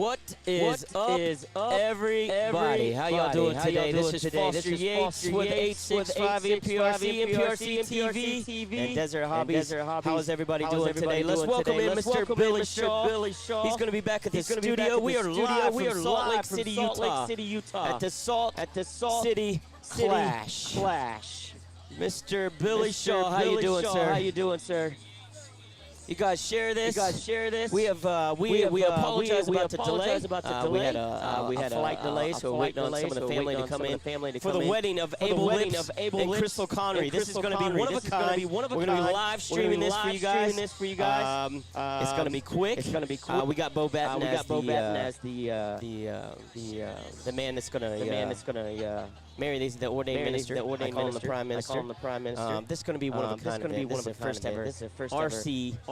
What is up, everybody? How y'all doing today? This is Foster Yates with 865 NPRC TV and Desert Hobbies. How is everybody doing today? Let's welcome in Mr. Billy Shaw. He's going to be back at the studio. We are live from Salt Lake City, Utah, at the Salt City Clash. Mr. Billy Shaw, how you doing, sir? You guys share this. We apologize about the delay. We had a flight delay, so we're waiting on some of the family to come in for the wedding of Abel Lips and Crystal Connery. This is going to be one of a kind. We're going to be live streaming this for you guys. It's going to be quick. We got Bo Batten as the man that's going to marry the ordained minister. I call him the prime minister. This is going to be one of a kind. This is the first ever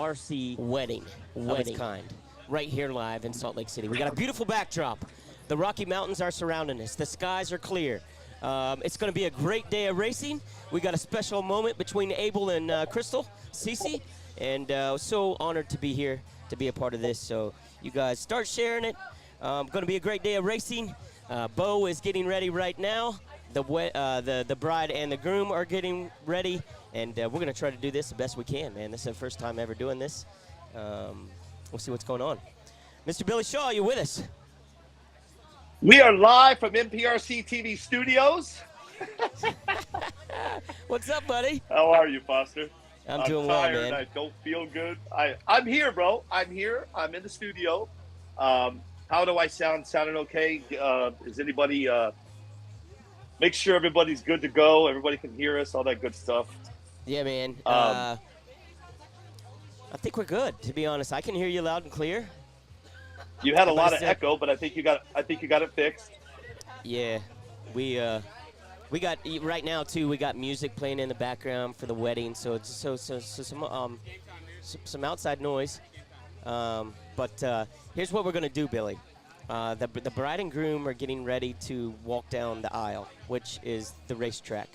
RC wedding of its kind, right here live in Salt Lake City. We got a beautiful backdrop. The Rocky Mountains are surrounding us. The skies are clear. It's going to be a great day of racing. We got a special moment between Abel and Crystal, Cece, and so honored to be here to be a part of this. So you guys start sharing it. Going to be a great day of racing. Bo is getting ready right now. The bride and the groom are getting ready, and we're going to try to do this the best we can, man. This is the first time ever doing this. We'll see what's going on. Mr. Billy Shaw, are you with us? We are live from NPRCTV studios. What's up, buddy? How are you, Foster? I'm doing tired, well, man. I don't feel good. I'm here, bro. I'm here. I'm in the studio. How do I sound? Sounding okay? Is anybody... make sure everybody's good to go. Everybody can hear us, all that good stuff. Yeah, man. I think we're good, to be honest. I can hear you loud and clear. You had a lot of echo, but I think you got it fixed. Yeah. We got right now too, we got music playing in the background for the wedding, so it's some outside noise. But here's what we're going to do, Billy. The bride and groom are getting ready to walk down the aisle, which is the racetrack.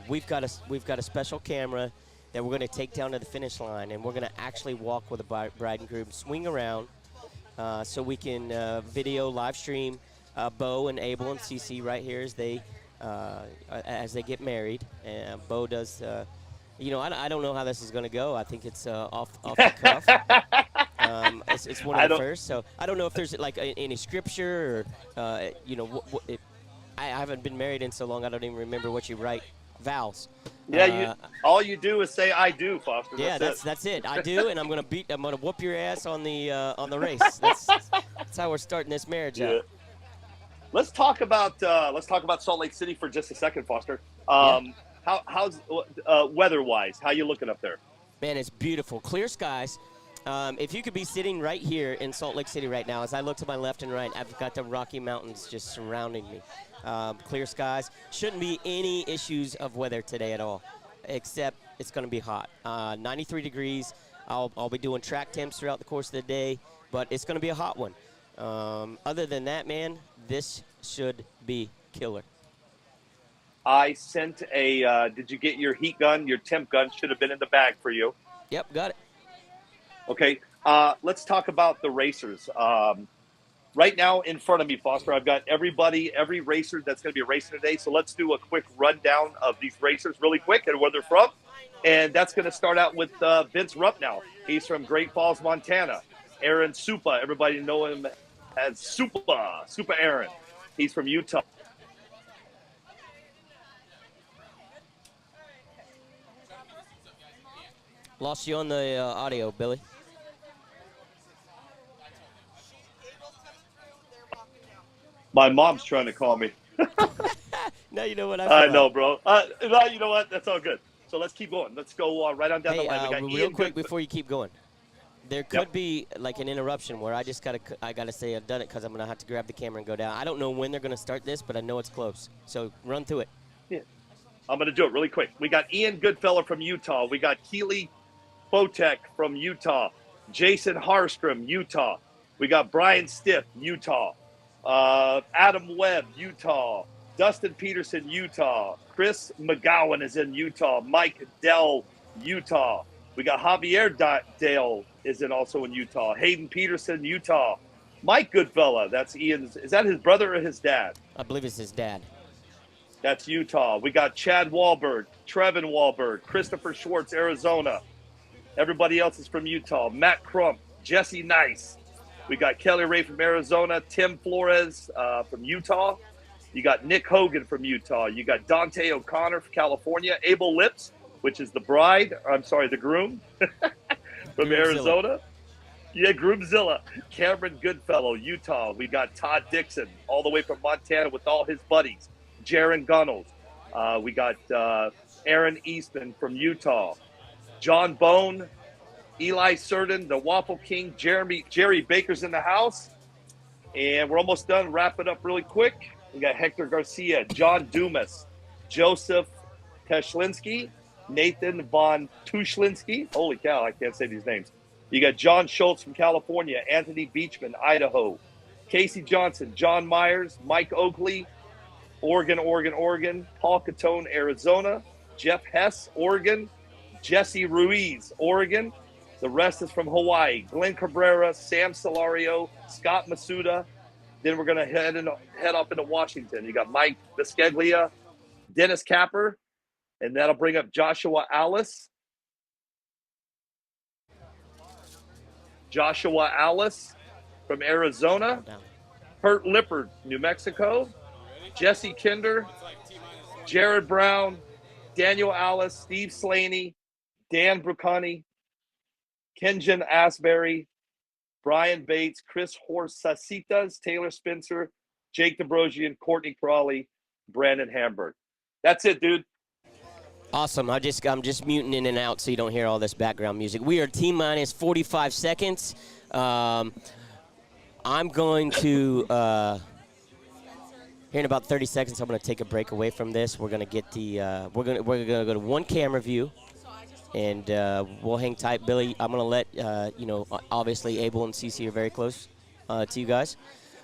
We've got a special camera that we're going to take down to the finish line, and we're going to actually walk with the bride and groom, swing around, so we can video live stream Bo and Abel and Cece right here as they get married. And Bo does. I don't know how this is going to go. I think it's off the cuff. It's one of the first, so I don't know if there's like any scripture or, I haven't been married in so long, I don't even remember what you write vows. Yeah, all you do is say "I do," Foster. Yeah, that's it. I do, and I'm gonna whoop your ass on the race. That's how we're starting this marriage out. Let's talk about Salt Lake City for just a second, Foster. How's weather-wise? How you looking up there? Man, it's beautiful, clear skies. If you could be sitting right here in Salt Lake City right now, as I look to my left and right, I've got the Rocky Mountains just surrounding me. Clear skies. Shouldn't be any issues of weather today at all, except it's going to be hot. 93 degrees. I'll be doing track temps throughout the course of the day, but it's going to be a hot one. Other than that, man, this should be killer. I sent did you get your heat gun? Your temp gun should have been in the bag for you. Yep, got it. Okay, let's talk about the racers. Right now in front of me, Foster, I've got every racer that's going to be racing today. So let's do a quick rundown of these racers really quick and where they're from. And that's going to start out with Vince Rupp now. He's from Great Falls, Montana. Aaron Supa, everybody know him as Supa Aaron. He's from Utah. Lost you on the audio, Billy. My mom's trying to call me. Now you know what I know, bro. No, you know what? That's all good. So let's keep going. Let's go right on down the line. We got real quick before you keep going. There could be like an interruption where I gotta say I've done it because I'm gonna have to grab the camera and go down. I don't know when they're gonna start this, but I know it's close. So run through it. Yeah, I'm gonna do it really quick. We got Ian Goodfellow from Utah. We got Keely Botek from Utah. Jason Harstrom, Utah. We got Brian Stiff, Utah. Adam Webb, Utah. Dustin Peterson, Utah. Chris McGowan is in Utah. Mike Dell, Utah. We got Javier Dale is also in Utah. Hayden Peterson, Utah. Mike Goodfellow. That's Ian's. Is that his brother or his dad? I believe it's his dad. That's Utah. We got Chad Wahlberg, Trevin Wahlberg, Christopher Schwartz, Arizona. Everybody else is from Utah. Matt Crump, Jesse Nice. We got Kelly Ray from Arizona, Tim Flores from Utah. You got Nick Hogan from Utah. You got Dante O'Connor from California. Abel Lips, which is the groom from Arizona. Yeah, Groomzilla. Cameron Goodfellow, Utah. We got Todd Dixon, all the way from Montana with all his buddies. Jaron Gunnels. We got Aaron Eastman from Utah. John Bone, Eli Certain, the Waffle King, Jerry Baker's in the house. And we're almost done. Wrap it up really quick. We got Hector Garcia, John Dumas, Joseph Teschlinski, Nathan Von Tuschlinski. Holy cow, I can't say these names. You got John Schultz from California, Anthony Beachman, Idaho, Casey Johnson, John Myers, Mike Oakley, Oregon, Paul Catone, Arizona, Jeff Hess, Oregon, Jesse Ruiz, Oregon. The rest is from Hawaii. Glenn Cabrera, Sam Solario, Scott Masuda. Then we're going to head up into Washington. You got Mike Biscaglia, Dennis Capper, and that'll bring up Joshua Alice. From Arizona. Kurt Lippard, New Mexico. Jesse Kinder, Jared Brown, Daniel Alice, Steve Slaney, Dan Brucani, Kenjan Asbury, Brian Bates, Chris Horsasitas, Taylor Spencer, Jake DeBrosian, Courtney Crawley, Brandon Hamburg. That's it, dude. Awesome. I'm just muting in and out so you don't hear all this background music. We are T-minus 45 seconds. I'm going to here in about 30 seconds. I'm going to take a break away from this. We're going to get the we're going to go to one camera view, and we'll hang tight, Billy. I'm going to let obviously Abel and Cece are very close to you guys.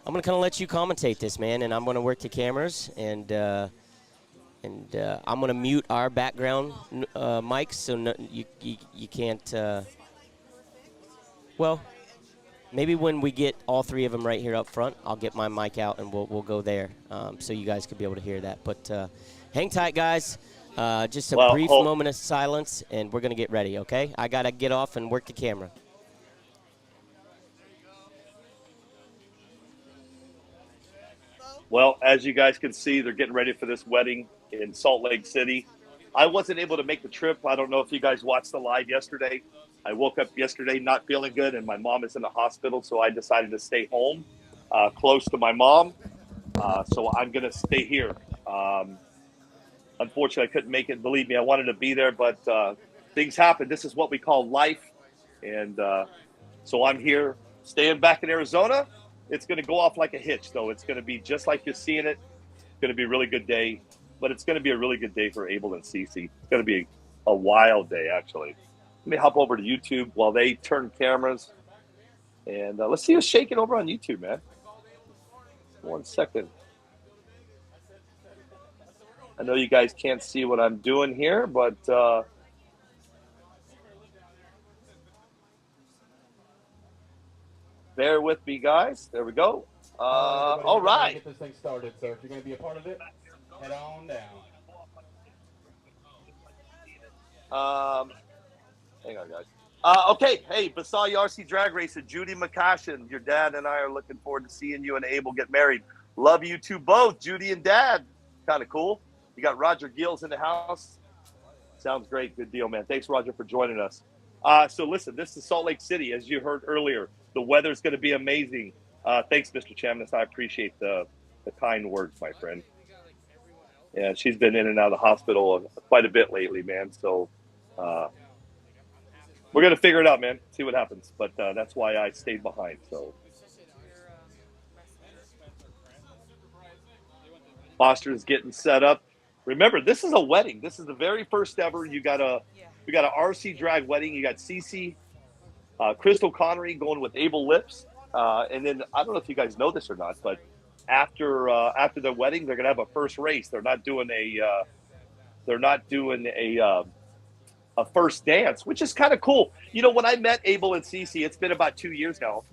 I'm going to kind of let you commentate this, man, and I'm going to work the cameras and I'm going to mute our background mics so you can't. Well, maybe when we get all three of them right here up front, I'll get my mic out and we'll go there so you guys could be able to hear that. But hang tight, guys. Just a brief moment of silence, and we're going to get ready, okay? I got to get off and work the camera. Well, as you guys can see, they're getting ready for this wedding in Salt Lake City. I wasn't able to make the trip. I don't know if you guys watched the live yesterday. I woke up yesterday not feeling good, and my mom is in the hospital, so I decided to stay home close to my mom. So I'm going to stay here. Unfortunately, I couldn't make it. Believe me, I wanted to be there, but things happen. This is what we call life. And so I'm here staying back in Arizona. It's going to go off like a hitch, though. It's going to be just like you're seeing it. It's going to be a really good day, but it's going to be a really good day for Abel and Cece. It's going to be a wild day, actually. Let me hop over to YouTube while they turn cameras, and let's see who's shaking over on YouTube, man. 1 second. I know you guys can't see what I'm doing here, but bear with me, guys. There we go. All right. Get this thing started. So if you're going to be a part of it, head on down. Hang on, guys. Okay. Hey, Basali RC Drag Racer, Judy McCashin. Your dad and I are looking forward to seeing you and Abel get married. Love you two both, Judy and Dad. Kind of cool. You got Roger Gills in the house. Sounds great. Good deal, man. Thanks, Roger, for joining us. So listen, this is Salt Lake City, as you heard earlier. The weather's going to be amazing. Thanks, Mr. Chamness. I appreciate the kind words, my friend. Yeah, she's been in and out of the hospital quite a bit lately, man. So we're going to figure it out, man. See what happens. But that's why I stayed behind. So Foster's getting set up. Remember, this is a wedding. This is the very first ever. We got a RC drag wedding. You got Cece, Crystal Connery going with Abel Lips, and then I don't know if you guys know this or not, but after the wedding, they're gonna have a first race. They're not doing a first dance, which is kind of cool. You know, when I met Abel and Cece, it's been about 2 years now.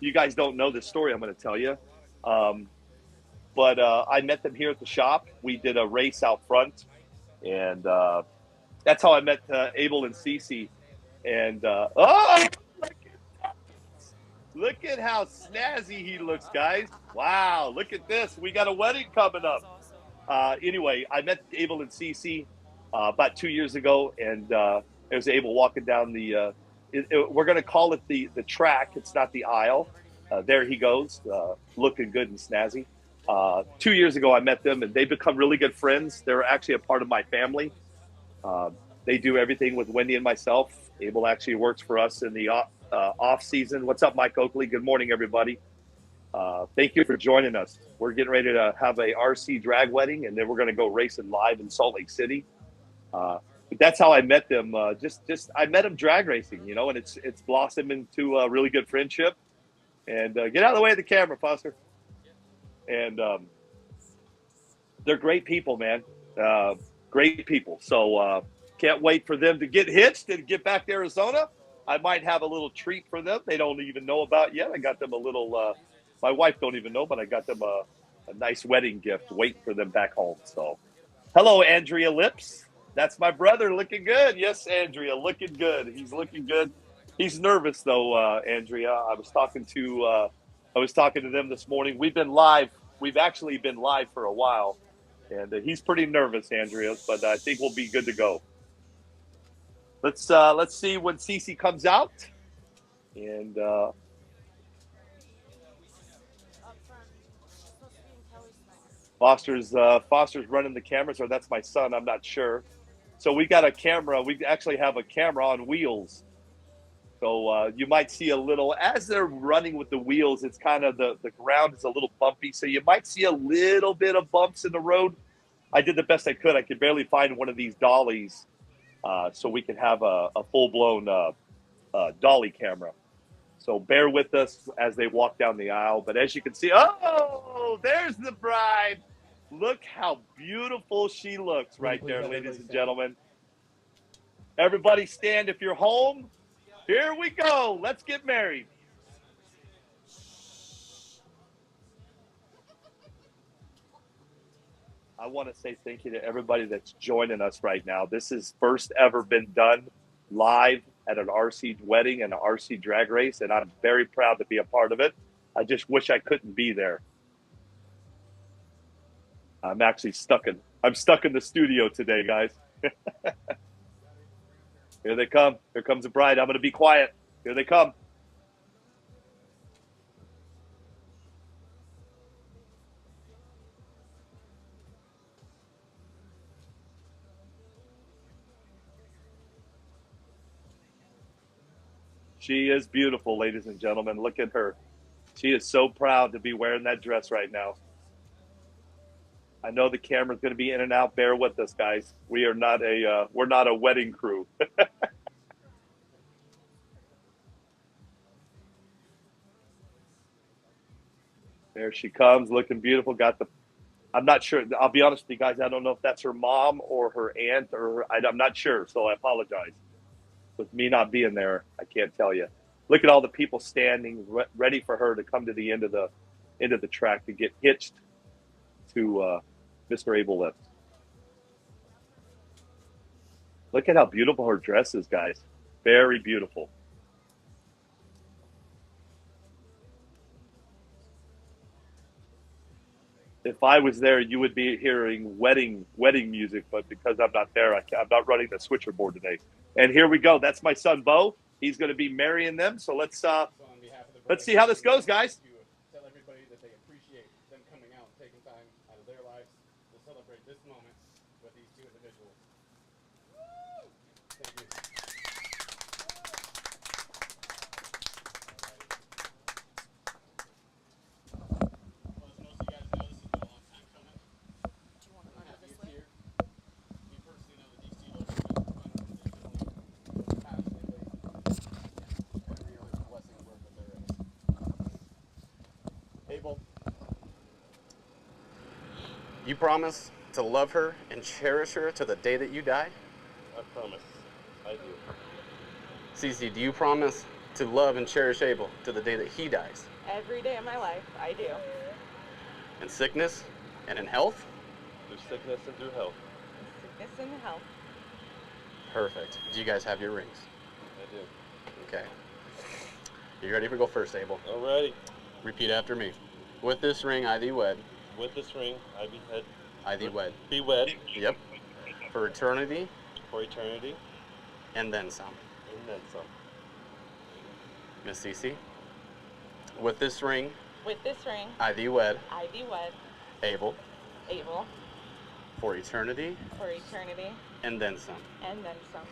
you guys don't know this story I'm going to tell you. But I met them here at the shop. We did a race out front, and that's how I met Abel and Cece. And oh, look at how snazzy he looks, guys! Wow, look at this. We got a wedding coming up. Anyway, I met Abel and Cece about 2 years ago, and there's Abel walking down the. We're going to call it the track. It's not the aisle. There he goes, looking good and snazzy. 2 years ago, I met them, and they've become really good friends. They're actually a part of my family. They do everything with Wendy and myself. Abel actually works for us in the off season. What's up, Mike Oakley? Good morning, everybody. Thank you for joining us. We're getting ready to have a RC drag wedding, and then we're going to go racing live in Salt Lake City. But that's how I met them. I met them drag racing, you know, and it's blossomed into a really good friendship. And get out of the way of the camera, Foster. And they're great people, man. Great people. So can't wait for them to get hitched and get back to Arizona. I might have a little treat for them. They don't even know about yet. I got them a little. My wife don't even know, but I got them a nice wedding gift waiting for them back home. So, hello, Andrea Lips. That's my brother, looking good. Yes, Andrea, looking good. He's looking good. He's nervous though, Andrea. I was talking to them this morning. We've been live. We've actually been live for a while, and he's pretty nervous, Andrea. But I think we'll be good to go. Let's see when Cece comes out, and Foster's running the cameras, or that's my son. I'm not sure. So we got a camera. We actually have a camera on wheels. So you might see a little, as they're running with the wheels, it's kind of the ground is a little bumpy. So you might see a little bit of bumps in the road. I did the best I could. I could barely find one of these dollies so we can have a full-blown dolly camera. So bear with us as they walk down the aisle. But as you can see, oh, there's the bride. Look how beautiful she looks right there, ladies and gentlemen. Everybody stand if you're home. Here we go. Let's get married. I want to say thank you to everybody that's joining us right now. This has first ever been done live at an RC wedding and an RC drag race, and I'm very proud to be a part of it. I just wish I couldn't be there. I'm actually stuck in the studio today, guys. Here they come. Here comes the bride. I'm going to be quiet. Here they come. She is beautiful, ladies and gentlemen. Look at her. She is so proud to be wearing that dress right now. I know the camera's going to be in and out. Bear with us, guys. We're not a wedding crew. There she comes, looking beautiful. I'm not sure. I'll be honest with you guys. I don't know if that's her mom or her aunt, or I'm not sure. So I apologize. With me not being there, I can't tell you. Look at all the people standing, ready for her to come to the end of the track to get hitched to Mr. Abel Lips. Look at how beautiful her dress is, guys. Very beautiful. If I was there, you would be hearing wedding music, but because I'm not there, I'm not running the switcherboard today. And here we go. That's my son, Bo. He's going to be marrying them. So let's see how this goes, guys. Tell everybody that they appreciate them coming out and taking time out of their lives to celebrate this moment with these two individuals. Thank you. Well, as most of you guys know, this has been a long time coming. I'm happy it's here. We personally know that these two have been passionately, every other blessing work that there is. Abel, you promise to love her and cherish her to the day that you die? I promise. I do. Cece, do you promise to love and cherish Abel to the day that he dies? Every day of my life, I do. In sickness and in health? Through sickness and through health. Sickness and health. Perfect. Do you guys have your rings? I do. Okay. You ready to go first, Abel? Alrighty. Repeat after me. With this ring, I thee wed. With this ring, I be wed. I thee wed. Be wed. Yep. For eternity. For eternity. And then some. And then some. Miss Cece. With this ring, With this ring, I thee wed. I be wed. Abel. Able. For eternity. For eternity. And then some. And then some.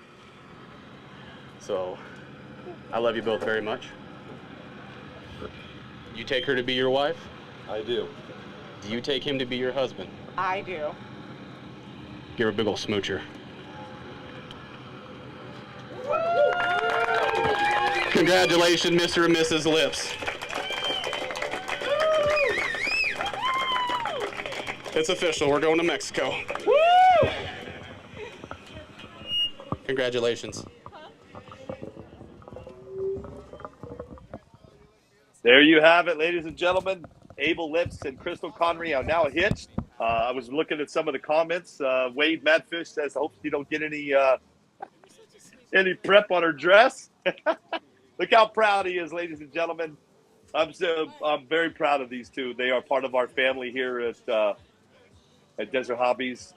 So, I love you both very much. You take her to be your wife? I do. Do you take him to be your husband? I do. Give her a big ol' smoocher. Congratulations, Mr. and Mrs. Lips. It's official. We're going to Mexico. Woo! Congratulations. There you have it, ladies and gentlemen. Abel Lips and Crystal Connery are now hitched. I was looking at some of the comments. Wade Madfish says, "Hope you don't get any prep on her dress." Look how proud he is, ladies and gentlemen. I'm very proud of these two. They are part of our family here at Desert Hobbies,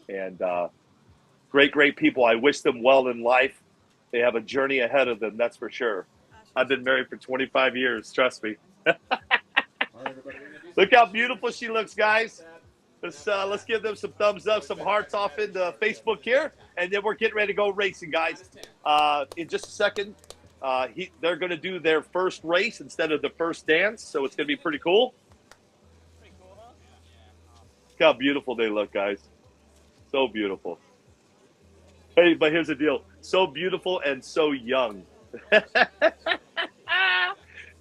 and great people. I wish them well in life. They have a journey ahead of them, that's for sure. I've been married for 25 years, trust me. Look how beautiful she looks, guys. Let's give them some thumbs up, some hearts off into Facebook here, and then we're getting ready to go racing, guys. In just a second, they're going to do their first race instead of the first dance, so it's going to be pretty cool. Look how beautiful they look, guys. So beautiful. Hey, but here's the deal. So beautiful and so young.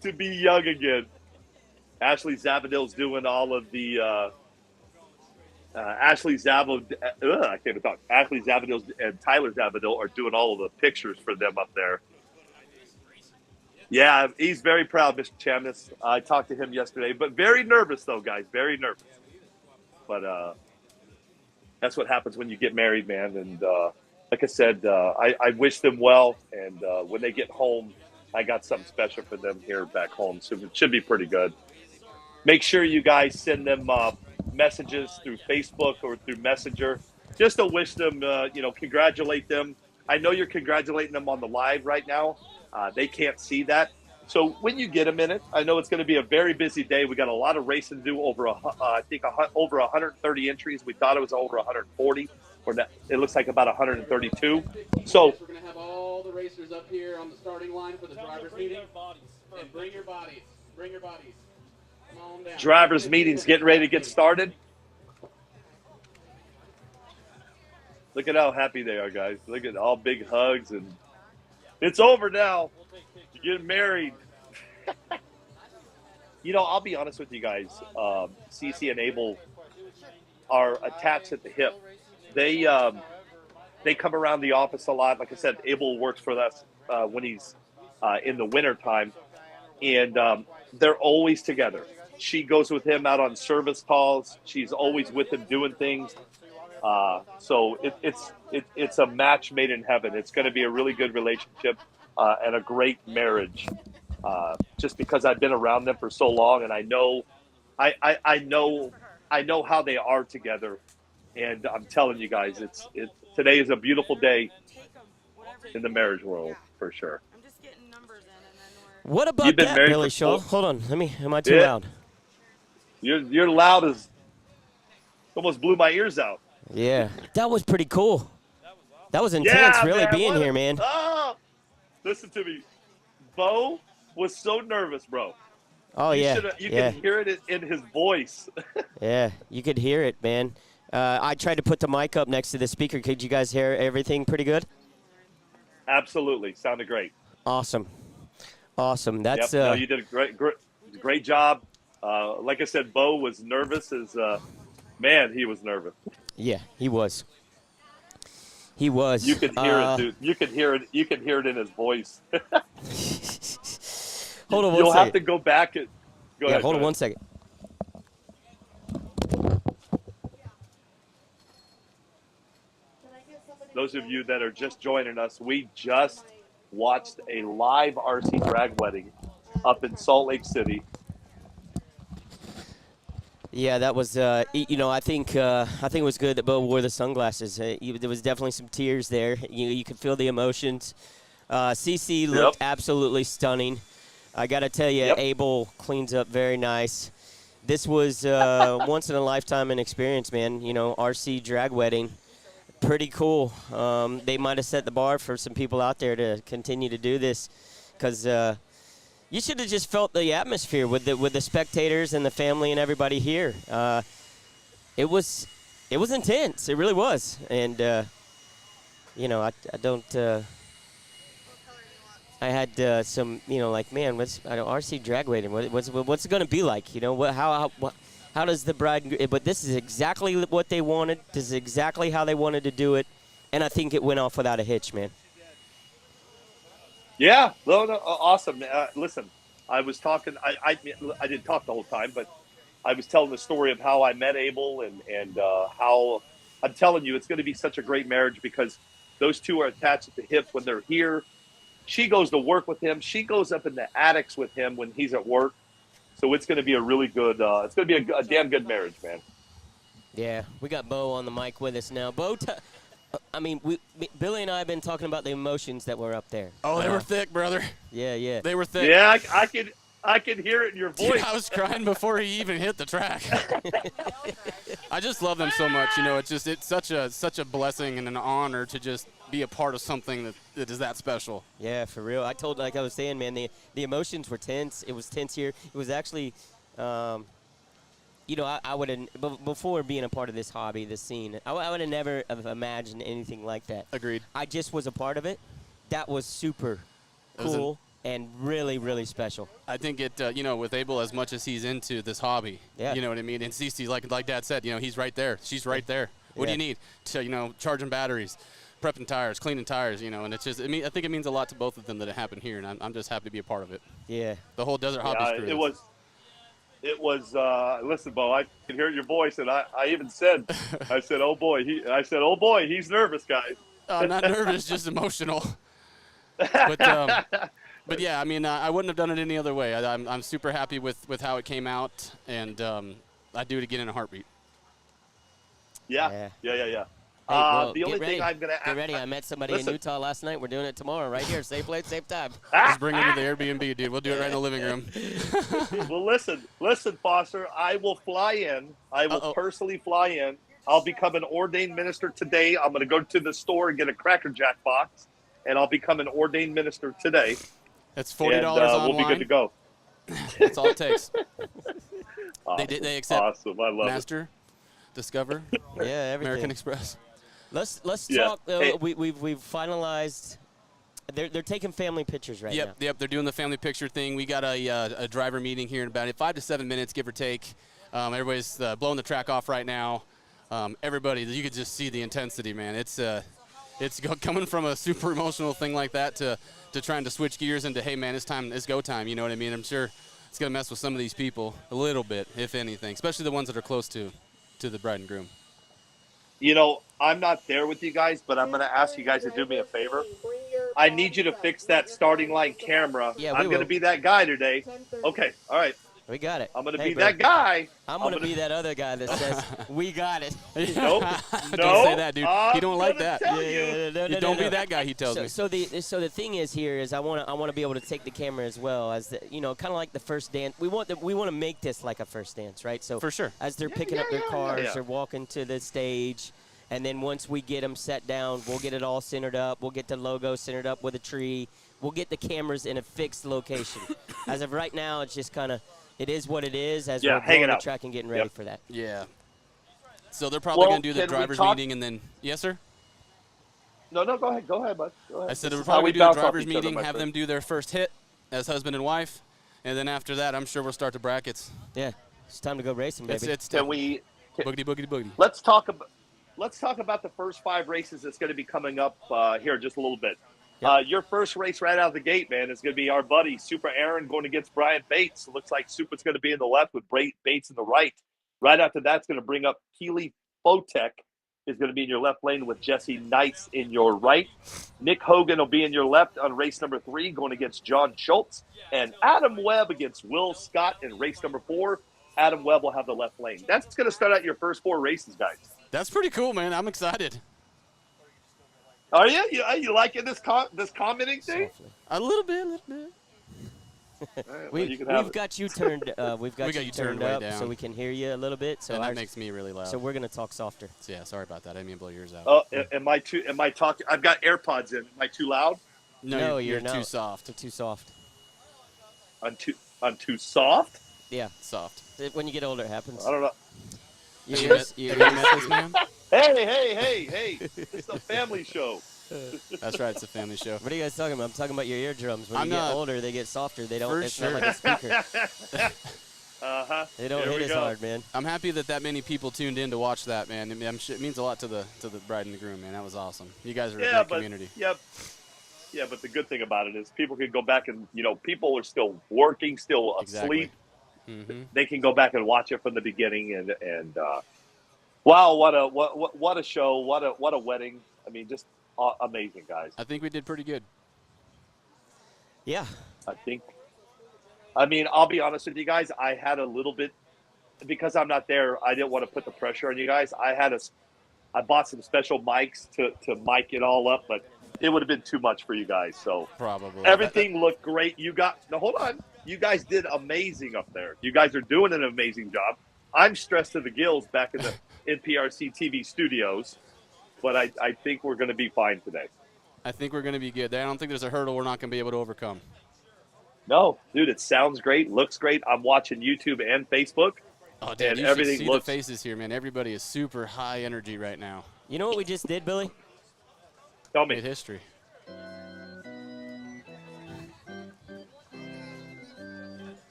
To be young again. Ashley Zavadil's doing all of the Ashley Zavadil and Tyler Zavadil are doing all of the pictures for them up there. Yeah, he's very proud, Mr. Chamness. I talked to him yesterday, but very nervous though, guys, very nervous. But that's what happens when you get married, man. And like I said, I wish them well. And when they get home, I got something special for them here back home. So it should be pretty good. Make sure you guys send them messages through Facebook or through Messenger, just to wish them, congratulate them. I know you're congratulating them on the live right now. They can't see that. So when you get a minute, I know it's going to be a very busy day. We got a lot of racing to do. Over 130 entries. We thought it was over 140. It looks like about 132. So we're going to have all the racers up here on the starting line for the drivers' meeting. And bring your bodies. Bring your bodies. Come on down. Drivers' meetings getting ready to get started. Look at how happy they are, guys. Look at all big hugs. And it's over now. You're getting married. I'll be honest with you guys. Cece and Abel are attached at the hip. They come around the office a lot. Like I said, Abel works for us when he's in the winter time, and they're always together. She goes with him out on service calls. She's always with him doing things. So it's a match made in heaven. It's going to be a really good relationship and a great marriage. Just because I've been around them for so long, and I know how they are together. And I'm telling you guys, today is a beautiful day in the marriage world for sure. What about that, Billy Shaw? Hold on, am I too loud? You're loud as almost blew my ears out. Yeah, that was pretty cool. That was intense, really, man, being here, man. Oh, listen to me. Bo was so nervous, bro. Oh, you can hear it in his voice. Yeah, you could hear it, man. I tried to put the mic up next to the speaker. Could you guys hear everything pretty good? Absolutely. Sounded great. Awesome. That's no, you did a great job. Like I said, Bo was nervous he was nervous. Yeah, he was. He was. You can hear it, dude. You can hear it. You can hear it in his voice. Hold on one You'll second. have to go back and go ahead. Hold go on ahead. one second. Those of you that are just joining us, we just watched a live RC drag wedding up in Salt Lake City. Yeah, that was. I think it was good that Bo wore the sunglasses. There was definitely some tears there. You could feel the emotions. CC looked absolutely stunning. I got to tell you, Abel cleans up very nice. This was once in a lifetime experience, man. RC drag wedding. Pretty cool. They might have set the bar for some people out there to continue to do this, because you should have just felt the atmosphere with the spectators and the family and everybody here. It was intense. It really was. And I don't. I had some, like, man, RC drag wedding. What's it going to be like? How does the bride? But this is exactly what they wanted. This is exactly how they wanted to do it, and I think it went off without a hitch, man. Yeah, no, awesome. Listen, I was talking. I didn't talk the whole time, but I was telling the story of how I met Abel and how I'm telling you, it's going to be such a great marriage because those two are attached at the hip when they're here. She goes to work with him. She goes up in the attics with him when he's at work. So it's going to be a really good. It's going to be a damn good marriage, man. Yeah, we got Bo on the mic with us now. Bo, Billy and I have been talking about the emotions that were up there. Oh, they were thick, brother. Yeah. They were thick. Yeah, I could hear it in your voice. Dude, I was crying before he even hit the track. I just love them so much. It's such a blessing and an honor to just be a part of something that is that special. Yeah, for real. Like I was saying, man, the emotions were tense. It was tense here. It was actually, I would have, before being a part of this hobby, this scene, I would have never have imagined anything like that. Agreed. I just was a part of it. That was super cool and really, really special. I think it, with Abel, as much as he's into this hobby, Yeah. you know what I mean? And Cece, like Dad said, he's right there. She's right there. What do you need? Charging batteries, prepping tires, cleaning tires, and it's just, I think it means a lot to both of them that it happened here, and I'm just happy to be a part of it. Yeah. The whole Desert Hobbies crew. It was, listen, Bo, I can hear your voice, and I even said, oh boy, he's nervous, guys. Not nervous, just emotional. But yeah, I wouldn't have done it any other way. I'm super happy with how it came out, and I'd do it again in a heartbeat. Yeah. Hey, the only thing I'm going to ask. Get ready. I met somebody in Utah last night. We're doing it tomorrow right here. Same place, same time. Just bring them to the Airbnb, dude. We'll do it right in the living room. Well, listen, Foster. I will fly in. I will personally fly in. I'll become an ordained minister today. I'm going to go to the store and get a Cracker Jack box, and I'll become an ordained minister today. That's $40 online. We'll be good to go. That's all it takes. Awesome. They accept awesome. I love Master, Discover, everything. American Express. Let's Yeah. talk. Hey. We've finalized. They're taking family pictures right now. Yep. They're doing the family picture thing. We got a driver meeting here in about 5 to 7 minutes, give or take. Everybody's blowing the track off right now. Everybody, you could just see the intensity, man. It's coming from a super emotional thing like that to trying to switch gears into, hey man, it's go time. You know what I mean? I'm sure it's gonna mess with some of these people a little bit, if anything, especially the ones that are close to the bride and groom. I'm not there with you guys, but I'm going to ask you guys to do me a favor. I need you to fix that starting line camera. Yeah, I'm going to be that guy today. Okay, all right. We got it. I'm going to be that guy. I'm going to be that other guy that says, we got it. Nope. Don't say that, dude. He don't like that. Don't be that guy, he tells me. So the thing is here is I want to be able to take the camera as well as kind of like the first dance. We want to make this like a first dance, right? So for sure. As they're picking up their cars, they're walking to the stage, and then once we get them set down, we'll get it all centered up. We'll get the logo centered up with a tree. We'll get the cameras in a fixed location. As of right now, it's just kind of. It is what it is as we're going the track and getting ready for that. Yeah. So they're probably going to do the driver's meeting and then – yes, sir? No, go ahead. Go ahead, bud. Go ahead. I said they're probably do the driver's meeting, have them do their first hit as husband and wife, and then after that, I'm sure we'll start the brackets. Yeah. It's time to go racing, baby. It's Can we – boogity, boogity, boogity. Let's talk let's talk about the first 5 races that's going to be coming up here in just a little bit. Yep. Your first race right out of the gate, man, is going to be our buddy Super Aaron going against Brian Bates. It looks like Super's going to be in the left with Bates in the right. Right after that's going to bring up Keely Fotek is going to be in your left lane with Jesse Nice in your right. Nick Hogan will be in your left on race number 3 going against John Schultz. And Adam Webb against Will Scott in race number 4. Adam Webb will have the left lane. That's going to start out your first 4 races, guys. That's pretty cool, man. I'm excited. Are you? You liking this commenting thing? Softly. A little bit. All right, well, We've you can have it. got you turned. We've got you turned way up down. so we can hear you a little bit. So And that ours- makes me really loud. So we're gonna talk softer. So, yeah, sorry about that. I didn't mean to blow yours out. Oh, am I talking? I've got AirPods in. Am I too loud? No, you're not. too soft. Too soft. I'm too soft? Yeah. Soft. When you get older, it happens. I don't know. You- Have you you- met, you- have you met this man? Hey. It's a family show. That's right. It's a family show. What are you guys talking about? I'm talking about your eardrums. When I'm you get not- older, they get softer. They don't. For It's sure. not like a speaker. Uh-huh. They don't Here hit we as go. hard, man. I'm happy that many people tuned in to watch that, man. I mean, it means a lot to the bride and the groom, man. That was awesome. You guys are a Yeah, great but community. yeah, but the good thing about it is people can go back and people are still working, still Exactly. asleep. Mm-hmm. They can go back and watch it from the beginning and wow, what a show, what a wedding. I mean, just amazing, guys. I think we did pretty good. Yeah. I mean, I'll be honest with you guys. I had a little bit, because I'm not there, I didn't want to put the pressure on you guys. I bought some special mics to mic it all up, but it would have been too much for you guys. So Probably. everything looked great. Hold on. You guys did amazing up there. You guys are doing an amazing job. I'm stressed to the gills back in the NPRCTV studios, but I think we're going to be fine today. I think we're going to be good. I don't think there's a hurdle we're not going to be able to overcome. No, dude, it sounds great, looks great. I'm watching YouTube and Facebook. Oh, dude, And you everything should see looks- the faces here, man. Everybody is super high energy right now. You know what we just did, Billy? Tell Made me. history.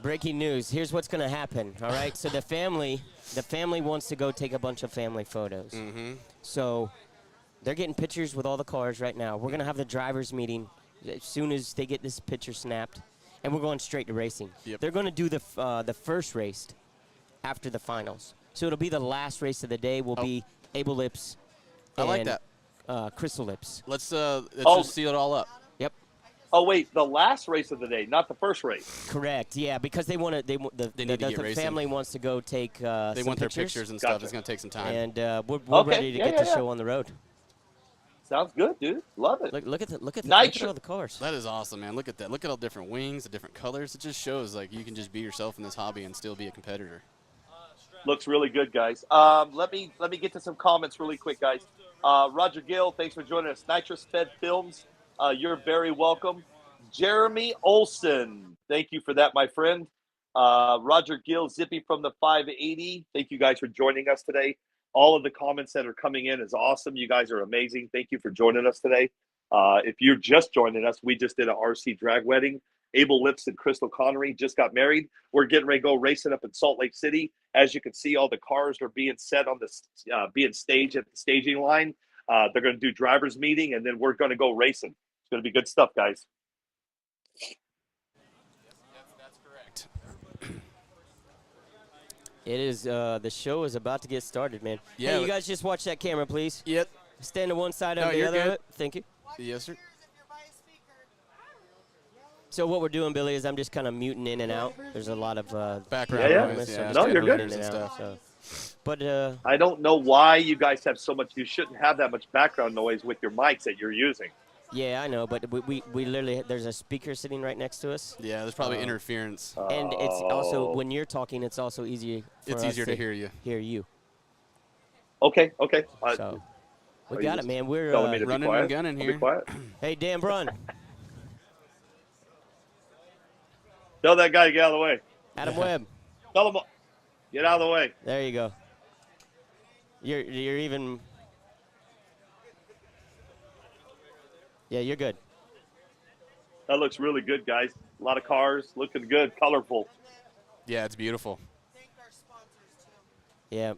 Breaking news. Here's what's going to happen. All right. So the family wants to go take a bunch of family photos. Mm-hmm. So they're getting pictures with all the cars right now. We're going to have the drivers meeting as soon as they get this picture snapped, and we're going straight to racing. Yep. They're going to do the first race after the finals. So it'll be the last race of the day. Will be Able Lips I like and that. Crystal Lips. Let's just seal it all up. Yep. Oh wait, the last race of the day, not the first race. Correct. Yeah, because they want to. They need to get the racing. family wants to go take. They some want their pictures. pictures and stuff. Gotcha. It's going to take some time. And we're Okay, ready to yeah, get yeah, the yeah. show on the road. Sounds good, dude. Love it. Look at Nitro- all the cars. That is awesome, man. Look at that. Look at all the different wings, the different colors. It just shows like you can just be yourself in this hobby and still be a competitor. Looks really good, guys. Let me get to some comments really quick, guys. Roger Gill, thanks for joining us. Nitrous Fed Films, you're very welcome. Jeremy Olson, thank you for that, my friend. Roger Gill, Zippy from the 580, thank you guys for joining us today. All of the comments that are coming in is awesome. You guys are amazing. Thank you for joining us today. If you're just joining us, we just did an RC drag wedding. Abel Lips and Crystal Connery just got married. We're getting ready to go racing up in Salt Lake City. As you can see, all the cars are being set on this, being staged at the staging line. They're going to do driver's meeting, and then we're going to go racing. It's going to be good stuff, guys. That's correct. It is. The show is about to get started, man. Yeah, Hey, you guys just watch that camera, please. Yep. Stand to one side No, of the you're other. of good. it. Thank you. Yes, sir. So what we're doing, Billy, is I'm just kind of muting in and out. There's a lot of Background Yeah, noise. so Yeah, I'm No, just you're kinda good. muting in and out, so. But I don't know why you guys have so much. You shouldn't have that much background noise with your mics that you're using. yeah, I know. But we literally there's a speaker sitting right next to us, Yeah, there's probably interference. and it's also Oh. when you're talking, it's also easier. For It's us easier to hear you. Hear you. Okay. So Are we got you it, man. We're telling me to be running quiet? and gunning I'll here. Be quiet. hey, Dan Brun, Tell that guy to get out of the way. Adam Webb. Tell him, get out of the way. There you go. You're even. Yeah, you're good. That looks really good, guys. A lot of cars, looking good, colorful. Yeah, it's beautiful. Yeah.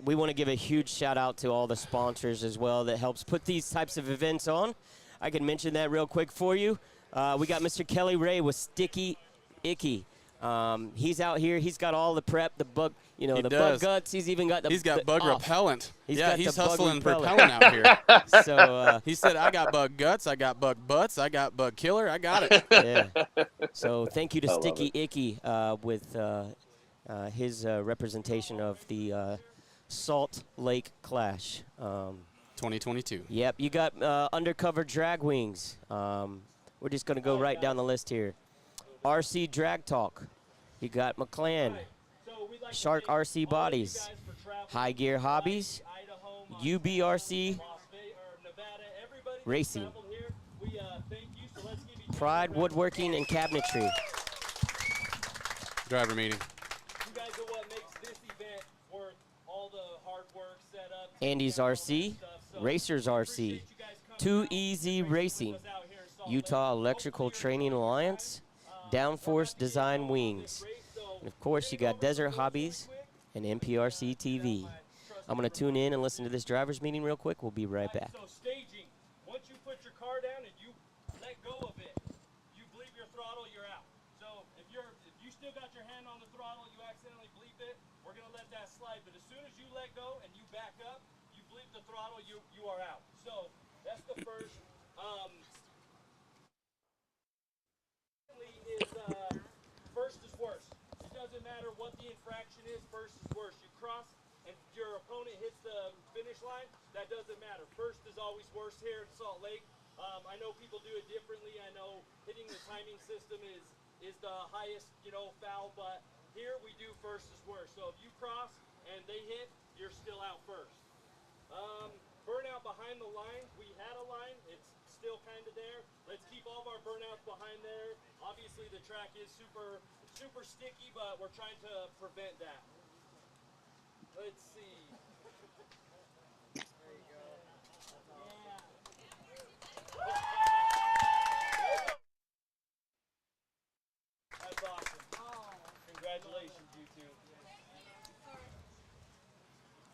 we want to give a huge shout out to all the sponsors as well that helps put these types of events on. I can mention that real quick for you. We got Mr. Kelly Ray with Sticky Icky. He's out here. He's got all the prep, the bug, you know, the bug guts. He's even got the. He's got bug repellent. He's hustling repellent out here. So he said, "I got bug guts. I got bug butts. I got bug killer. I got it." Yeah. So thank you to Sticky Icky with his representation of the Salt Lake Clash. 2022. Yep. You got Undercover Drag Wings. We're just gonna go right down the list here. RC Drag Talk. You got McClan, Shark RC Bodies, High Gear Hobbies, UBRC Racing, Pride Woodworking and Cabinetry. Driver meeting. You guys are what makes this event worth all the hard work, setup. Andy's RC, Racers RC, Too Easy Racing, Utah Electrical Training Alliance, Downforce Design Wings. And of course, you got Desert Hobbies and NPRCTV. I'm going to tune in and listen to this driver's meeting real quick. We'll be right back. So staging, once you put your car down and you let go of it, you bleep your throttle, you're out. So if you still got your hand on the throttle, you accidentally bleep it, we're going to let that slide. But as soon as you let go and you back up, you bleep the throttle, you are out. So that's the first. First is worse. It doesn't matter what the infraction is, first is worse. You cross and your opponent hits the finish line, that doesn't matter. First is always worse here at Salt Lake. I know people do it differently. I know hitting the timing system is the highest, foul, but here we do first is worse. So if you cross and they hit, you're still out first. Burnout behind the line, we had a line, it's still kind of there. Let's keep all of our burnouts behind there. Obviously the track is super sticky, but we're trying to prevent that. Let's see. There you go. Yeah. That's awesome. Congratulations, you two.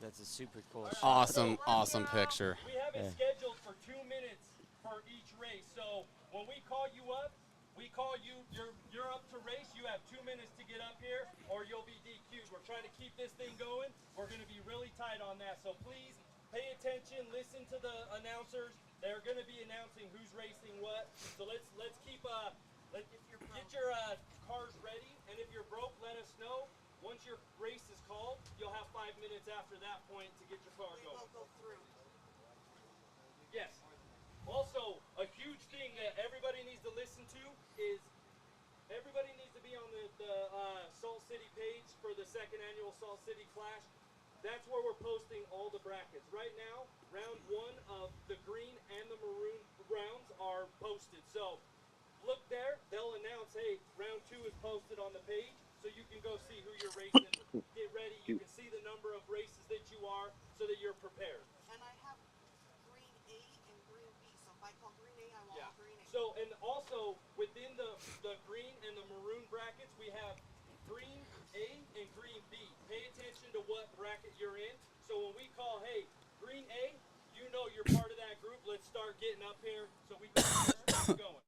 That's a super cool shot. Awesome picture. We have it scheduled for 2 minutes for each race. So when we call you up, we call you, you're up to race, you have 2 minutes to get up here or you'll be DQ'd. We're trying to keep this thing going. We're going to be really tight on that. So please pay attention, listen to the announcers. They're going to be announcing who's racing what. So let's keep, get your cars ready. And if you're broke, let us know. Once your race is called, you'll have 5 minutes after that point to get your car going. Yes. Also, a huge thing that everybody needs to listen to is everybody needs to be on the Salt City page for the second annual Salt City Clash. That's where we're posting all the brackets. Right now, round 1 of the green and the maroon rounds are posted. So look there, they'll announce, hey, round 2 is posted on the page. So you can go see who you're racing, get ready, you can see the number of races that you are so that you're prepared. And I have green A and green B, so if I call green A, I want green A. So, and also within the green and the maroon brackets, we have green A and green B. Pay attention to what bracket you're in. So when we call, hey, green A, you know you're part of that group. Let's start getting up here so we can start going.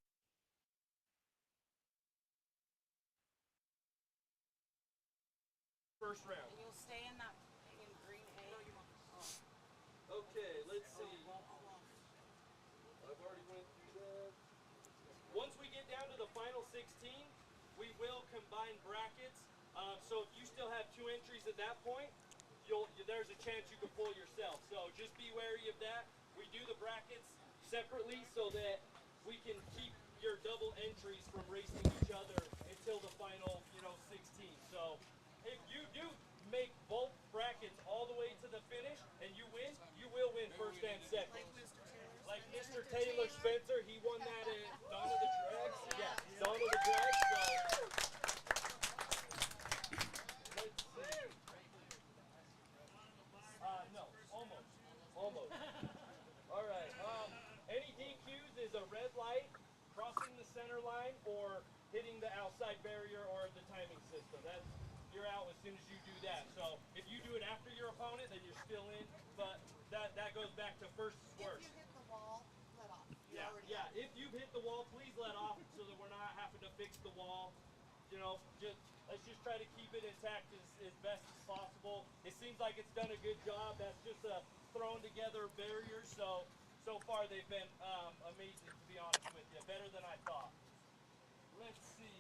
First round. And you'll stay in that in green A. Okay, let's see. I've already went through that. Once we get down to the final 16, we will combine brackets. So if you still have 2 entries at that point, there's a chance you can pull yourself. So just be wary of that. We do the brackets separately so that we can keep your double entries from racing each other until the final, 16. So if you do make both brackets all the way to the finish and you win, you will win first and second. Like Mr. Taylor Spencer, he won that at Dawn of the Drags. Yeah, Dawn of the Drags. So let's see. No, almost. All right. Any DQs is a red light, crossing the center line, or hitting the outside barrier or the timing system. soon as you do that. So if you do it after your opponent, then you're still in. But that goes back to first is worst. If you hit the wall, let off. You Yeah, already yeah. have. If you've hit the wall, please let off so that we're not having to fix the wall. You know, let's just try to keep it intact as best as possible. It seems like it's done a good job. That's just a thrown together barrier. So far they've been amazing, to be honest with you. Better than I thought. Let's see.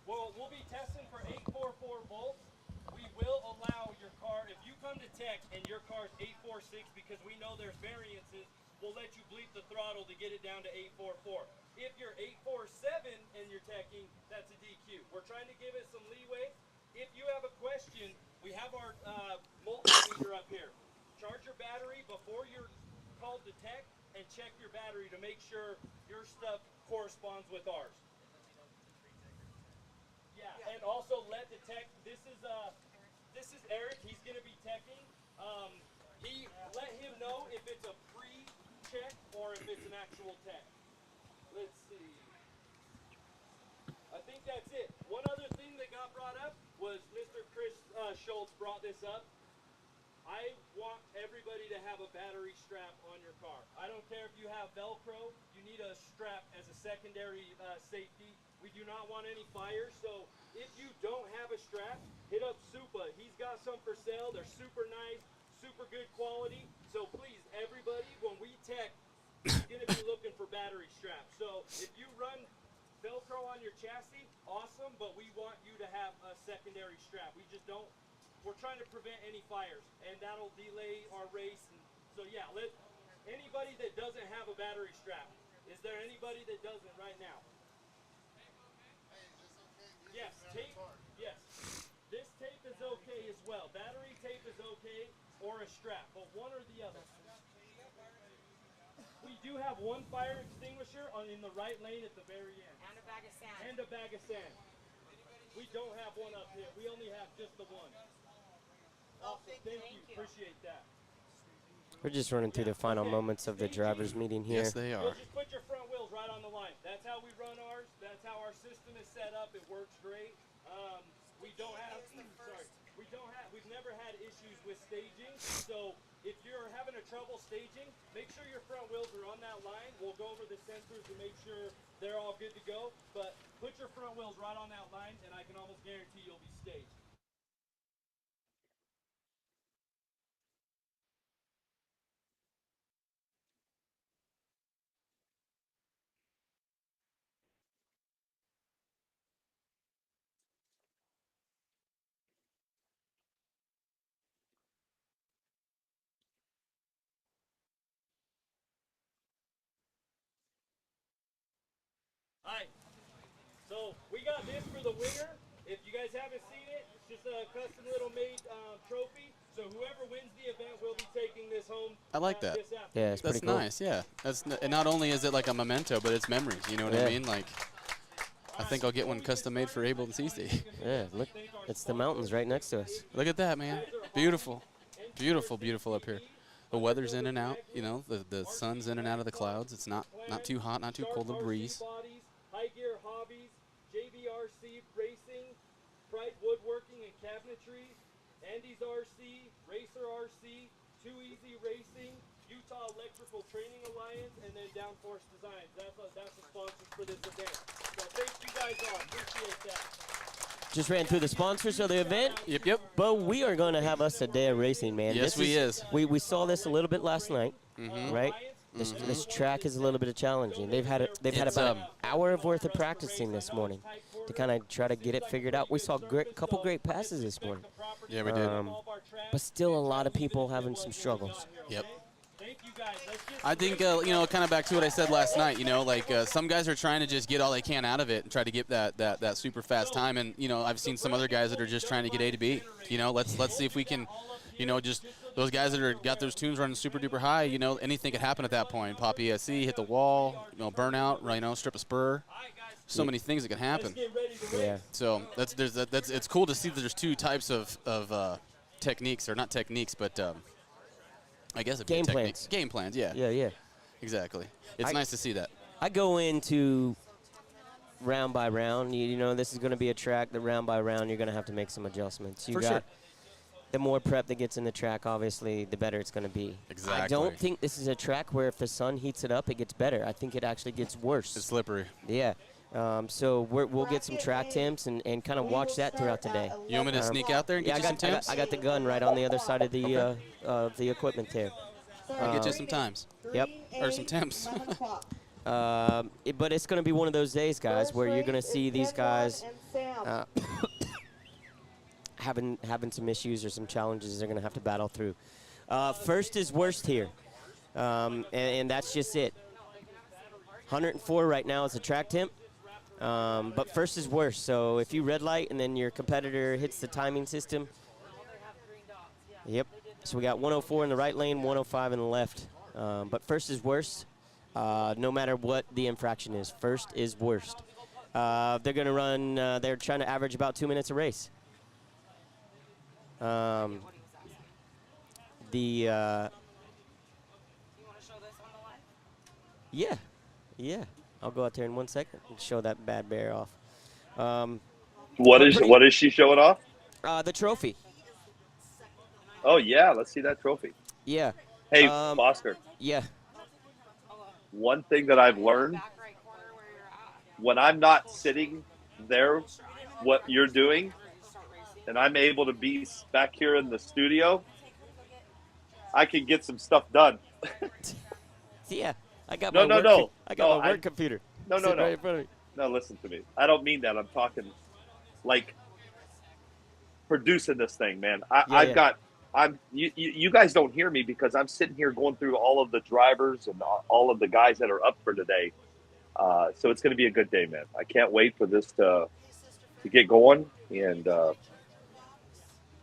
Well, we'll be testing for 844 volts. We will allow your car, if you come to tech and your car's 846, because we know there's variances, we'll let you bleep the throttle to get it down to 844. If you're 847 and you're teching, that's a DQ. We're trying to give it some leeway. If you have a question, we have our multimeter up here. Charge your battery before you're called to tech and check your battery to make sure your stuff corresponds with ours. Yeah, and also let the tech, this is Eric, he's gonna be teching. Let him know if it's a pre-check or if it's an actual tech. Let's see. I think that's it. One other thing that got brought up was Mr. Chris Schultz brought this up. I want everybody to have a battery strap on your car. I don't care if you have Velcro, you need a strap as a secondary safety. We do not want any fires, so if you don't have a strap, hit up Supa. He's got some for sale. They're super nice, super good quality. So please, everybody, when we tech, you're going to be looking for battery straps. So if you run Velcro on your chassis, awesome, but we want you to have a secondary strap. We just don't. We're trying to prevent any fires, and that'll delay our race. And so yeah, let anybody that doesn't have a battery strap. Is there anybody that doesn't right now? Yes, tape. Yes, this tape is okay as well. Battery tape is okay, or a strap, but one or the other. We do have one fire extinguisher in the right lane at the very end. And a bag of sand. And a bag of sand. We don't have one up here. We only have just the one. Awesome. Thank you. Appreciate that. We're just running through the final moments of the drivers' meeting here. Yes, they You'll are. just put your front wheels right on the line. That's how we run ours. That's how our system is set up. It works great. We don't have, we've never had issues with staging. So if you're having a trouble staging, make sure your front wheels are on that line. We'll go over the sensors to make sure they're all good to go. But put your front wheels right on that line, and I can almost guarantee you'll be staged. Alright, so we got this for the winner. If you guys haven't seen it, it's just a custom little made trophy. So whoever wins the event will be taking this home. I like that. This afternoon. Yeah, it's That's pretty cool. nice, yeah. And not only is it like a memento, but it's memories, you know what I mean? Like, I think I'll get one custom made for Abel and Cece. Yeah, look, it's the mountains right next to us. Look at that, man. Beautiful. Beautiful, beautiful up here. The weather's in and out, you know, the sun's in and out of the clouds. It's not too hot, not too cold, a breeze. High Gear Hobbies, JVRC Racing, Pride Woodworking and Cabinetry, Andy's RC, Racer RC, Too Easy Racing, Utah Electrical Training Alliance, and then Downforce Designs. That's the sponsors for this event. So thank you guys all. Appreciate that. Just ran through the sponsors of the event. Yep. But we are going to have us a day of racing, man. Yes, We saw this a little bit last night, right? This track is a little bit challenging. They've had about an hour worth of practicing this morning to kind of try to get it figured out. We saw a couple great passes this morning. Yeah, we did. But still a lot of people having some struggles. Yep. Thank you guys. I think, you know, kind of back to what I said last night, you know, like some guys are trying to just get all they can out of it and try to get that super fast time. And, you know, I've seen some other guys that are just trying to get A to B. You know, let's see if we can, you know, just those guys that are got those tunes running super duper high, you know, anything could happen at that point. Pop ESC, hit the wall, you know, burnout, right, you know, strip a spur. So many things that can happen. Yeah. So it's cool to see that there's two types of techniques, or not techniques, but I guess it'd be Game technique. plans. Game plans, yeah. Yeah. Exactly. It's nice to see that. I go into round by round. You know, this is going to be a track that round by round you're going to have to make some adjustments. For sure. The more prep that gets in the track, obviously, the better it's going to be. Exactly. I don't think this is a track where if the sun heats it up, it gets better. I think it actually gets worse. It's slippery. Yeah. So we'll get some track temps and kind of watch that throughout the day. You want me to sneak out there and get you some temps? I got the gun right on the other side of the equipment there. I'll get you some times. Yep. Or some temps. But it's going to be one of those days, guys, where you're going to see these guys having some issues or some challenges they're going to have to battle through. First is worst here, and that's just it. 104 right now is the track temp, but first is worst. So if you red light and then your competitor hits the timing system, yep. So we got 104 in the right lane, 105 in the left. But first is worst, no matter what the infraction is. First is worst. They're going to run, they're trying to average about 2 minutes a race. Yeah. I'll go out there in 1 second and show that bad bear off. What is she showing off? The trophy. Oh, yeah. Let's see that trophy. Yeah. Hey, Foster. Yeah. One thing that I've learned, when I'm not sitting there, what you're doing, and I'm able to be back here in the studio, I can get some stuff done. Yeah. I got my work computer. No. Right in front of me. No, listen to me. I don't mean that. I'm talking like producing this thing, man. You guys don't hear me because I'm sitting here going through all of the drivers and all of the guys that are up for today. So it's going to be a good day, man. I can't wait for this to get going and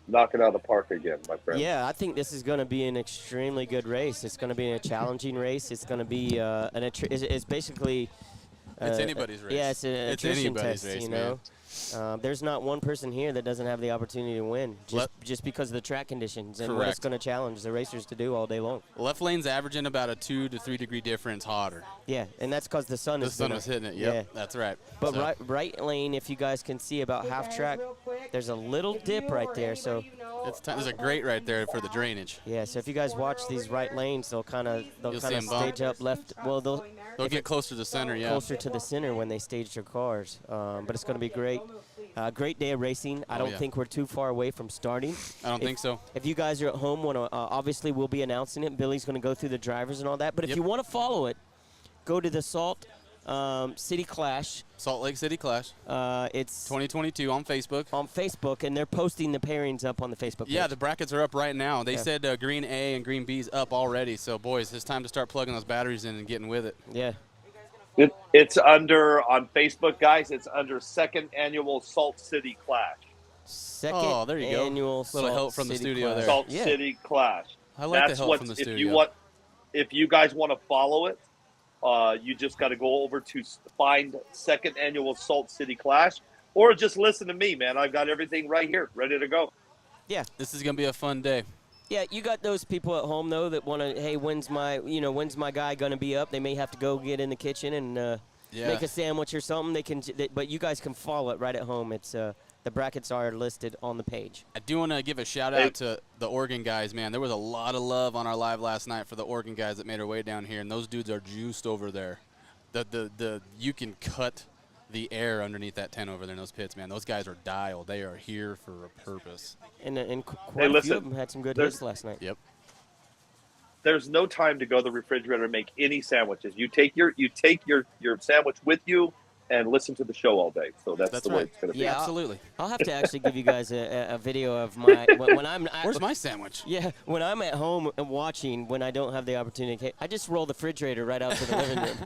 knock it out of the park again, my friend. Yeah, I think this is going to be an extremely good race. It's going to be a challenging race. It's going to be it's basically it's anybody's race. Yeah, it's an attrition test, race, you know. There's not one person here that doesn't have the opportunity to win just because of the track conditions and what it's going to challenge the racers to do all day long. Left lane's averaging about a 2 to 3 degree difference hotter. Yeah, and that's because the sun is hitting it. Yep, yeah, that's right. But right lane, if you guys can see about half track, there's a little dip right there. So there's a grate right there for the drainage. Yeah, so if you guys watch these right lanes, they'll kind of stage up left. Well, they'll get closer to the center. Yeah, closer to the center when they stage their cars. But it's going to be great. Great day of racing. I don't think we're too far away from starting. I don't think so. If you guys are at home, obviously we'll be announcing it. Billy's going to go through the drivers and all that. But if you want to follow it, go to the Salt City Clash. Salt Lake City Clash. It's 2022 on Facebook. On Facebook, and they're posting the pairings up on the Facebook page. Yeah, the brackets are up right now. They said Green A and Green B's up already. So, boys, it's time to start plugging those batteries in and getting with it. Yeah. It's on Facebook, guys. It's under Second Annual Salt City Clash. Second there you go. Annual little help from the studio there. Salt City Clash. I like the help from the studio. If you guys want to follow it, you just got to go over to find Second Annual Salt City Clash, or just listen to me, man. I've got everything right here, ready to go. Yeah, this is gonna be a fun day. Yeah, you got those people at home though that want to. Hey, when's my guy gonna be up? They may have to go get in the kitchen and make a sandwich or something. But you guys can follow it right at home. It's the brackets are listed on the page. I do want to give a shout out to the Oregon guys, man. There was a lot of love on our live last night for the Oregon guys that made their way down here, and those dudes are juiced over there. You can cut the air underneath that tent over there in those pits, man. Those guys are dialed. They are here for a purpose. And quite a few of them had some good hits last night. Yep. There's no time to go to the refrigerator and make any sandwiches. You take your sandwich with you and listen to the show all day. So that's the way it's going to be. Yeah, absolutely. I'll have to actually give you guys a video of my when I'm. Where's my sandwich? Yeah, when I'm at home and watching, when I don't have the opportunity, I just roll the refrigerator right out to the living room.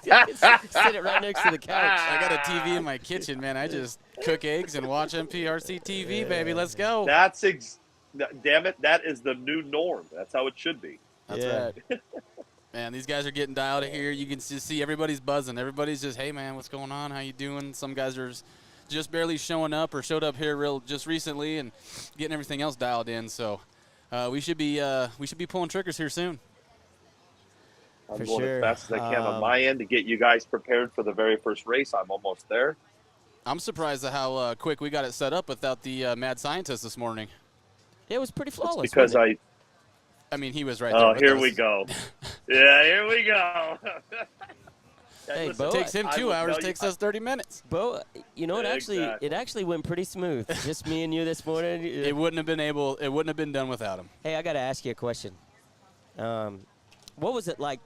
Sit it right next to the couch. I got a TV in my kitchen, man. I just cook eggs and watch NPRCTV, baby. Let's go. Damn it, that is the new norm. That's how it should be. That's right. Man, these guys are getting dialed here. You can just see everybody's buzzing. Everybody's just, hey, man, what's going on? How you doing? Some guys are just barely showing up or showed up here just recently and getting everything else dialed in. So we should be pulling triggers here soon. I'm For going sure. as fast as I can on my end to get you guys prepared for the very first race. I'm almost there. I'm surprised at how quick we got it set up without the mad scientist this morning. It was pretty flawless. It's because wasn't it? I mean, he was right there Oh, with here us. we go. Yeah, here we go. Hey, Listen, Bo, Takes him I 2 will hours, tell you- takes us 30 minutes. Bo, you know, Exactly. it actually went pretty smooth. Just me and you this morning. It wouldn't have been done without him. Hey, I got to ask you a question. What was it like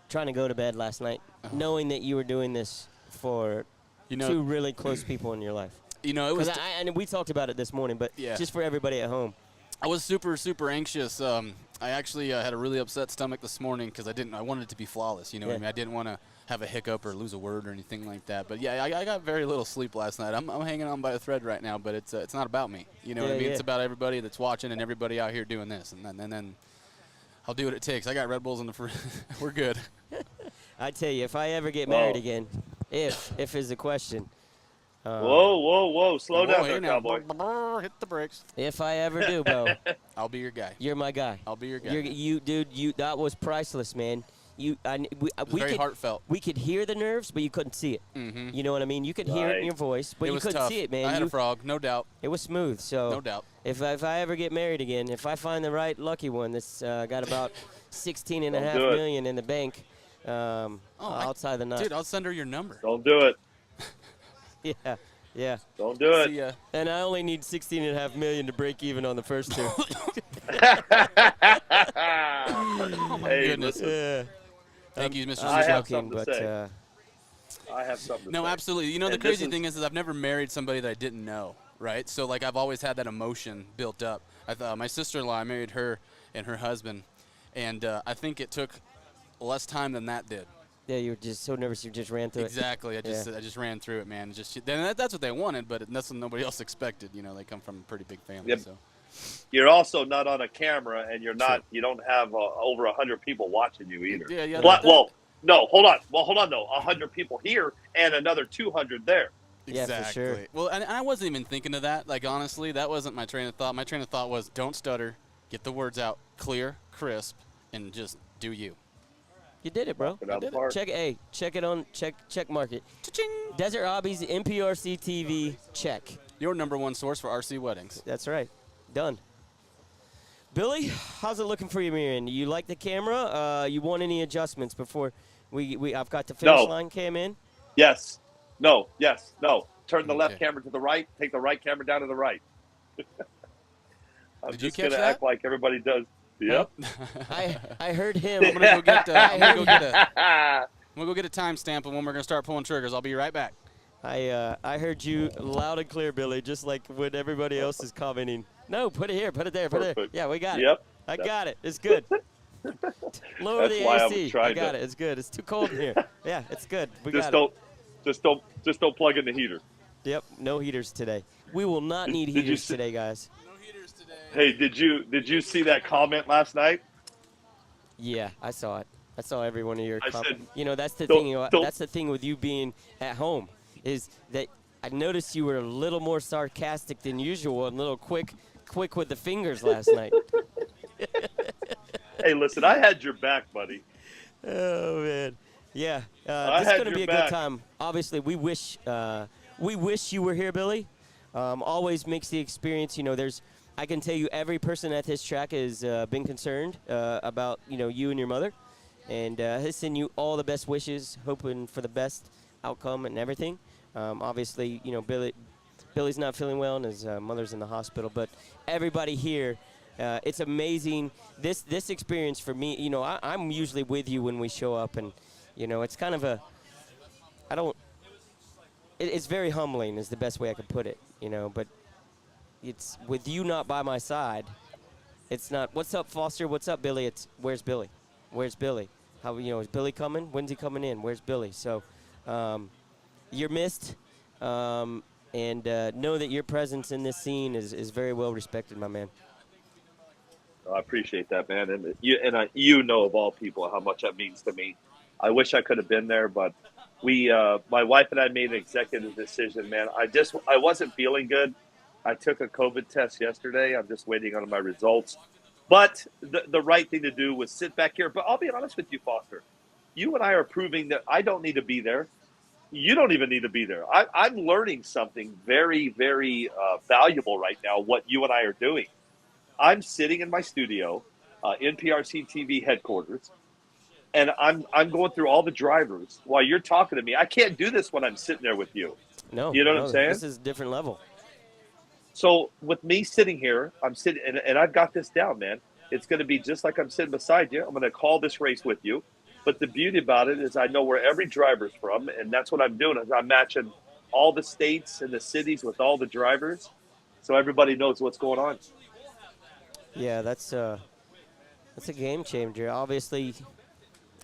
trying to go to bed last night, knowing that you were doing this for two really close people in your life? You know, it was. And we talked about it this morning, but Yeah. just for everybody at home. I was super, super anxious. I actually had a really upset stomach this morning because I wanted it to be flawless. You know what I mean? I didn't want to have a hiccup or lose a word or anything like that. But yeah, I got very little sleep last night. I'm hanging on by a thread right now, but it's not about me. You know what I mean? It's about everybody that's watching and everybody out here doing this, and then I'll do what it takes. I got Red Bulls in the fridge. We're good. I tell you, if I ever get married again, if is the question. Whoa. Slow down there, now. cowboy. Hit the brakes. If I ever do, Bo, I'll be your guy. you're my guy. I'll be your guy. That was priceless, man. We very could, heartfit. We could hear the nerves, but you couldn't see it. Mm-hmm. You know what I mean? You could hear it in your voice, but it you was couldn't tough. see it, man. I had a frog, no doubt. It was smooth. So No doubt. If I ever get married again, if I find the right lucky one that's got about 16.5 million in the bank outside the knot. Dude, I'll send her your number. Don't do it. Yeah. Don't do it. See ya. And I only need 16.5 million to break even on the first two. Hey, goodness. listen, Thank you, Mr. I Suzuki. have joking, something to but say. I have something to No, say. absolutely. You know, the And crazy this thing is I've never married somebody that I didn't know, right? So, like, I've always had that emotion built up. My sister-in-law, I married her and her husband, and I think it took less time than that did. Yeah, you were just so nervous you just ran through it. Exactly. I just ran through it, man. That's what they wanted, but that's what nobody else expected. You know, they come from a pretty big family. Yep. So. You're also not on a camera, and you don't have over 100 people watching you either. Yeah. Well, no, hold on. Well, hold on, though. 100 people here and another 200 there. Exactly. Yeah, for sure. Well, and I wasn't even thinking of that. Like, honestly, that wasn't my train of thought. My train of thought was don't stutter, get the words out clear, crisp, and just do you. You did it, bro. Out the park. Check mark it. Cha-ching. Desert Hobbies, NPRCTV, check. Your #1 source for RC weddings. That's right. Done. Billy, how's it looking for you, Miriam? You like the camera? You want any adjustments before I've got the finish line cam in? Yes. No. Yes. No. Turn the left camera to the right. Take the right camera down to the right. I'm Did you just catch gonna that? act like everybody does. Yep. I heard him. I'm gonna go get a timestamp, and when we're gonna start pulling triggers, I'll be right back. I heard you loud and clear, Billy, just like when everybody else is commenting. No, put it here, put it there, put it there. Yeah, we got it. Yep. I got it. It's good. Lower That's the why I AC. was trying I got to- it. It's good. It's too cold in here. Yeah, it's good. We Just got it. just don't plug in the heater. Yep, no heaters today. We will not need Did you heaters see- today, guys. No heaters today. Hey, did you see that comment last night? Yeah, I saw it. I saw every one of your I comments. said, You know, that's the don't- thing. don't- That's the thing with you being at home is that I noticed you were a little more sarcastic than usual and a little quick with the fingers last night. Hey, listen, I had your back, buddy. Oh man, yeah. I This is had going to your be a back. good time. Obviously, we wish you were here, Billy. Always makes the experience. You know, I can tell you, every person at this track has been concerned about you and your mother, and has sent you all the best wishes, hoping for the best outcome and everything. Obviously, Billy's not feeling well, and his mother's in the hospital. But everybody here. It's amazing. This experience for me, I'm usually with you when we show up, and it's kind of it's very humbling is the best way I could put it, but it's with you not by my side. It's not, what's up, Foster? What's up, Billy? It's, where's Billy? Where's Billy? How, is Billy coming? When's he coming in? Where's Billy? So you're missed, and know that your presence in this scene is very well respected, my man. I appreciate that, man, and you know of all people how much that means to me. I wish I could have been there, but my wife and I made an executive decision, man. I wasn't feeling good. I took a COVID test yesterday. I'm just waiting on my results. But the right thing to do was sit back here. But I'll be honest with you, Foster. you and I are proving that I don't need to be there. You don't even need to be there. I'm learning something very, very valuable right now, what you and I are doing. I'm sitting in my studio, NPRCTV headquarters, and I'm going through all the drivers while you're talking to me. I can't do this when I'm sitting there with you. No. You know what I'm saying? This is a different level. So with me sitting here, I'm sitting, and I've got this down, man. It's going to be just like I'm sitting beside you. I'm going to call this race with you. But the beauty about it is I know where every driver's from, and that's what I'm doing. Is I'm matching all the states and the cities with all the drivers, so everybody knows what's going on. Yeah, that's a game changer. Obviously,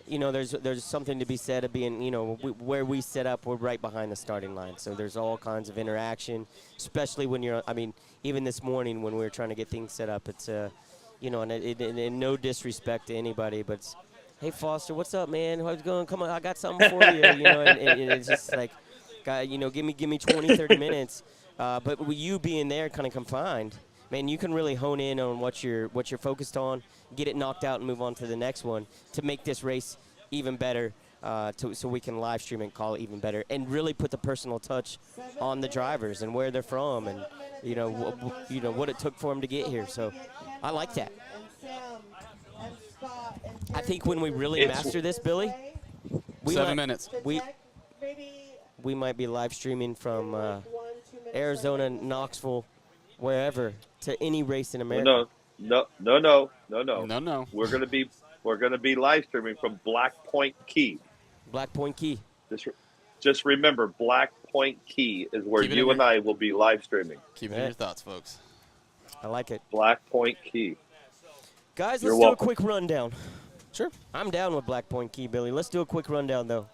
you know, there's something to be said of being, you know, where we set up, we're right behind the starting line. So there's all kinds of interaction, especially when you're, I mean, even this morning when we were trying to get things set up, it's, you know, and no disrespect to anybody, but it's, hey, Foster, what's up, man? How's it going? Come on, I got something for you. You know, and it's just like, you know, give me 20, 30 minutes. But with you being there kind of confined, man, you can really hone in on what you're focused on, get it knocked out and move on to the next one to make this race even better, so we can live stream and call it even better, and really put the personal touch on the drivers and where they're from, and you know what it took for them to get here. So I like that. I think when we really master this, Billy, 7 minutes. We might be live streaming from Arizona, Knoxville, wherever, to any race in America. No. We're gonna be live streaming from Black Point Key. Black Point Key. Just remember, Black Point Key is where you and I will be live streaming. Keep it in your thoughts, folks. I like it. Black Point Key. Guys, You're let's do welcome. a quick rundown. Sure. I'm down with Black Point Key, Billy. Let's do a quick rundown, though.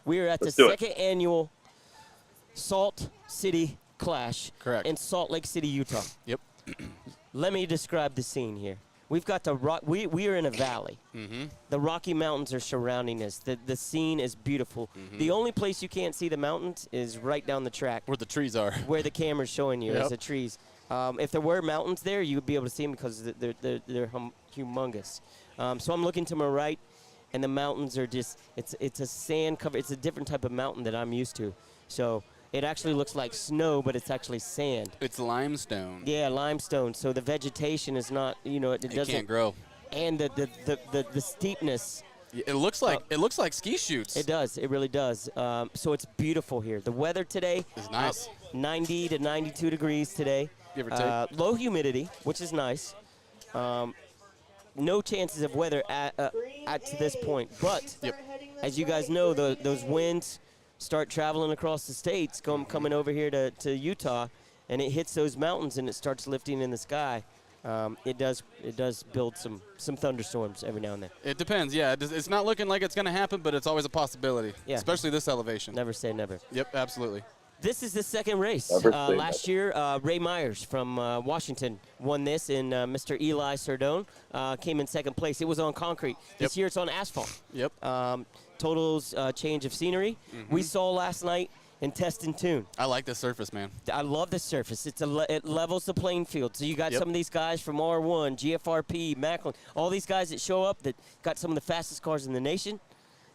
We are at Let's the do it. second annual Salt City Clash Correct. in Salt Lake City, Utah. Yep. Let me describe the scene here. We've got the rock. We are in a valley. Mm-hmm. The Rocky Mountains are surrounding us. The scene is beautiful. Mm-hmm. The only place you can't see the mountains is right down the track, Where the trees are. where the camera's showing you Yep. is the trees. If there were mountains there, you would be able to see them because they're humongous. So I'm looking to my right, and the mountains are just, it's a sand cover. It's a different type of mountain that I'm used to. So it actually looks like snow, but it's actually sand. It's limestone. Yeah, limestone. So the vegetation is not, you know, it doesn't can't grow. And the steepness. It looks like ski chutes. It does. It really does. So it's beautiful here. The weather today It's nice. 90 to 92 degrees today. Give or take. Low humidity, which is nice. No chances of weather at to this point. But as you guys know, those winds start traveling across the states, coming over here to Utah, and it hits those mountains and it starts lifting in the sky. It does build some thunderstorms every now and then. It depends, yeah. It's not looking like it's going to happen, but it's always a possibility, Yeah. especially this elevation. Never say never. Yep, absolutely. This is the second race. Never say Last year, Ray Myers from Washington won this, and Mr. Eli Sardone came in second place. It was on concrete. This year it's on asphalt. Yep. Totals change of scenery. We saw last night in Test and Tune. I like this surface, man. I love the surface. It levels the playing field. So you got Yep. some of these guys from R1, GFRP, Macklin, all these guys that show up that got some of the fastest cars in the nation.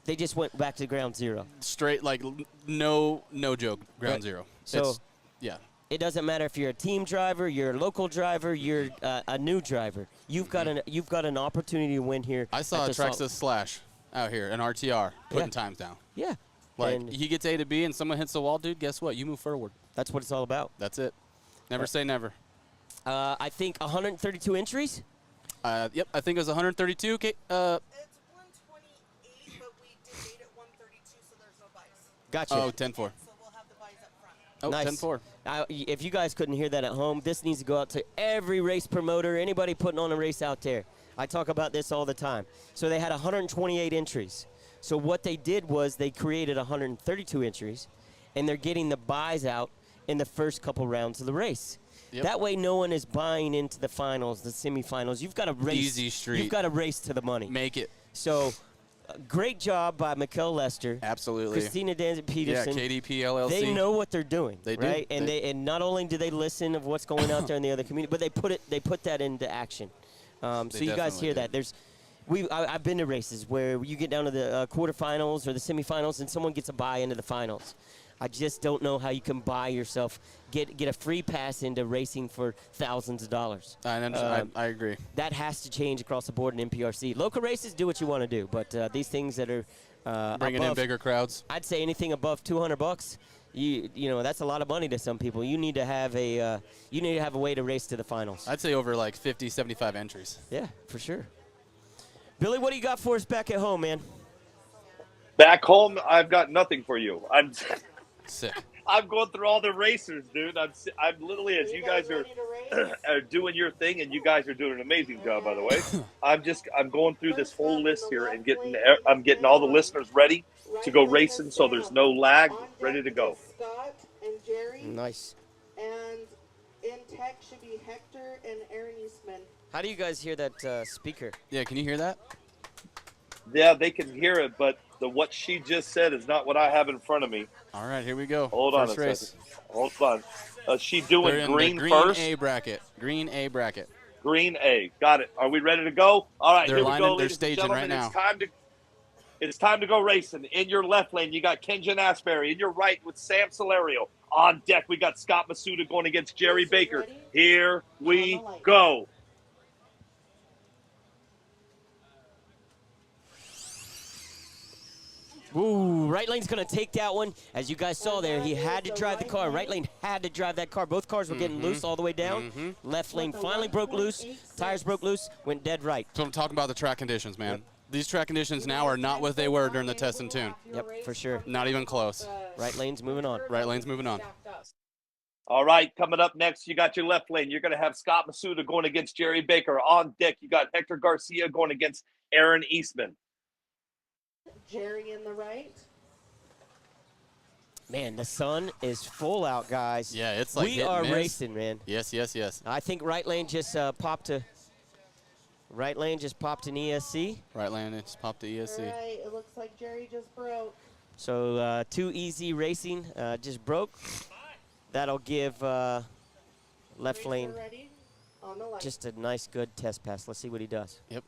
They just went back to ground zero. Straight, like, no joke, ground Right. zero. So yeah. it doesn't matter if you're a team driver, you're a local driver, you're a new driver. You've got an opportunity to win here. I saw at a the Salt- Traxxas Slash out here, an RTR, putting times down. Yeah. Like, And he gets A to B and someone hits the wall, dude, guess what? You move forward. that's what it's all about. That's it. Never say never. I think 132 entries. Yep, I think it was 132. Okay, It's 128, but we did 132, so there's no buys. Gotcha. oh, 10-4. So we'll have the buys up front. Oh, Nice. 10-4. If you guys couldn't hear that at home, this needs to go out to every race promoter, anybody putting on a race out there. I talk about this all the time. So they had 128 entries. So what they did was they created 132 entries, and they're getting the buys out in the first couple rounds of the race. Yep. That way no one is buying into the finals, the semifinals. You've got to race. Easy street. You've got to race to the money. Make it. So great job by Mikkel Lester. Absolutely. Christina Danzig-Peterson. Yeah, KDP LLC. They know what they're doing. They do. right? And not only do they listen of what's going out there in the other community, but they put that into action. So you guys definitely hear do. that. There's I've been to races where you get down to the quarterfinals or the semifinals and someone gets a bye into the finals. I just don't know how you can buy yourself, get a free pass into racing for thousands of dollars. I agree. That has to change across the board in NPRC. Local races, do what you want to do, but these things that are bringing in bigger crowds. I'd say anything above $200, you know that's a lot of money to some people. You need to have a way to race to the finals. I'd say over like 50, 75 entries. Yeah, for sure. Billy, what do you got for us back at home, man? Back home, I've got nothing for you. I'm sick. I'm going through all the racers, dude. I'm literally, as you guys are doing your thing, and you guys are doing an amazing job, by the way. I'm going through this whole list here and I'm getting all the listeners ready to go racing, so there's no lag, ready to go. Scott and Jerry. Nice. And in tech should be Hector and Aaron Eastman. How do you guys hear that speaker? Yeah, can you hear that? Yeah, they can hear it, but what she just said is not what I have in front of me. All right, here we go. Hold on a race. second. Hold on. She doing They're in green the green first? A bracket. Green A bracket. Green A. Got it. Are we ready to go? All right, They're here we lining, go, they're ladies and staging gentlemen. right now. It's time to go racing. In your left lane, you got Kenjan Asbury. In your right with Sam Solario. On deck, we got Scott Masuda going against Jerry Baker. Here we go. Ooh, right lane's going to take that one. As you guys saw there, he had to drive the car. Right lane had to drive that car. Both cars were getting loose all the way down. Left lane finally broke loose. Tires broke loose, went dead right. So I'm talking about the track conditions, man. Yep. These track conditions now are not what they were during the test and tune. Yep, for sure. Not even close. Right lane's moving on. Right lane's moving on. All right, coming up next, you got your left lane. You're going to have Scott Masuda going against Jerry Baker. On deck, you got Hector Garcia going against Aaron Eastman. Jerry in the right. Man, the sun is full out, guys. Yeah, it's like we are racing, man. Yes, yes, yes. I think right lane just popped an ESC. Right lane just popped the ESC. All right, it looks like Jerry just broke. So too easy racing just broke. That'll give left lane ready on the left. just a nice, good test pass. Let's see what he does. Yep.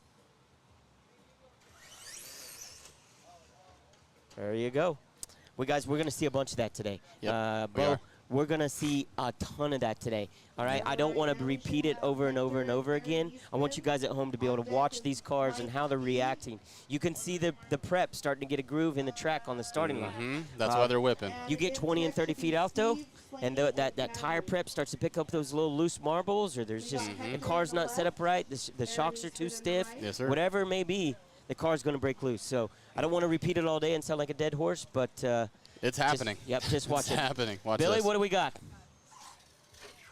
There you go. We're going to see a bunch of that today. Yep, Bo, we're going to see a ton of that today. All right? I don't want to repeat it over and over and over again. I want you guys at home to be able to watch these cars and how they're reacting. You can see the prep starting to get a groove in the track on the starting line. That's why they're whipping. You get 20 and 30 feet out, though, and that tire prep starts to pick up those little loose marbles, or there's just the car's not set up right, the shocks are too stiff, yes, sir. Whatever it may be, the car's going to break loose. So I don't want to repeat it all day and sound like a dead horse, but it's happening. Just watch it. It's happening. Watch Billy, this. what do we got?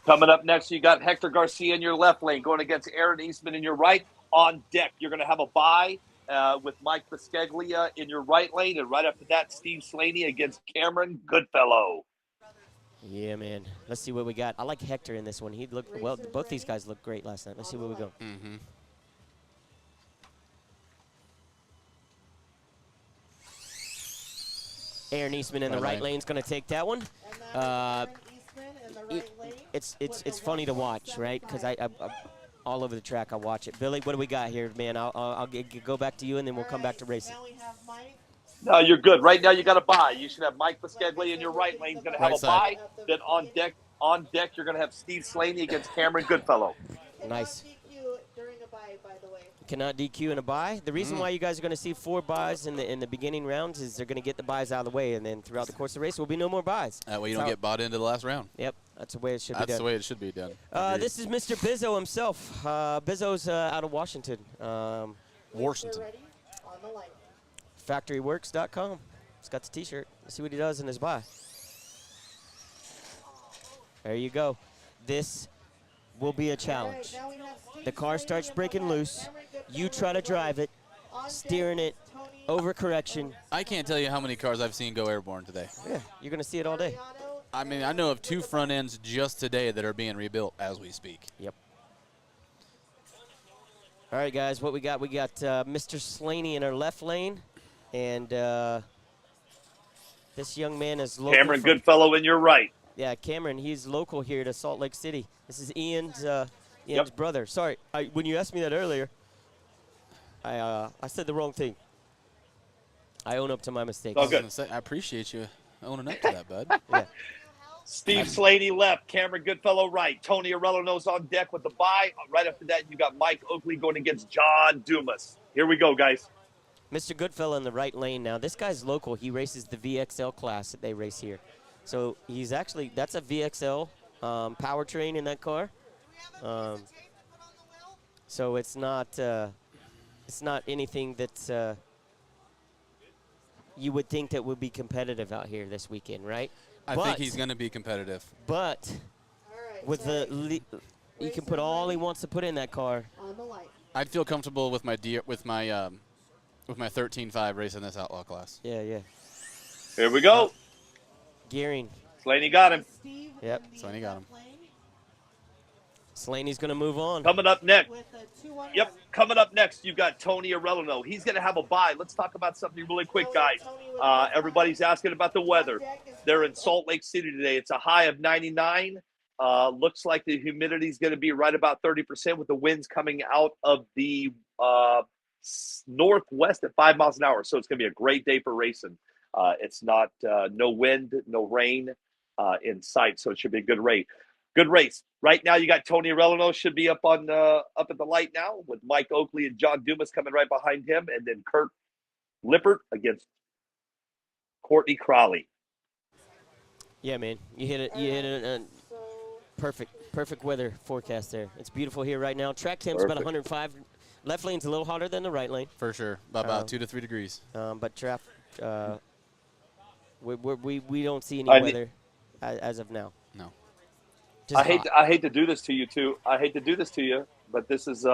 Coming up next, you got Hector Garcia in your left lane going against Aaron Eastman in your right. On deck, you're going to have a bye with Mike Biscaglia in your right lane, and right after that, Steve Slaney against Cameron Goodfellow. Yeah, man. Let's see what we got. I like Hector in this one. He looked well. Both these guys looked great last night. Let's see where we go. Aaron Eastman in the right lane is going to take that one. It's funny to watch, right? Because I all over the track I watch it. Billy, what do we got here, man? I'll go back to you, and then we'll come back to racing. Now we have Mike. No, you're good. Right now, you got a bye. You should have Mike Biscaglia in your right lane. He's going to have a bye. Then on deck, you're going to have Steve Slaney against Cameron Goodfellow. Nice. DQ during a bye, by the way. Cannot DQ in a bye. The reason why you guys are going to see 4 buys in the beginning rounds is they're going to get the buys out of the way, and then throughout the course of the race, there will be no more buys. That way you don't get bought into the last round. Yep, that's the way it should be done. That's the way it should be done. This is Mr. Bizzo himself. Bizzo's out of Washington. Washington. Ready on the light. Factoryworks.com. He's got the T-shirt. Let's see what he does in his buy. There you go. This will be a challenge. The car starts breaking loose. You try to drive it, steering it, over correction. I can't tell you how many cars I've seen go airborne today. Yeah, you're going to see it all day. I mean, I know of 2 front ends just today that are being rebuilt as we speak. Yep. All right, guys, what we got? We got Mr. Slaney in our left lane, and this young man is local. Cameron Goodfellow in your right. Yeah, Cameron, he's local here to Salt Lake City. This is Ian's brother. Sorry, when you asked me that earlier, I said the wrong thing. I own up to my mistakes. Oh, good. I appreciate you owning up to that, bud. Yeah. Steve Slaney left, Cameron Goodfellow right, Tony Arellano's on deck with the bye. Right after that, you got Mike Oakley going against John Dumas. Here we go, guys. Mr. Goodfellow in the right lane now. This guy's local. He races the VXL class that they race here. So he's actually, that's a VXL powertrain in that car. So it's not anything that you would think that would be competitive out here this weekend, right? I think he's going to be competitive. But with he can put all he wants to put in that car. I'd feel comfortable with my 13.5 racing this outlaw class. Yeah, yeah. Here we go. Gearing. Slaney got him. Yep. Slaney got him. Slaney's going to move on. Coming up next. Yep. Coming up next, you've got Tony Arellano. He's going to have a bye. Let's talk about something really quick, guys. Everybody's asking about the weather. They're in Salt Lake City today. It's a high of 99. Looks like the humidity is going to be right about 30% with the winds coming out of the northwest at 5 miles an hour. So it's going to be a great day for racing. It's not no wind, no rain in sight. So it should be a good race. Good race. Right now, you got Tony Arellano should be up at the light now with Mike Oakley and John Dumas coming right behind him, and then Kurt Lippert against Courtney Crowley. Yeah, man, you hit it. You hit it. Perfect weather forecast there. It's beautiful here right now. Track temp's about 105. Left lane's a little hotter than the right lane. For sure, about 2 to 3 degrees. But we don't see any weather as of now. No. I hate to do this to you too. I hate to do this to you, but this is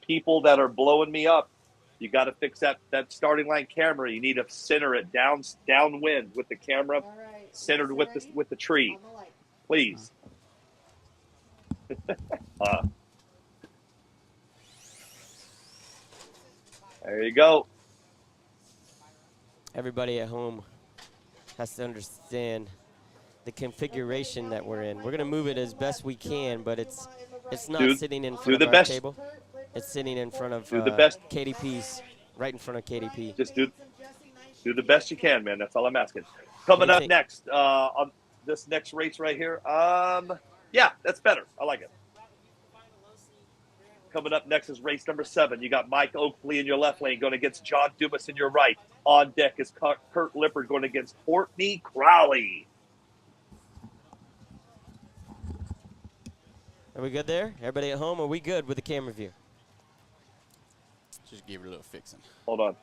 people that are blowing me up. You got to fix that starting line camera. You need to center it downwind with the camera centered with the tree, please. There you go. Everybody at home has to understand the configuration that we're in. We're going to move it as best we can, but it's not sitting in front of our table. It's sitting in front of KDP's, right in front of KDP. Just do the best you can, man. That's all I'm asking. Coming up next on this next race right here. Yeah, that's better. I like it. Coming up next is race number 7. You got Mike Oakley in your left lane going against John Dumas in your right. On deck is Kurt Lippert going against Courtney Crowley. Are we good there? Everybody at home, are we good with the camera view? Just give it a little fixing. Hold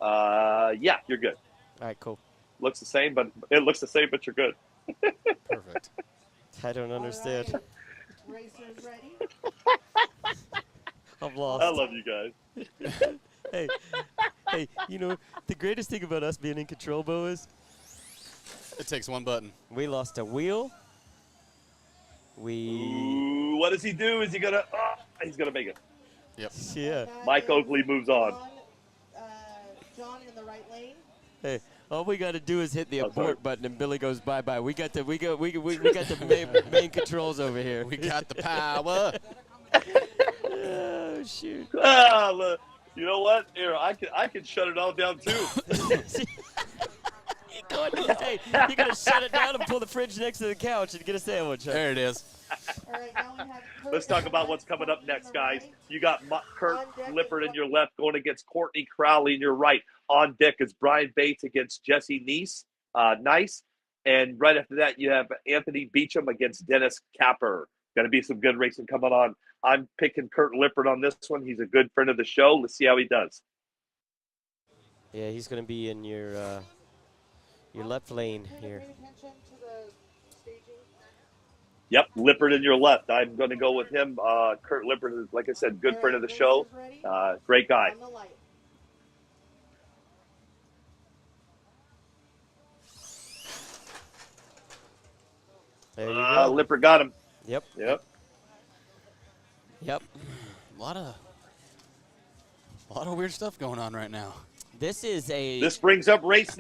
on. Yeah, you're good. All right, cool. Looks the same, but you're good. Perfect. I don't understand. Right. Racers ready? I'm lost. I love you guys. Hey, you know, the greatest thing about us being in control, Bo, is it takes one button. We lost a wheel. Ooh, what does he do? Is he gonna? He's gonna make it. Yep. Yeah. Mike Oakley moves on. John in the right lane. Hey, all we got to do is hit the abort button, and Billy goes bye bye. We got the the main controls over here. We got the power. Oh shoot. Look, you know what? Here, I can shut it all down too. Hey, you gotta shut it down and pull the fridge next to the couch and get a sandwich. Huh? There it is. All right, now we have Let's talk about what's coming up next, guys. You got Kurt Lippert in your left going against Courtney Crowley in your right. On deck is Brian Bates against Jesse Nice. And right after that, you have Anthony Beecham against Dennis Capper. Going to be some good racing coming on. I'm picking Kurt Lippert on this one. He's a good friend of the show. Let's see how he does. Yeah, he's going to be in your left lane here. Yep, Lippert in your left. I'm going to go with him. Kurt Lippert is, like I said, good friend of the show. Great guy. There you go. Lippert got him. Yep. Yep. Yep. A lot of weird stuff going on right now. This is a. This brings up race.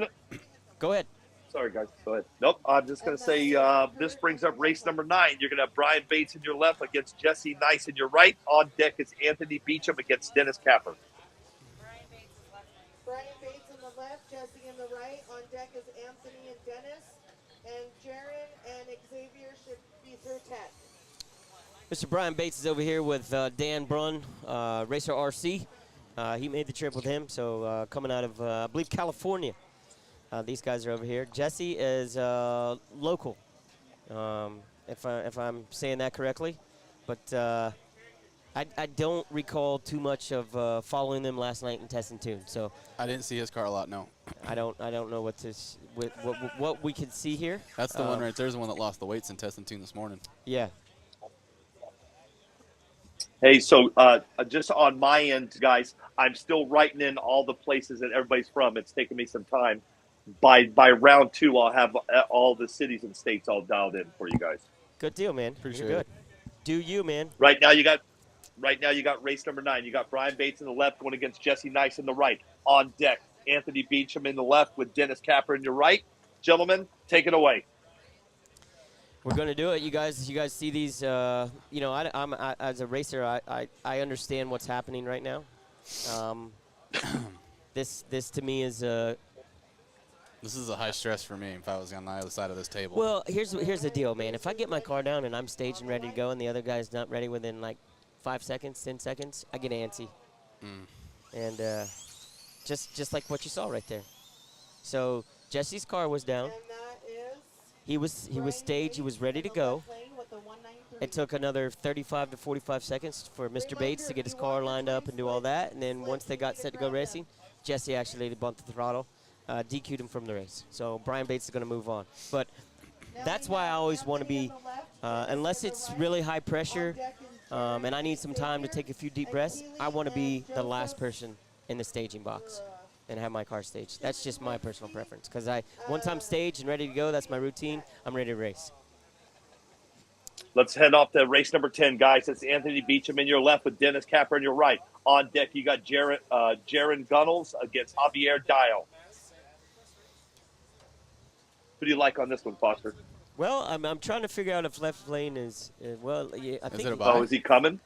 Go ahead. Sorry, guys. Go ahead. Nope. I'm just going to say this brings up race number 9. You're going to have Brian Bates in your left against Jesse Nice in your right. On deck is Anthony Beecham against Dennis Capper. Brian Bates in the left, Jesse in the right. On deck is Anthony and Dennis. And Jaron and Xavier should be through 10. Mr. Brian Bates is over here with Dan Brunn, Racer RC. He made the trip with him, so coming out of, I believe, California. These guys are over here. Jesse is local, if I'm saying that correctly. But I don't recall too much of following them last night and testing tunes. So I didn't see his car a lot, no. I don't know what we can see here. That's the one right there's the one that lost the weights in testing tune this morning. Yeah. Hey, so just on my end, guys, I'm still writing in all the places that everybody's from. It's taking me some time. By round 2, I'll have all the cities and states all dialed in for you guys. Good deal, man. Appreciate You're good. it. Do you, man? Right now, you got race number 9. You got Brian Bates in the left going against Jesse Nice in the right. On deck, Anthony Beecham in the left with Dennis Capper in your right. Gentlemen, take it away. We're going to do it. You guys see these, you know, I'm as a racer, I understand what's happening right now. This to me is This is a high stress for me if I was on the other side of this table. well, here's the deal, man. If I get my car down and I'm staged and ready to go and the other guy's not ready within like 5 seconds, 10 seconds, I get antsy. And just like what you saw right there. So Jesse's car was down. And that is He was staged. He was ready to go. It took another 35 to 45 seconds for Mr. Bates to get his car lined up and do all that. And then once they got set to go racing, Jesse actually bumped the throttle, DQ'd him from the race. So Brian Bates is going to move on. But that's why I always want to be, unless it's really high pressure and I need some time to take a few deep breaths, I want to be the last person in the staging box and have my car staged. That's just my personal preference. Because once I'm staged and ready to go, that's my routine, I'm ready to race. Let's head off to race number 10, guys. It's Anthony Beecham in your left with Dennis Capper in your right. On deck, you got Jaron Gunnels against Javier Dial. Who do you like on this one, Foster? Well, I'm trying to figure out if left lane is, well, yeah, I think. it a bye? Oh, is he coming?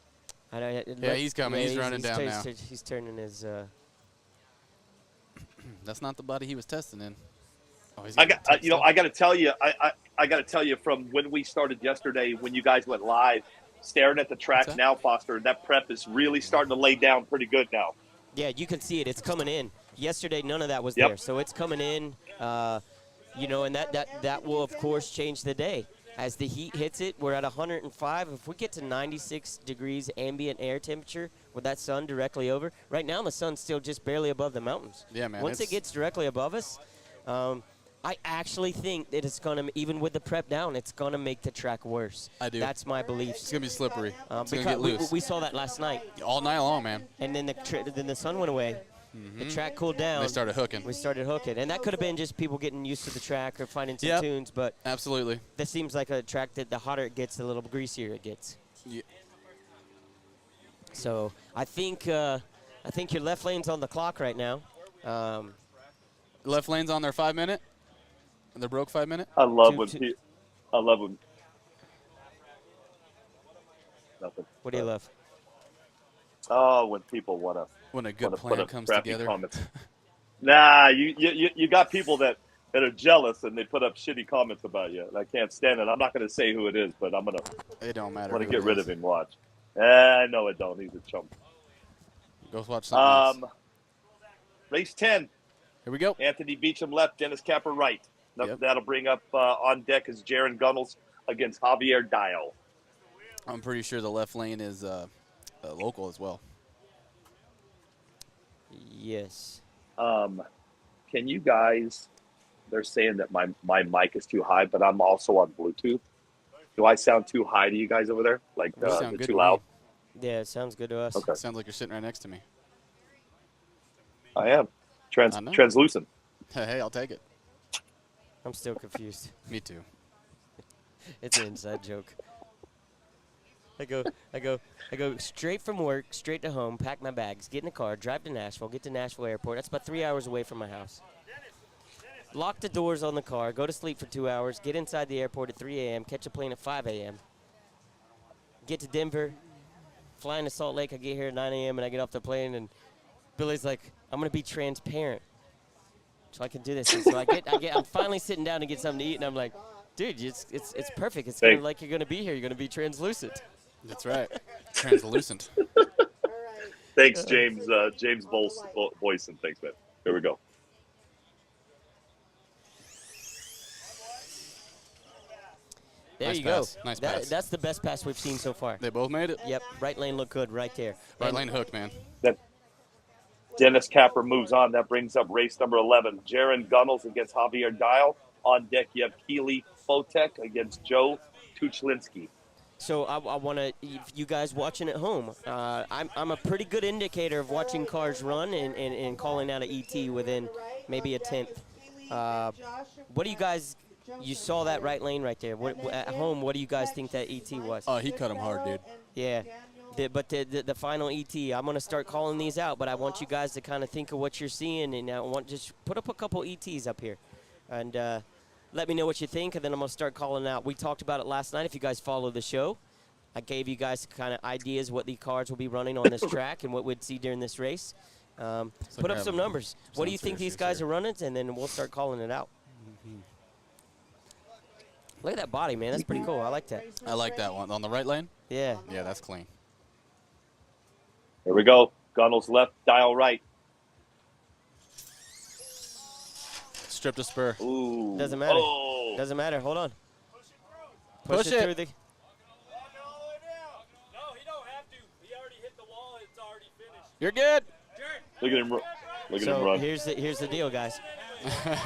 Yeah, he's coming. He's running down now. He's turning his. That's not the body he was testing in. Oh, I got to tell you, I got to tell you from when we started yesterday, when you guys went live, staring at the track now, Foster, that prep is really starting to lay down pretty good now. Yeah, you can see it. It's coming in. Yesterday, none of that was Yep. there, so it's coming in. You know, and that will of course change the day as the heat hits it. We're at 105. If we get to 96 degrees ambient air temperature with that sun directly over, right now the sun's still just barely above the mountains. Yeah, man. Once it gets directly above us, I actually think that it's going to, even with the prep down, it's going to make the track worse. I do. That's my belief. It's going to be slippery. It's going to Because get loose. we saw that last night. All night long, man. And then the sun went away. The track cooled down. They started hooking. We started hooking. And that could have been just people getting used to the track or finding some tunes. But absolutely. This seems like a track that the hotter it gets, the little greasier it gets. Yeah. So I think your left lane's on the clock right now. Left lane's on their 5 minute. And they broke 5 minute. I love when. Nothing. What do you love? Oh, when people want to. When a good plan comes together. Comments. Nah, you got people that are jealous and they put up shitty comments about you. And I can't stand it. I'm not going to say who it is, but I'm going to. It don't matter. I'm going to get rid of him. Watch. I know it don't. He's a chump. Go watch something else. Race 10. Here we go. Anthony Beecham left, Dennis Capper right. Yep. That'll bring up on deck is Jaron Gunnels against Javier Dial. I'm pretty sure the left lane is local as well. Yes. Can you guys? They're saying that my mic is too high, but I'm also on Bluetooth. Do I sound too high to you guys over there? Like sound good too to loud? me. Yeah, it sounds good to us. Okay. Sounds like you're sitting right next to me. I am. I know. Translucent. Hey, I'll take it. I'm still confused. Me too. It's an inside joke. I go straight from work, straight to home, pack my bags, get in the car, drive to Nashville, get to Nashville Airport. That's about 3 hours away from my house. lock the doors on the car, go to sleep for 2 hours, get inside the airport at 3 a.m., catch a plane at 5 a.m., get to Denver, fly into Salt Lake. I get here at 9 a.m. and I get off the plane, and Billy's like, I'm going to be transparent so I can do this. And so I'm finally sitting down to get something to eat, and I'm like, dude, it's perfect. It's gonna, like you're going to be here. You're going to be translucent. That's right. Translucent. Thanks, James. James Boyson. Thanks, man. Here we go. There nice you pass. go. Nice pass. That's the best pass we've seen so far. They both made it? Yep. Right lane looked good right there. Right lane hooked, man. That Dennis Capper moves on. That brings up race number 11. Jaron Gunnels against Javier Dial. On deck, you have Keely Fotek against Joe Tuchlinski. So I want to, you guys watching at home, I'm a pretty good indicator of watching cars run and calling out an ET within maybe a tenth. What do you guys, you saw that right lane right there. At home, what do you guys think that ET was? Oh, he cut him hard, dude. Yeah. But the final ET, I'm going to start calling these out, but I want you guys to kind of think of what you're seeing, and I want just put up a couple ETs up here. And let me know what you think, and then I'm going to start calling out. We talked about it last night. If you guys follow the show, I gave you guys kind of ideas what the cars will be running on this track and what we'd see during this race. Put up some numbers. What do you think these guys are running? And then we'll start calling it out. Look at that body, man. That's pretty cool. I like that. I like that one. On the right lane? Yeah. Yeah, that's clean. Here we go. Gunnels left, Dial right. Stripped a spur. Ooh. Doesn't matter. Oh. Doesn't matter. Hold on. Push it. Through the. No, he don't have to. He already hit the wall. It's already finished. You're good. Look at him. Look at him So run. here's the deal, guys. He said,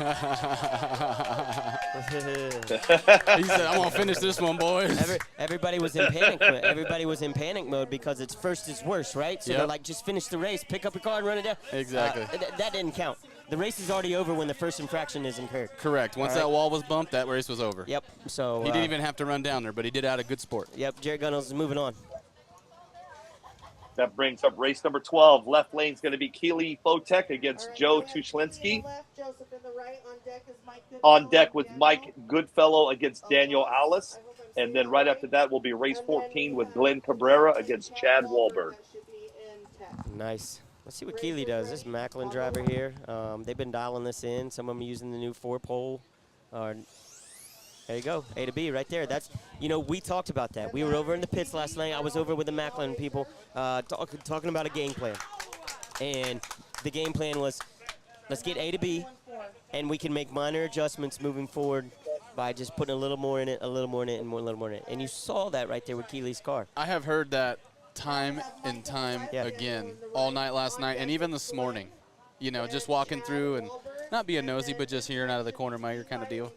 "I'm gonna finish this one, boys." Everybody was in panic. Everybody was in panic mode because it's first is worst, right? So they're like, just finish the race, pick up your car, and run it down. Exactly. That didn't count. The race is already over when the first infraction is incurred. Correct. Once that wall was bumped, that race was over. Yep. So he didn't even have to run down there, but he did out a good sport. Yep. Jared Gunnels is moving on. That brings up race number 12. Left lane's going to be Keely Fotek against Joe Tuchlinski. On deck with Mike Goodfellow against Daniel Alice. And then right after that will be race 14 with Glenn Cabrera against Chad Wahlberg. Nice. Let's see what Keely does. This Macklin driver here, they've been dialing this in. Some of them using the new 4-pole. There you go, A to B right there. That's, we talked about that. We were over in the pits last night. I was over with the Macklin people talking about a game plan. And the game plan was, let's get A to B, and we can make minor adjustments moving forward by just putting a little more in it, a little more in it, and a little more in it. And you saw that right there with Keely's car. I have heard that time and time again all night last night and even this morning. Just walking through and not being nosy, but just hearing out of the corner of my ear kind of deal.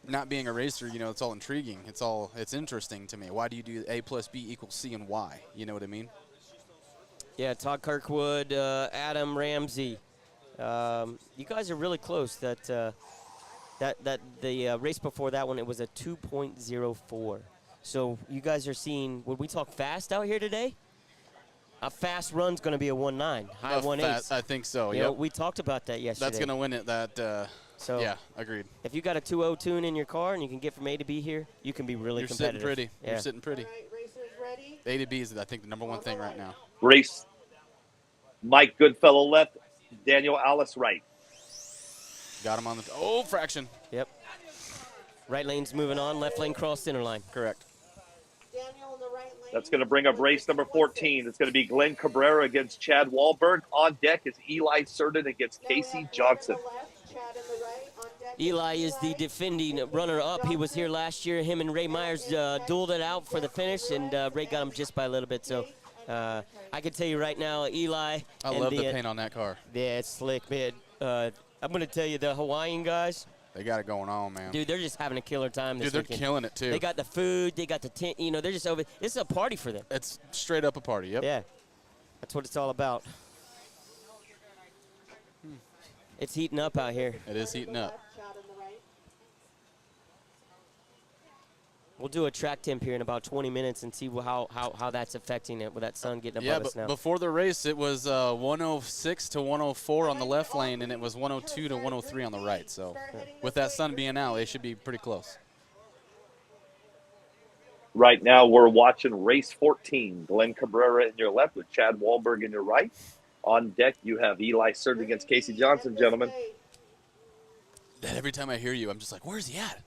Not being a racer, it's all intriguing. It's interesting to me. Why do you do A plus B equals C and Y? You know what I mean? Yeah, Todd Kirkwood, Adam Ramsey. You guys are really close. The race before that one, it was a 2.04. So you guys are seeing, would we talk fast out here today? A fast run's going to be a 1.9, high 1.8. I think so, yeah. We talked about that yesterday. That's going to win it. So yeah, agreed. If you got a 2.0 tune in your car and you can get from A to B here, you can be really competitive. You're sitting pretty. Yeah. You're sitting pretty. All right, racers ready? A to B is, I think, the number one thing right now. Race. Mike Goodfellow left, Daniel Alice right. Got him on the fraction. Yep. Right lane's moving on, left lane cross center line. Correct. Daniel in the right lane. That's going to bring up race number 14. It's going to be Glenn Cabrera against Chad Wahlberg. On deck is Eli Cerdan against Casey Johnson. Eli is the defending runner-up. He was here last year. Him and Ray Myers dueled it out for the finish, and Ray got him just by a little bit. So I can tell you right now, Eli. I love the paint on that car. Yeah, it's slick, man. I'm going to tell you, the Hawaiian guys. They got it going on, man. Dude, they're just having a killer time this weekend. They're killing it, too. They got the food. They got the tent. They're just over. This is a party for them. It's straight up a party, yep. Yeah. That's what it's all about. It's heating up out here. It is heating up. We'll do a track temp here in about 20 minutes and see how that's affecting it with that sun getting above us now. Before the race, it was 106 to 104 on the left lane, and it was 102 to 103 on the right. So with that sun being out, they should be pretty close. Right now, we're watching race 14. Glenn Cabrera in your left with Chad Wahlberg in your right. On deck, you have Eli Sird against Casey Johnson, gentlemen. Every time I hear you, I'm just like, where's he at?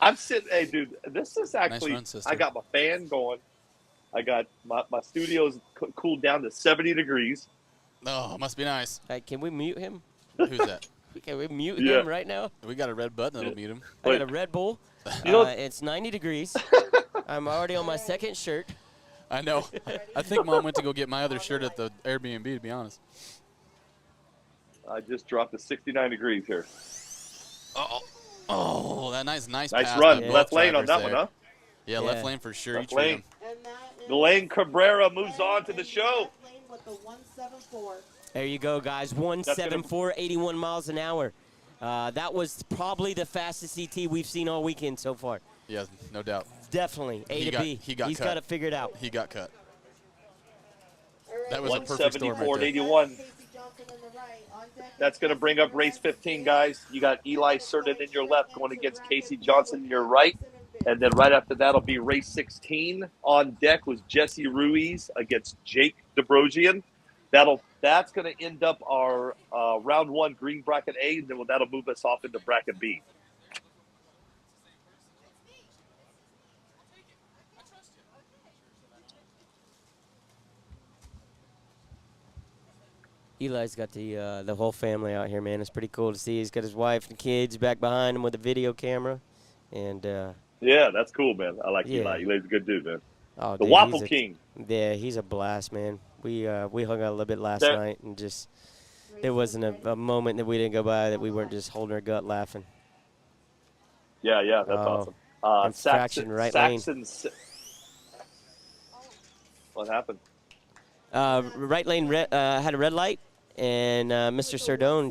I'm sitting, hey, dude, this is actually, Nice run, I got my fan going. I got my studio's cooled down to 70 degrees. Oh, must be nice. Hey, can we mute him? Who's that? Can we mute him right now? We got a red button that'll mute him. I got a Red Bull. It's 90 degrees. I'm already on my second shirt. I know. I think Mom went to go get my other shirt at the Airbnb, to be honest. I just dropped to 69 degrees here. Oh, that nice pass run. by Left both lane on drivers that one, there. huh? Yeah, left lane for sure. Left lane. And that is Glenn Cabrera moves on to the show. left lane with the 174. There you go, guys. 174, 81 miles an hour. That was probably the fastest CT we've seen all weekend so far. Yeah, no doubt. Definitely. A to B. He got He's cut. got it figured out. He got cut. All right, That was a perfect storm 174 right to there. 81. Casey Johnson in the right. On deck That's going to bring up race 15, guys. You got Eli Sird in your left going against Casey Johnson in your right. And then right after that will be race 16. On deck was Jesse Ruiz against Jake Dobrosian. That's going to end up our round one green bracket A, and then that'll move us off into bracket B. Eli's got the whole family out here, man. It's pretty cool to see. He's got his wife and kids back behind him with a video camera. And Yeah, that's cool, man. I like Yeah. Eli. Eli's a good dude, man. oh, The dude, Waffle he's King. Yeah, he's a blast, man. We hung out a little bit last That- night, and just there wasn't a moment that we didn't go by that we weren't just holding our gut laughing. Yeah, that's Oh, awesome. infraction, right lane. What happened? Right lane had a red light, and Mr. Sardone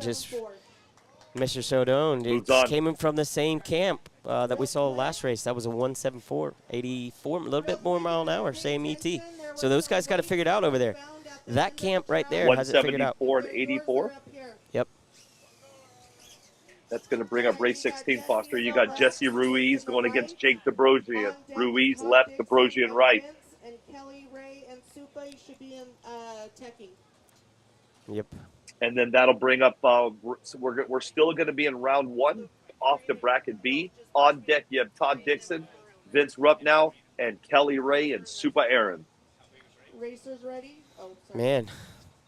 Moved on. came in from the same camp that we saw last race. That was a 174, 84, a little bit more mile an hour, same ET. So those guys got it figured out over there. That camp right there has it figured out. 174 and 84. Yep. That's going to bring up race 16, Foster. You got Jesse Ruiz going against Jake Dobrosian. Ruiz left, Dobrosian right. And Kelly, Ray, and Supa should be in teching. Yep. And then that'll bring up, we're still going to be in round one off to bracket B. On deck, you have Todd Dixon, Vince Rupnow, and Kelly Ray and Supa Aaron. Racers ready? Oh, sorry. Man,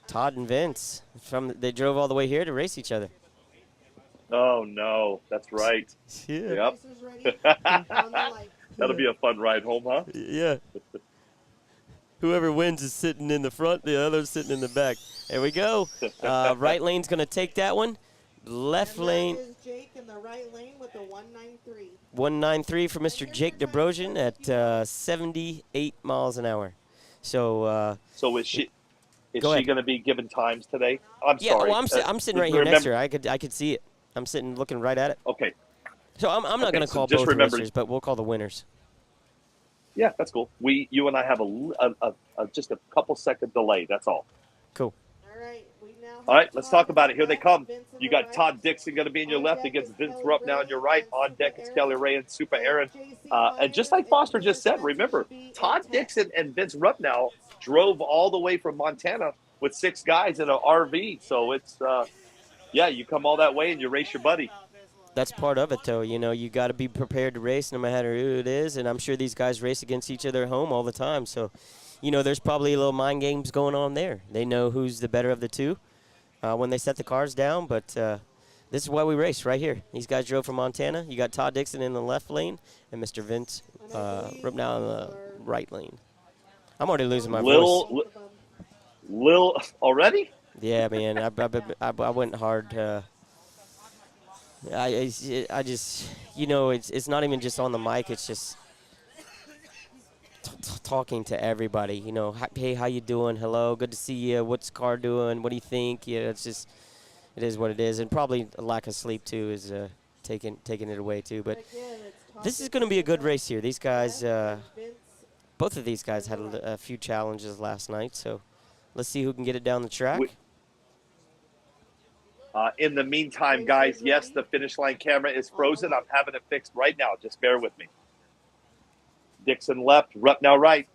Todd and Vince they drove all the way here to race each other. Oh, no. That's right. Yeah. Yep. Racers ready? On the light. That'll be a fun ride home, huh? Yeah. Whoever wins is sitting in the front, the other's sitting in the back. There we go. Right lane's going to take that one. Left And lane, that is Jake in the right lane with the 193. 193 for Mr. Jake Dobrosian at 78 miles an hour. So, So is she Go ahead. going to be given times today? I'm yeah, sorry. well, I'm sitting right here next to remember- her. I could see it. I'm sitting looking right at it. Okay. So I'm not Okay, going to so call just both remember- racers, but we'll call the winners. Yeah, that's cool. You and I have just a couple second delay. That's all. Cool. All right, we now have All right, let's Todd talk about it. Here they come. Vince in You the got right. Todd Dixon going to be in your On left deck against is Vince Kelly Rupnow Ray on your right. and On deck Supa is Aaron. Kelly Ray and Supa Aaron. JC And just like Myers Foster and just said, Mr. remember, Spencer should be Todd in Dixon and Vince Rupnow drove all the way from Montana with 6 guys in an RV. So it's, you come all that way and you race your buddy. That's part of it, though. You know, you got to be prepared to race no matter who it is, and I'm sure these guys race against each other at home all the time. So, you know, there's probably a little mind games going on there. They know who's the better of the two when they set the cars down, but this is why we race right here. These guys drove from Montana. You got Todd Dixon in the left lane and Mr. Vince Rupnow in the right lane. I'm already losing my voice. Lil already? Yeah, man, I went hard. I just, you know, it's not even just on the mic. It's just talking to everybody. You know, hey, how you doing? Hello, good to see you. What's the car doing? What do you think? Yeah, it's just, it is what it is, and probably a lack of sleep too is taking it away too. But Again, it's this is going to be a good race here. These guys, Vince. both of these guys had a few challenges last night, so let's see who can get it down the track. In the meantime, guys, yes, the finish line camera is frozen. I'm having it fixed right now. Just bear with me. Dixon left, Rupp now right.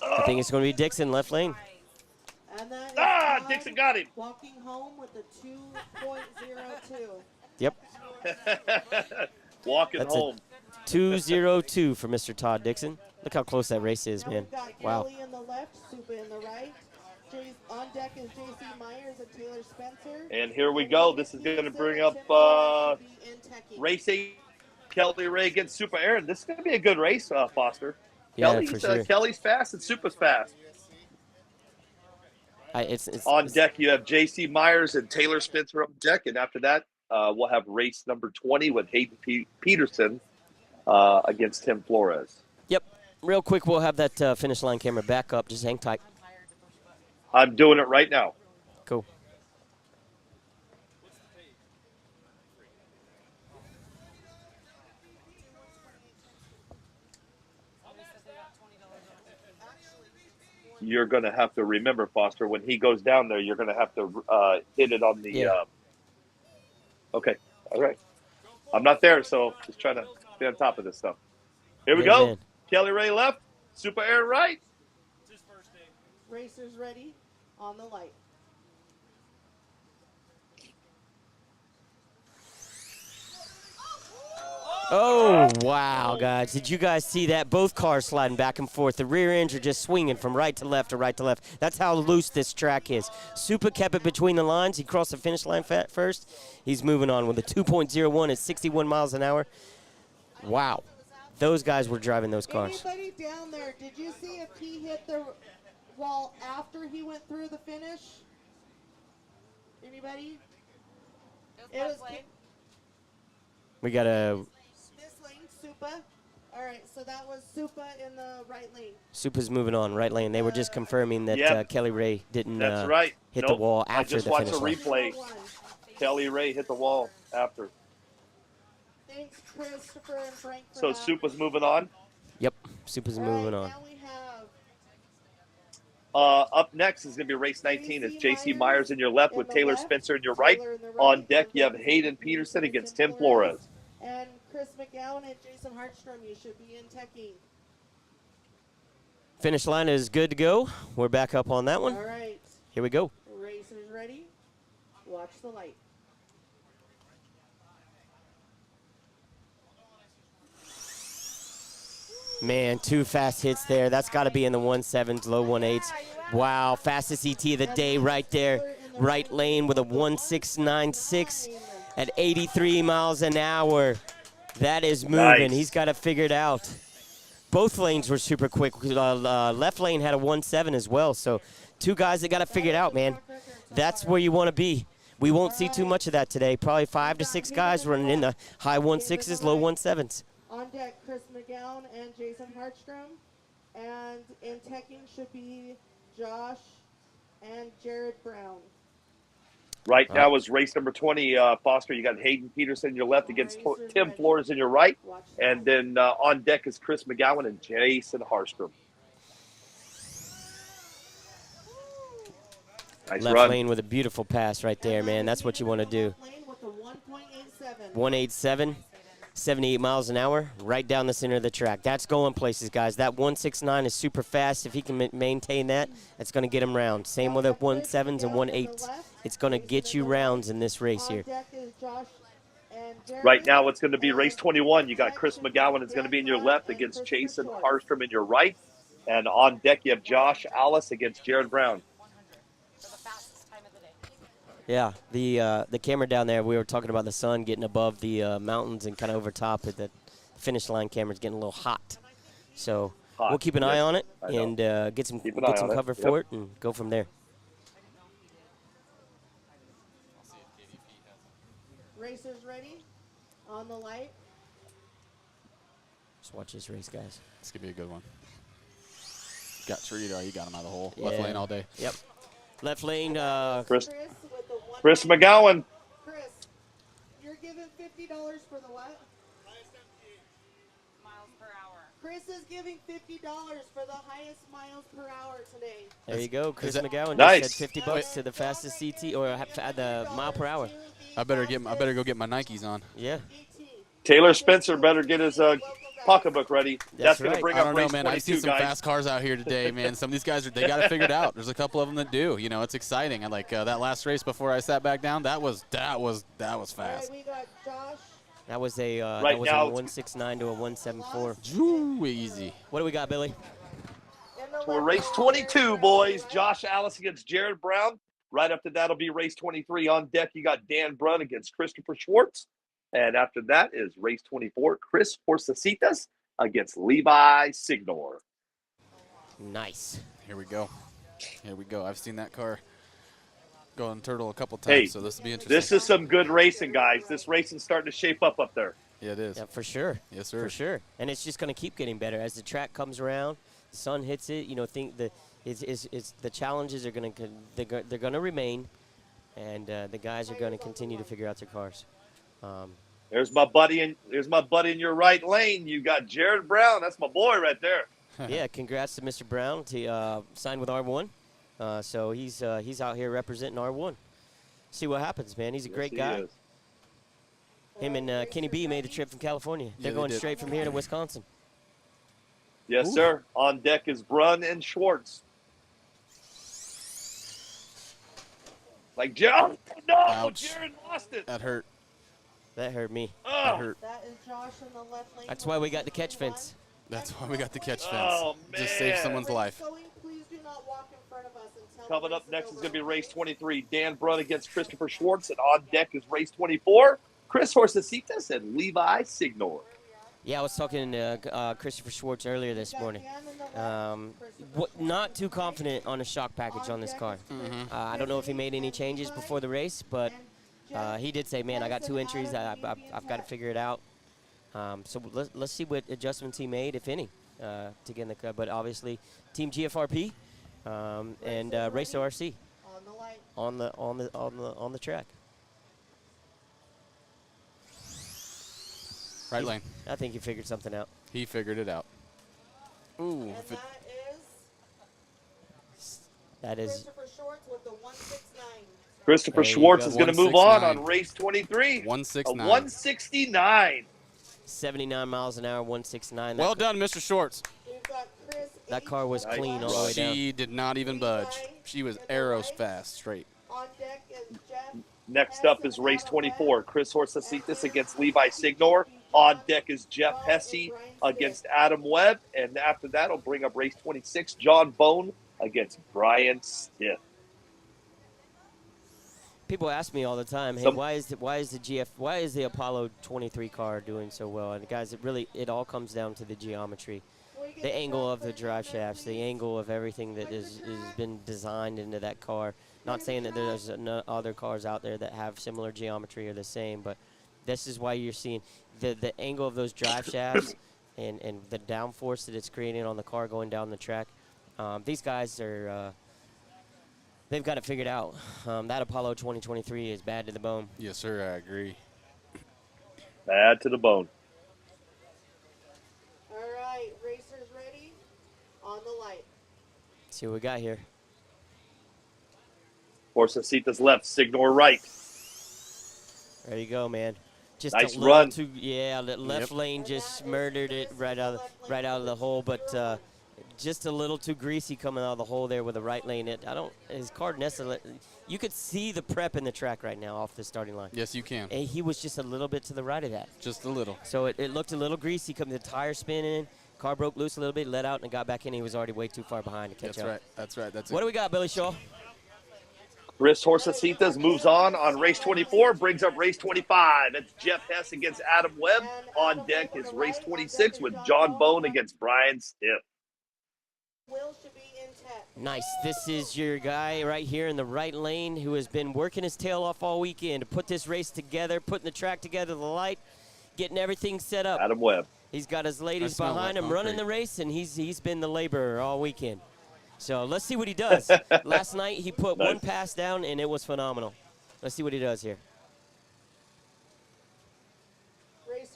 I think it's going to be Dixon, left lane. And that is Dixon got him. Walking home with a 2.02. Yep. Walking That's home. 2:02 for Mr. Todd Dixon. Look how close that race is, Now man. we've got Wow. Kelly in the left, Supa in the right. On deck is J.C. Myers and Taylor Spencer. And here we go. This is going to bring up racing. Kelly Ray against Super Aaron. This is going to be a good race, Foster. Yeah, for sure. Kelly's fast and Supa's fast. It's on deck, you have J.C. Myers and Taylor Spencer up deck. And after that, we'll have race number 20 with Hayden Peterson against Tim Flores. Yep. Real quick, we'll have that finish line camera back up. Just hang tight. I'm doing it right now. Cool. You're going to have to remember, Foster, when he goes down there, you're going to have to hit it on the okay. All right. I'm not there, so just trying to stay on top of this stuff. Here we go. Man. Kelly Ray left. Super Aaron right. Racers ready. On the light. Oh, wow, guys. Did you guys see that? Both cars sliding back and forth. The rear ends are just swinging from right to left to right to left. That's how loose this track is. Supa kept it between the lines. He crossed the finish line first. He's moving on with a 2.01 at 61 miles an hour. Wow. Those guys were driving those cars. Anybody down there, did you see if he hit the wall after he went through the finish? Anybody? It was We got a this lane, Supa. All right, so that was Supa in the right lane. Supa's moving on, right lane. They were just confirming that Kelly Ray didn't hit the wall after the finish line. I just watched a replay. Kelly Ray hit the wall after. Thanks, Christopher and Frank. So Supa's moving on? Yep, Supa's moving on. Now we have up next is going to be race 19. It's J.C. Myers in your left with Taylor Spencer in your right. On deck, you have Hayden Peterson against Tim Flores. And Chris McGowan and Jason Hartstrom, you should be in teching. Finish line is good to go. We're back up on that one. All right. Here we go. Racers ready. Watch the light. Man, two fast hits there. That's got to be in the 1.7s, low 1.8s. Wow, fastest ET of the day right there. Right lane with a 1.696 at 83 miles an hour. That is moving. Nice. He's got it figured out. Both lanes were super quick. Left lane had a 1.7 as well. So two guys that got it figured out, man. That's where you want to be. We won't see too much of that today. Probably 5 to 6 guys running in the high 1.6s, low 1.7s. On deck, Chris McGowan and Jason Hartstrom. And in teching should be Josh and Jared Brown. Right now is race number 20, Foster. You got Hayden Peterson in your left against Tim Flores in your right. And then on deck is Chris McGowan and Jason Harstrom. Nice Left run. lane with a beautiful pass right there, man. That's what you want to do. 1.87, 78 miles an hour, right down the center of the track. That's going places, guys. That 1.69 is super fast. If he can maintain that, it's going to get him round. Same with the 1.7s and 1.8s. It's going to get you rounds in this race here. Right now it's going to be race 21. You got Chris McGowan is going to be in your left against Jason Harstrom in your right. And on deck you have Josh Alice against Jared Brown. Yeah, the camera down there, we were talking about the sun getting above the mountains and kind of over top of the finish line. Camera's getting a little hot. So we'll keep an eye on it and get some cover for it and go from there. Racers ready? On the light. Just watch this race, guys. It's going to be a good one. Got treated. You got him out of the hole. Left lane all day. Yep. Left lane. Chris McGowan. giving $50 for the what? Miles per hour. Chris is giving $50 for the highest miles per hour today. There you go. Chris that- McGowan Nice. just said $50 to the fastest CT or the mile per hour. I better go get my Nikes on. Yeah. Taylor Spencer better get his pocketbook ready. That's going right. to bring I up don't know, race man. I've seen 22, some guys. fast cars out here today, man. Some of these guys, they got it figured out. There's a couple of them that do. You know, it's exciting. I like that last race before I sat back down. That was All right, fast. we got Josh. That was a Right that was now a 169 to a 174. Ooh, easy. What do we got, Billy? In the We're left race lane, 22, boys. Josh Alice against Jared Brown. Right after that will be race 23. On deck, you got Dan Brunn against Christopher Schwartz. And after that is race 24, Chris Horsasitas against Levi Signor. Nice. Here we go. Here we go. I've seen that car go on turtle a couple times, Hey, so this will be interesting. This is some good racing, guys. This racing's starting to shape up there. Yeah, it is. Yeah, for sure. Yes, sir. For sure. And it's just going to keep getting better as the track comes around. The sun hits it. You know, it's the challenges are going to they're going to remain, and the guys are going to continue to figure out their cars. There's my buddy in your right lane. You got Jared Brown. That's my boy right there. Yeah, congrats to Mr. Brown. To signed with R1, so he's out here representing R1. See what happens, man. He's a great Yes, guy. he is. Him and Kenny B made the trip from California. They're they going did. straight from here to Wisconsin. Yes, Ooh. sir. On deck is Brunn and Schwartz. Like, Jared, no, Ouch. Jared lost it. That hurt. That hurt me. That Oh, hurt. That is Josh in the left lane. That's why we got the catch fence. That's why we got the catch fence. Oh, Just save man. someone's life. Please do not walk in front of us until coming the up race next is over. going to be race 23. Dan Brunn against Christopher Schwartz. And on deck is race 24. Chris Horsasitas and Levi Signor. Yeah, I was talking to Christopher Schwartz earlier this morning. Not too confident on a shock package on this car. I don't know if he made any changes before the race, but he did say, man, I got 2 entries. I've got to figure it out. So let's see what adjustments he made, if any, to get in the car. But obviously, Team GFRP and Racer RC on the track. Right lane. I think he figured something out. He figured it out. Ooh. And if it- That is Christopher Schwartz with the 169. Christopher There you Schwartz go. is going to move on 169. race 23. 169. A 169. 79 miles an hour, 169. Well done, Mr. Shorts. We've got Chris That car was Nice clean all the run. way down. She did not even budge. She was arrows fast, straight. on deck is Jeff. Next up is race 24. Chris Horsasitas against Levi Signor. On deck is Jeff Hesse against Adam Webb. And after that, will bring up race 26. John Bone against Brian Stiff. People ask me all the time, hey, why is the Apollo 23 car doing so well? And guys, it all comes down to the geometry, the angle of the drive shafts, the angle of everything that has been designed into that car. Not saying that there's no other cars out there that have similar geometry or the same, but this is why you're seeing the angle of those drive shafts and the downforce that it's creating on the car going down the track. These guys are they've got it figured out. That Apollo 2023 is bad to the bone. Yes, sir, I agree. Bad to the bone. All right, racers ready? On the light. Let's see what we got here. Horsasitas left, Signor right. There you go, man. Just Nice a little run. too, yeah, the left lane just murdered it right out of the hole, but just a little too greasy coming out of the hole there with the right lane. His car nestled. You could see the prep in the track right now off the starting line. Yes, you can. And he was just a little bit to the right of that. Just a little. So it looked a little greasy coming, the tire spinning, car broke loose a little bit, let out, and got back in. He was already way too far behind to catch That's up. right. That's right. That's What it. do we got, Billy Shaw? Chris Horsasitas moves on race 24, brings up race 25. It's Jeff Hess against Adam Webb. On deck is race 26 with John Bone against Brian Stiff. Will should be intact. Nice. This is your guy right here in the right lane who has been working his tail off all weekend to put this race together, putting the track together, the light, getting everything set up. Adam Webb. He's got his ladies smell behind like him running concrete. the race, and he's been the laborer all weekend. So let's see what he does. Last night he put one pass down, and it was phenomenal. Let's see what he does here.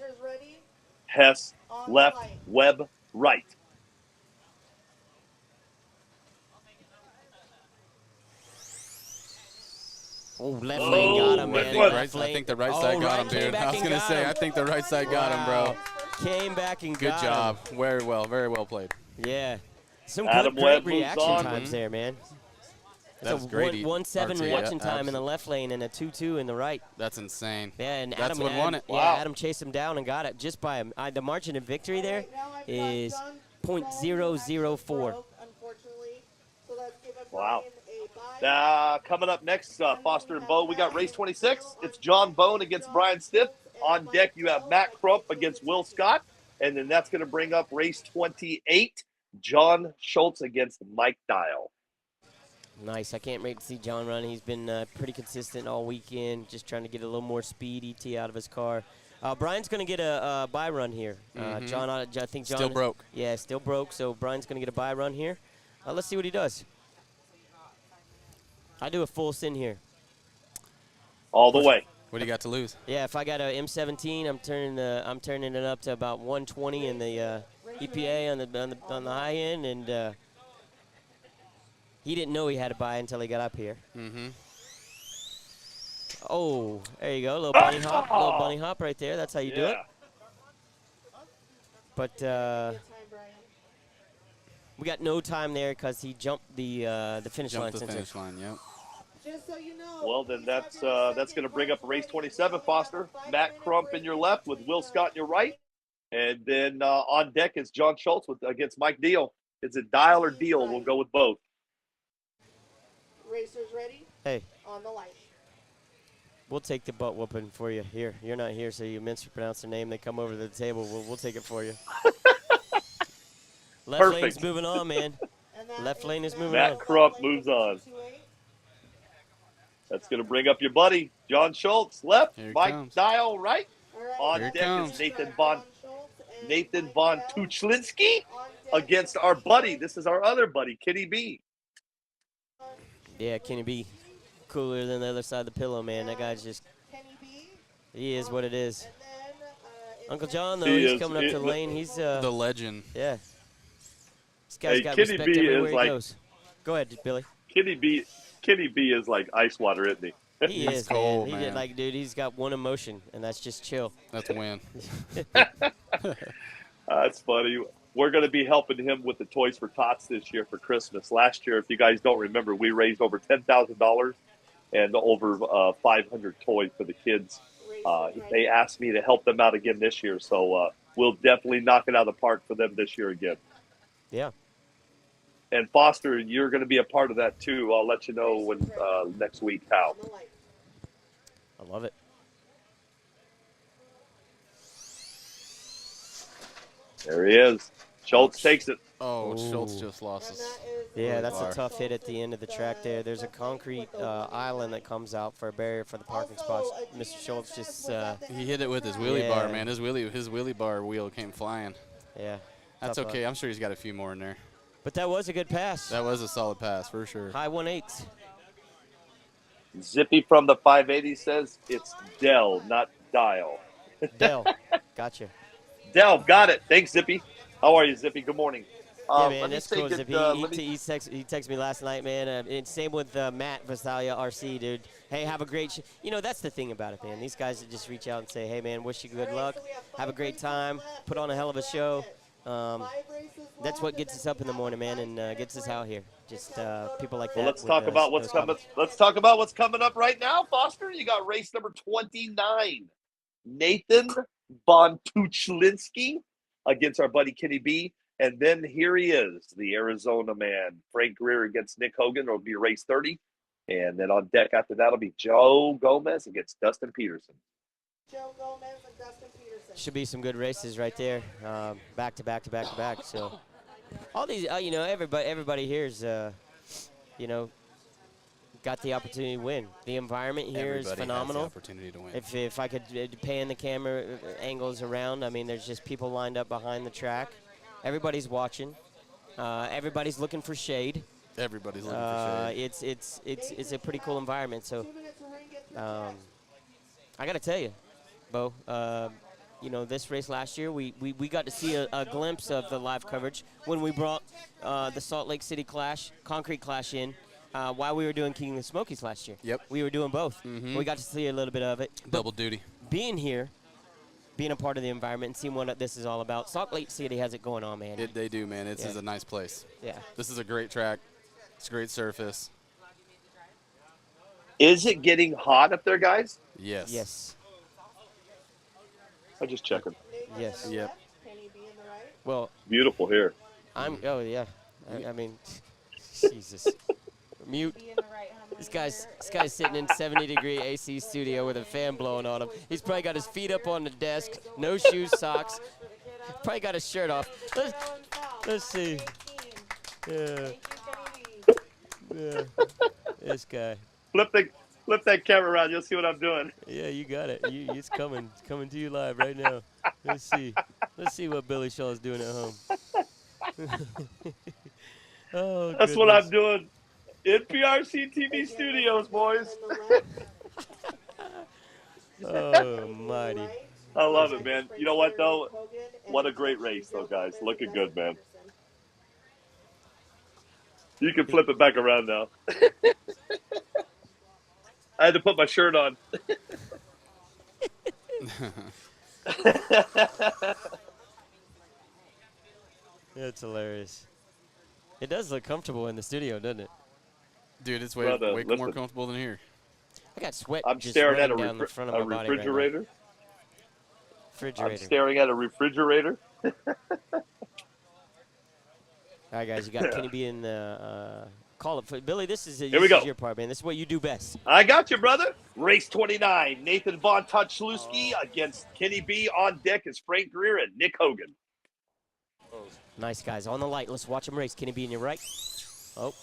Racers ready? Hess, On the left, light. Webb, right. Oh, left lane got him, good man. one. Left I lane. think the right Oh, side got right, him, came dude. back I was and going to got say, him. I think the right side got him, bro. Wow. Came back and Good got job. him. Very well played. Yeah. Some Adam good, Webb great moves reaction on. times there, man. That was great. 1-7 RT, reaction yeah, time in the left lane and a 2-2 in the right. That's insane. Yeah, and That's Adam, what won it. Yeah, Wow. Adam chased him down and got it just by him. The margin of victory there Right now I've got is John .004. broke, unfortunately. So that's given Wow. Brian a bye. Coming up next, Foster and Bo, we got race 26. It's John Bone against Brian Stiff. On deck, you have Matt Crump against Will Scott. And then that's going to bring up race 28, John Schultz against Mike Dial. Nice. I can't wait to see John run. He's been pretty consistent all weekend, just trying to get a little more speed, ET out of his car. Brian's going to get a bye run here. John, I think John. Still broke. Yeah, still broke. So Brian's going to get a bye run here. Let's see what he does. I do a full sin here. All the way. What do you got to lose? Yeah, if I got a M17, I'm turning it up to about 120 in the EPA on the high end, and he didn't know he had a buy until he got up here. Oh, there you go, little bunny hop right there. That's how you do it. But we got no time there because he jumped the finish line. Jumped the finish line, yep. Just so you know, Well, then that's going to bring up race 27, Foster. Matt Crump in your left with Will Scott in your right. And then on deck is John Schultz against Mike Deal. It's a dial or deal. We'll go with both. Racers ready? Hey, On the light. we'll take the butt whooping for you. Here, you're not here, so you mispronounce their name. They come over to the table. We'll take it for you. Left Perfect. lane's moving on, man. And that Left lane is moving Matt on. Crump moves on. That's going to bring up your buddy, John Schultz, left. Here he Mike comes. Dial, right. On Here he deck comes. is Nathan Von Tuchlinski against our buddy. This is our other buddy, Kenny B. Yeah, Kenny B. Cooler than the other side of the pillow, man. That guy's just, he is what it is. Uncle John, though, He he's is- coming up to the lane. He's, The legend. yeah. This guy's Hey, got Kenny respect B everywhere is he like- goes. Go ahead, Billy. Kenny B is like ice water, isn't he? He He's is, cold, man. He man. like, dude, he's got one emotion, and that's just chill. That's a win. That's funny. We're going to be helping him with the Toys for Tots this year for Christmas. Last year, if you guys don't remember, we raised over $10,000 and over 500 toys for the kids. They asked me to help them out again this year, so we'll definitely knock it out of the park for them this year again. Yeah. And Foster, you're going to be a part of that too. I'll let you know when next week how. I love it. There he is. Schultz takes it. Oh, Ooh. Schultz just lost us. Yeah, that's a bar. tough hit at the end of the track there. There's a concrete island that comes out for a barrier for the parking spots. Mr. Schultz just, He hit it with his wheelie bar, Yeah. man. His wheelie bar wheel came flying. yeah. That's tough okay. luck. I'm sure he's got a few more in there. But that was a good pass. That was a solid pass for sure. High 1/8. Zippy from the 580 says it's Dell, not Dial. Dell. Gotcha. Dell, got it. Thanks, Zippy. How are you, Zippy? Good morning. Yeah, let man, me that's take cool. it, He texted me last night, man. And same with Matt Vasalia, RC, dude. Hey, have a great You know, that's the thing about it, man. These guys that just reach out and say, hey, man, wish you good luck. Have a great time. Put on a hell of a show. That's what gets us up in the morning, man, and gets us out here. Just people like that. Well, let's with, talk about what's those coming. comments. Let's talk about what's coming up right now, Foster. You got race number 29. Nathan Von Tuchlinski against our buddy Kenny B. And then here he is, the Arizona man, Frank Greer against Nick Hogan. It'll be race 30. And then on deck after that will be Joe Gomez against Dustin Peterson. Joe Gomez and Dustin Peterson. Should be some good races right there, back to back to back to back. So all these, you know, everybody here's, you know, got the opportunity to win. The environment here is Everybody phenomenal. has the opportunity to win. If I could pan the camera angles around, I mean, there's just people lined up behind the track. Everybody's watching. Everybody's looking for shade. Everybody's looking for shade. It's a pretty cool environment. So I got to tell you, Bo, you know, this race last year, we got to see a glimpse of the live coverage when we brought the Salt Lake City Clash, Concrete Clash in while we were doing King of the Smokies last year. Yep. We were doing both. Mhm. We got to see a little bit of it. Double duty. Being here, being a part of the environment and seeing what this is all about, Salt Lake City has it going on, man. They do, man. This Yeah. is a nice place. Yeah. This is a great track. It's a great surface. Is it getting hot up there, guys? Yes. Yes. I'm just checking. Yes. Yep. Kenny B in the right. Well, Beautiful here. oh, yeah. I mean, Jesus. Mute. Be in the right hand This lane guy's sitting in 70-degree AC studio with a fan blowing on him. He's probably got his feet up on the desk, no shoes, socks. Probably got his shirt off. Let's see. Yeah. Yeah. This guy. Flip that camera around. You'll see what I'm doing. Yeah, you got it. It's coming to you live right now. Let's see. Let's see what Billy Shaw is doing at home. Oh, That's what I'm doing. NPRCTV studios, boys. Oh, mighty. I love it, man. You know what, though? What a great race, though, guys. Looking good, man. You can flip it back around now. I had to put my shirt on. That's hilarious. It does look comfortable in the studio, doesn't it? Dude, it's way Brother, more listen. comfortable than here. I got sweat I'm just staring at running down the front of my body right now. refrigerator. I'm Refrigerator. staring at a refrigerator. All right, guys, you got Kenny B in the call it. Billy, this is Here we go. your part, man. This is what you do best. I got you, brother. Race 29. Nathan Von Tutschlewski against Kenny B. On deck is Frank Greer and Nick Hogan. Nice, guys. On the light. Let's watch them race. Kenny B in your right. Oh.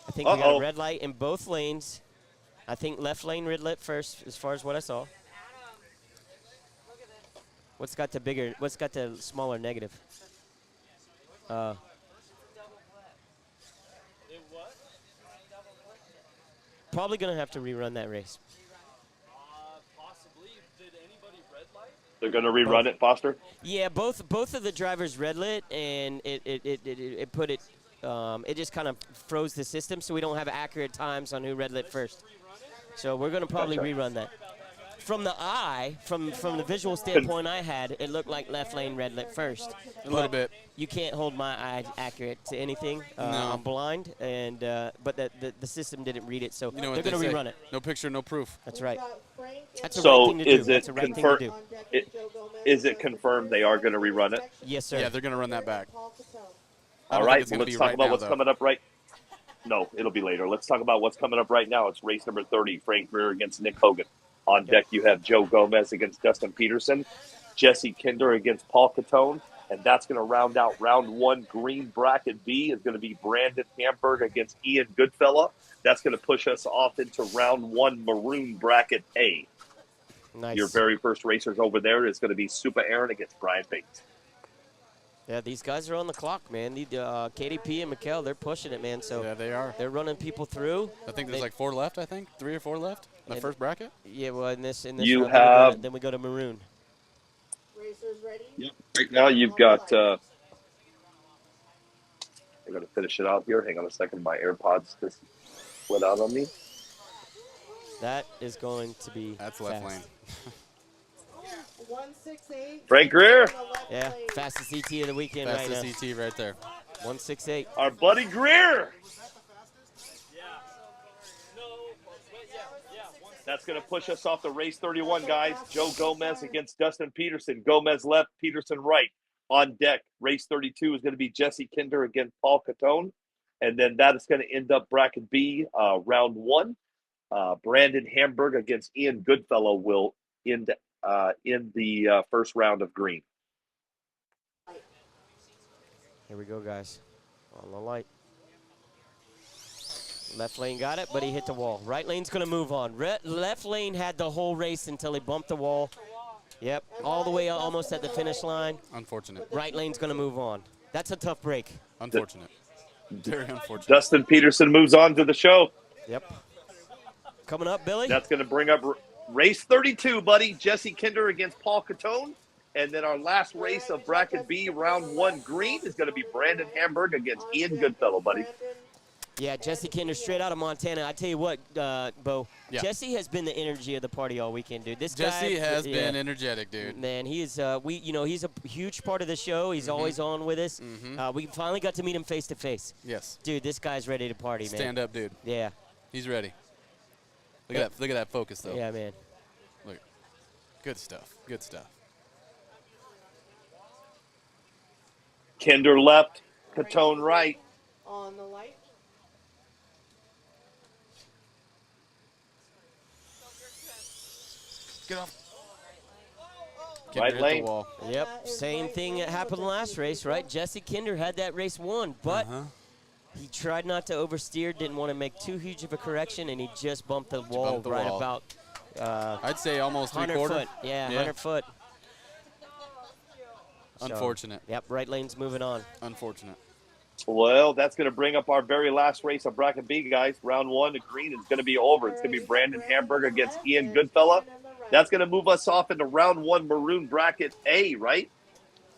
I think we got a red light in both lanes. I think left lane red lit first, as far as what I saw. What's got the smaller negative? Probably going to have to rerun that race. Possibly. Did anybody red light? They're going to rerun it, Foster? Yeah, both of the drivers red lit, and it put it. It just kind of froze the system, so we don't have accurate times on who red lit first. So we're going to probably rerun that. From the eye, from the visual standpoint I had, it looked like left lane red lit first. A little bit. You can't hold my eye accurate to anything. No. I'm blind, and but the system didn't read it, so You know they're what going they to say. run it. No picture, no proof. That's right. That's a So right thing to do. is it That's a right thing to do. Is it confirmed they are going to rerun it? Yes, sir. Yeah, they're going to run that back. I All don't right, think it's well, gonna let's be talk right about now, what's though. coming up right. No, it'll be later. Let's talk about what's coming up right now. It's race number 30, Frank Greer against Nick Hogan. On deck, you have Joe Gomez against Dustin Peterson, Jesse Kinder against Paul Catone, and that's going to round out round one. Green bracket B is going to be Brandon Hamburg against Ian Goodfellow. That's going to push us off into round one, maroon bracket A. Nice. Your very first racers over there is going to be Super Aaron against Brian Bates. Yeah, these guys are on the clock, man. KDP and Mikkel, they're pushing it, man. So Yeah, they are. they're running people through. I think there's like 4 left, I think. 3 or 4 left in the first bracket. Yeah, well, in this You round, have- then we go to maroon. Racers ready? Yep. Right now you've got I'm going to finish it out here. Hang on a second. My AirPods just went out on me. That is going to be That's left fast. lane. 168. Frank Greer. Yeah, fastest ET of the weekend right now. Fastest ET right there. 168. Our buddy Greer. That's going to push us off the race 31, guys. Joe Gomez against Dustin Peterson. Gomez left, Peterson right. On deck, race 32 is going to be Jesse Kinder against Paul Catone. And then that is going to end up bracket B, round one. Brandon Hamburg against Ian Goodfellow will end in the first round of green. Here we go, guys. On the light. Left lane got it, but he hit the wall. Right lane's going to move on. Left lane had the whole race until he bumped the wall. Yep, all the way almost at the finish line. Unfortunate. Right lane's going to move on. That's a tough break. Unfortunate. Very unfortunate. Dustin Peterson moves on to the show. Yep. Coming up, Billy. That's going to bring up Race 32, buddy. Jesse Kinder against Paul Catone. And then our last race of Bracket B, round 1 green, is going to be Brandon Hamburg against Ian Goodfellow, buddy. Yeah, Jesse Kinder straight out of Montana. I tell you what, Bo, Yeah. Jesse has been the energy of the party all weekend, dude. This Jesse guy has been energetic, dude. Man, he is. He's a huge part of the show. He's always on with us. We finally got to meet him face to face. Yes. Dude, this guy's ready to party, man. Stand up, dude. Yeah. He's ready. Look at that. Look at that focus, though. Yeah, man. Look. Good stuff. Good stuff. Kinder left, Catone right. On the light. Get off. Right Kinder hit lane. the wall. Yep. that is Same right thing lane that happened with the last two race, people. right? Jesse Kinder had that race won, but he tried not to oversteer, didn't want to make too huge of a correction, and he just bumped the wall bumped the right wall. about I'd say almost 100 3/4. foot. Yeah, 100 foot. So, Unfortunate. yep, right lane's moving on. Unfortunate. Well, that's going to bring up our very last race of Bracket B, guys. Round 1, the green is going to be over. It's going to be Brandon Hamburg against Ian Goodfellow. That's going to move us off into round 1, maroon bracket A, right?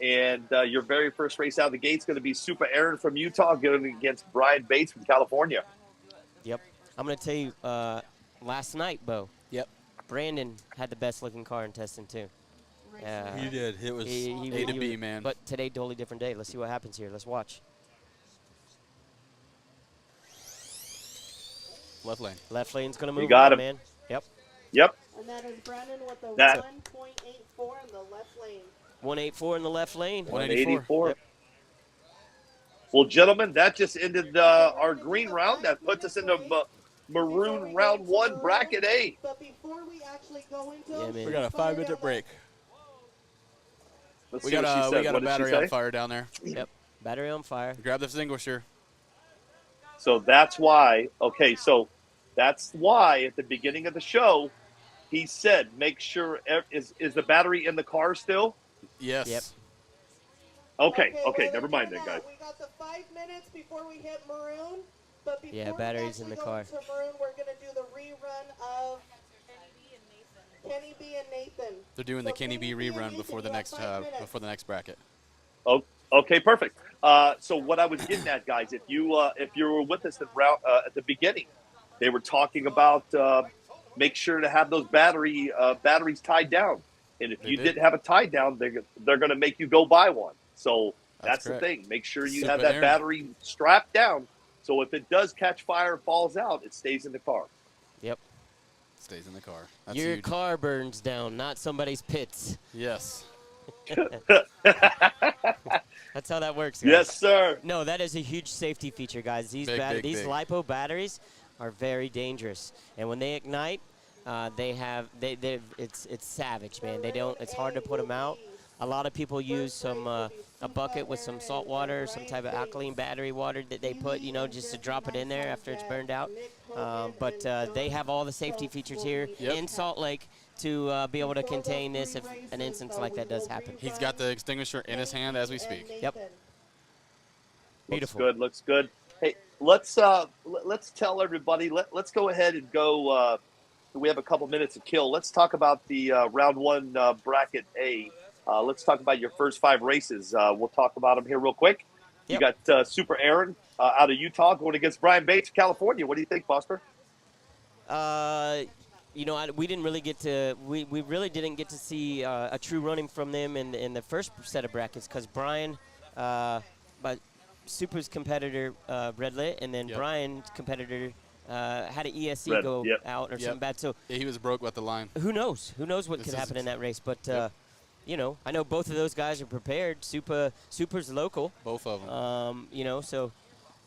And your very first race out of the gate is going to be Super Aaron from Utah going against Brian Bates from California. Yep. I'm going to tell you, last night, Bo. Yep. Brandon had the best looking car in testing, too. He did. It was A to B, man. But today, totally different day. Let's see what happens here. Let's watch. Left lane. Left lane's going to move got on, him. man. Yep. Yep. And that is Brandon with the That- 1.84 in the left lane. 184 in the left lane. 184. Yep. Well, gentlemen, that just ended our green round. That puts us into maroon round 1, bracket A. But before we actually go into Yeah, it, man. We got a 5-minute break. Let's We see got what she a said. we got What a did she battery on say? fire down there. Yep. Battery on fire. Grab the extinguisher. So that's why, okay, so that's why at the beginning of the show, he said, make sure, is the battery in the car still? Yes. Yep. Okay, we're never mind doing then, guys. that. We got the 5 minutes before we hit maroon. But before Yeah, battery's in the car. To maroon, we're going to do the rerun of Kenny B and Nathan. They're doing the So Kenny B Kenny and rerun Nathan, before the you have next 5 minutes. bracket. Oh, okay, perfect. So what I was getting at, guys, if you were with us at the beginning, they were talking about make sure to have those batteries tied down, and if you didn't have a tie down, they're going to make you go buy one. So that's the correct. thing. Make sure you Super have that Aaron. battery strapped down, so if it does catch fire and falls out, it stays in the car. Yep. Stays in the car. That's Your huge. car burns down, not somebody's pits. Yes. That's how that works, guys. Yes, sir. No, that is a huge safety feature, guys. These Big, big, these big. LiPo batteries are very dangerous, and when they ignite, it's savage, man. It's hard to put them out. A lot of people use some a bucket with some salt water, some type of alkaline battery water that they put, just to drop it in there after it's burned out. But they have all the safety features here in Salt Lake to be able to contain this if an instance like that does happen. He's got the extinguisher in his hand as we speak. Yep. Beautiful. Looks good. Hey, let's tell everybody. Let's go ahead and go. We have a couple minutes to kill. Let's talk about the round 1 bracket A. Let's talk about your first 5 races. We'll talk about them here real quick. Yep. You got Super Aaron out of Utah going against Brian Bates, California. What do you think, Foster? We didn't really get to we really didn't get to see a true running from them in the first set of brackets because Brian, but Super's competitor red lit, and then Brian's competitor had an ESC Red, go yep. out or something bad. So Yeah, he was broke with the line. who knows? Who knows what This could is happen in that race? But I know both of those guys are prepared. Super's local. Both of them. So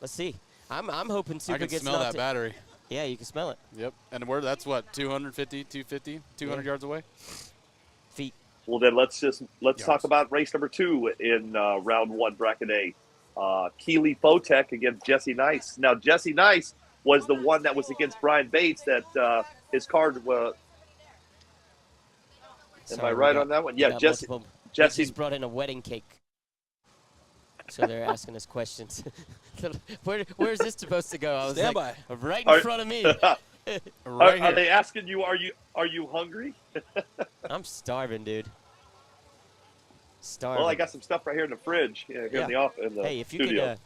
let's see. I'm hoping Super I can gets smell knocked that battery. Yeah, you can smell it. Yep. And that's what, 250, 250, 200 yards away? Feet. Well, then let's Yards. talk about race number 2 in round 1 bracket A. Keely Fotek against Jesse Nice. Now, Jesse Nice was the one that was against Brian Bates that his card was. Am I right on that one? Yeah, Jesse. They Jesse. just brought in a wedding cake. So they're asking us questions. Where's this supposed to go? I was Stand like, by. right in front of me. Right Are here. they asking you? Are you hungry? I'm starving, dude. Starving. Well, I got some stuff right here in the fridge. Here in the office, in the Hey, if you studio.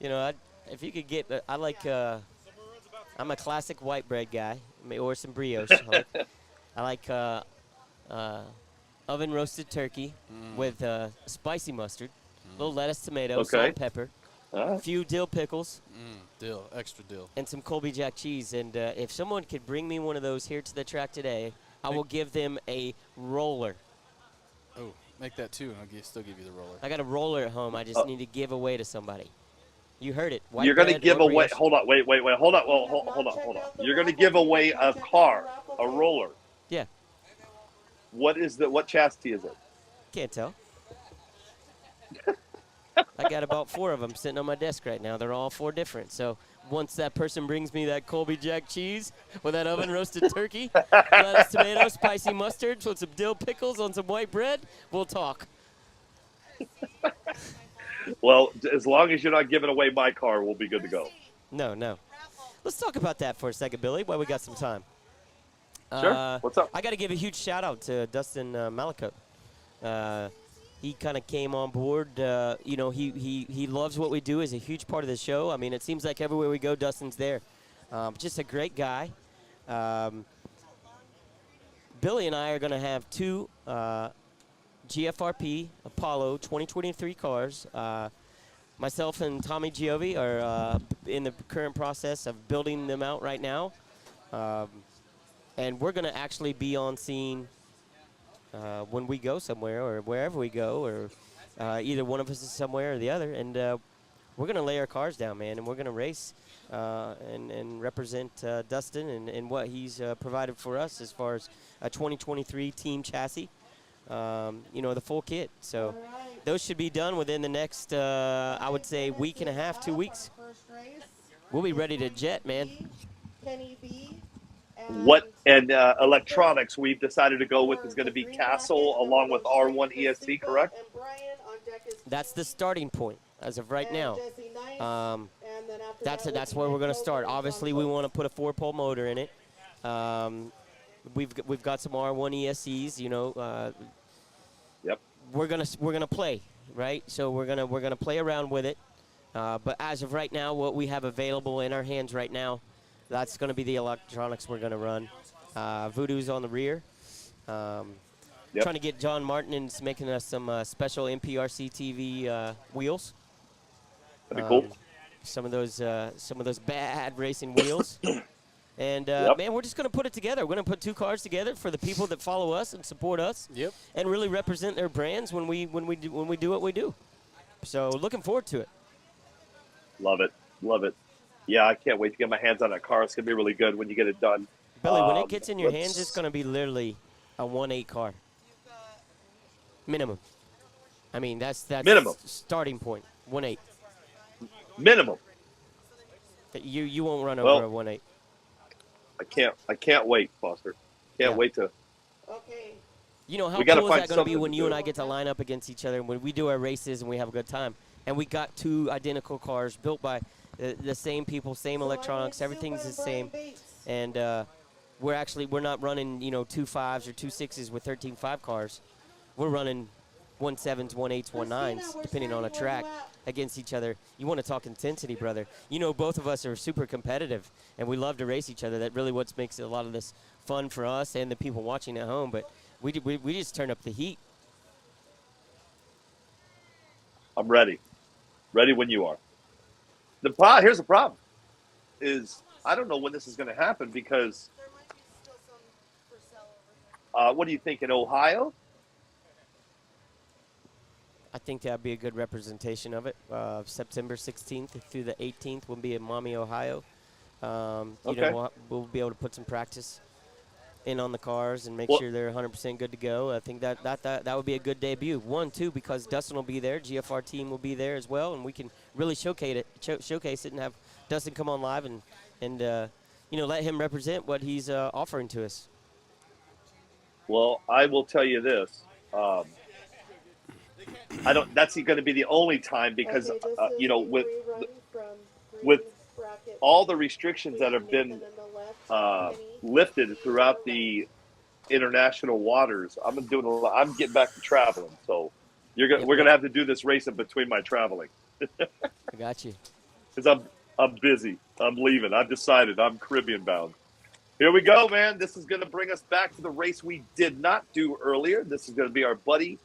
could, if you could get, I like, I'm a classic white bread guy, or some brioche. I like oven roasted turkey with spicy mustard, little lettuce, tomato, salt, pepper, a few dill pickles, Dill, extra dill. and some Colby Jack cheese. And if someone could bring me one of those here to the track today, I will give them a roller. Oh, make that two, and I'll still give you the roller. I got a roller at home. I just need to give away to somebody. You heard it. White You're going to bread give or away. brioche. Hold on. Wait. Hold on. Well, hold on. You're going to give away a car, a roller. Yeah. What chassis is it? Can't tell. I got about 4 of them sitting on my desk right now. They're all 4 different. So once that person brings me that Colby Jack cheese with that oven roasted turkey, lettuce, tomato, spicy mustard, with some dill pickles on some white bread, we'll talk. Well, as long as you're not giving away my car, we'll be good to go. No. Let's talk about that for a second, Billy, while we got some time. Sure. What's up? I got to give a huge shout out to Dustin Malikote. He kind of came on board. He loves what we do. Is a huge part of the show. I mean, it seems like everywhere we go, Dustin's there. Just a great guy. Billy and I are going to have 2 GFRP Apollo 2023 cars. Myself and Tommy Giovi are in the current process of building them out right now. And we're going to actually be on scene when we go somewhere or wherever we go, or either one of us is somewhere or the other. And we're going to lay our cars down, man, and we're going to race and represent Dustin and what he's provided for us as far as a 2023 team chassis, the full kit. So those should be done within the next, I would say, week and a half, 2 weeks. We'll be ready to jet, man. Kenny B. What and electronics we've decided to go with is going to be Castle along with R1 ESC, correct? That's the starting point as of right now. That's where we're going to start. Obviously, we want to put a 4-pole motor in it. We've got some R1 ESCs. Yep. We're gonna play, right? So we're gonna play around with it. But as of right now, what we have available in our hands right now, that's going to be the electronics we're going to run. Voodoo's on the rear. Trying to get John Martin into making us some special NPRCTV wheels. That'd be cool. Some of those bad racing wheels. And man, we're just going to put it together. We're going to put 2 cars together for the people that follow us and support us. Yep. And really represent their brands when we do what we do. So looking forward to it. Love it. Yeah, I can't wait to get my hands on that car. It's going to be really good when you get it done. Billy, when it gets in your hands, it's going to be literally a 1.8 car. Minimum. I mean, that's minimum starting point. 1.8. Minimum. You won't run over a 1.8. I can't wait, Foster. Can't wait to. Okay. You know how cool is that going to be when you and I get to line up against each other when we do our races and we have a good time? And we got 2 identical cars built by the same people, same electronics, everything's the same. And we're not running 2 5s or 2 6s with 13.5 cars. We're running 1.7s, 1.8s, 1.9s, depending on a track against each other. You want to talk intensity, brother. Both of us are super competitive, and we love to race each other. That really what makes a lot of this fun for us and the people watching at home. But we just turn up the heat. I'm ready. Ready when you are. Here's the problem. Is I don't know when this is going to happen because what do you think, in Ohio? I think that would be a good representation of it. September 16th through the 18th will be in Maumee, Ohio. We'll be able to put some practice in on the cars and make sure they're 100% good to go. I think that would be a good debut. 1, 2, because Dustin will be there, GFR team will be there as well, and we can really showcase it and have Dustin come on live and let him represent what he's offering to us. Well, I will tell you this. That's going to be the only time because with all the restrictions that have been lifted throughout the international waters. I'm doing I'm getting back to traveling, so we're gonna have to do this race in between my traveling. I got you. Because I'm busy. I'm leaving. I've decided I'm Caribbean bound. Here we go, man. This is going to bring us back to the race we did not do earlier. This is going to be our buddy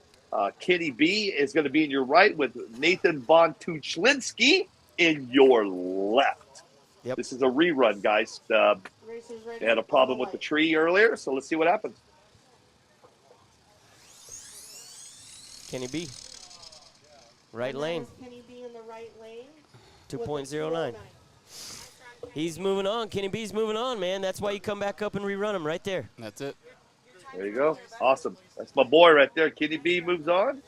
Kenny B is going to be in your right with Nathan Von Tuchlinski in your left. Yep. This is a rerun, guys. They had a problem with the tree earlier, so let's see what happens. Kenny B. Right lane. Kenny B in the right lane. 2.09. He's moving on. Kenny B's moving on, man. That's why you come back up and rerun him right there. That's it. There you go. Awesome. That's my boy right there. Kenny B moves on.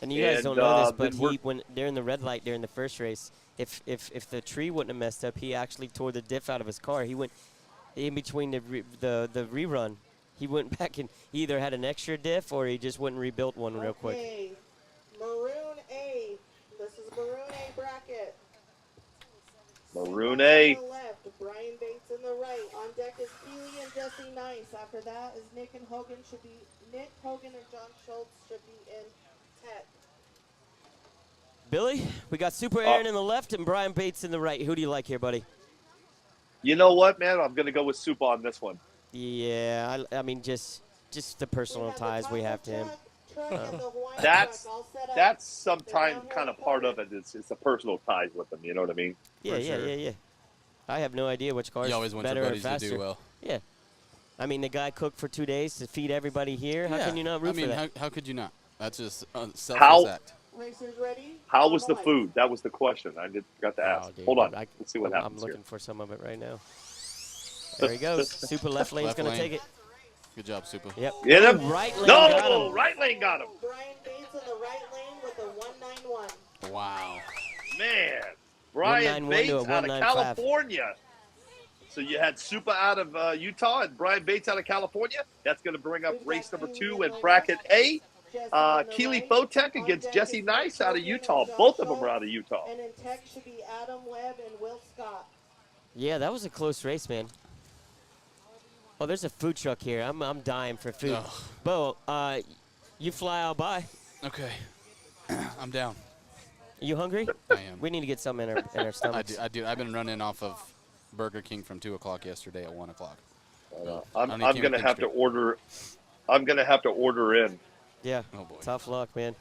And you guys don't know this, but when they're in the red light during the first race, if the tree wouldn't have messed up, he actually tore the diff out of his car. He went in between the rerun. He went back and he either had an extra diff or he just went and rebuilt one real quick. Maroon A. This is Maroon A bracket. Maroon A. On the left, Brian Bates in the right. On deck is Keely and Jesse Nice. After that is Nick Hogan and John Schultz should be in tech. Billy, we got Super Aaron in the left and Brian Bates in the right. Who do you like here, buddy? You know what, man? I'm going to go with Soup on this one. Yeah, I mean, just the personal ties we have to him. That's sometimes kind of part of it. It's the personal ties with them. You know what I mean? Yeah. I have no idea which car is better or faster. To do well. Yeah. I mean, the guy cooked for 2 days to feed everybody here. How can you not root for that? How could you not? That's just a selfless act. Racers ready? How was the food? That was the question. I forgot to ask. Hold on. Let's see what happens I'm looking for some of it right now. There he goes. Super left lane's going to take it. Good job, Super. Yep. Get him. Right lane got him. Right lane got him. Brian Bates in the right lane with a 191. Wow. Man. Brian Bates out of 195. California. So you had Super out of Utah and Brian Bates out of California. That's going to bring up race number 2 in bracket A. Keely Fotek against Jesse Nice out of Utah. Both of them are out of Utah. And in tech should be Adam Webb and Will Scott. Yeah, that was a close race, man. Oh, there's a food truck here. I'm dying for food. Bo, you fly out by. Okay. I'm down. You hungry? I am. We need to get something in our stomachs. I do. I've been running off of Burger King from 2 o'clock yesterday at 1 o'clock. I'm going to have to order. I'm going to have to order in. Yeah. Oh boy. Tough luck, man.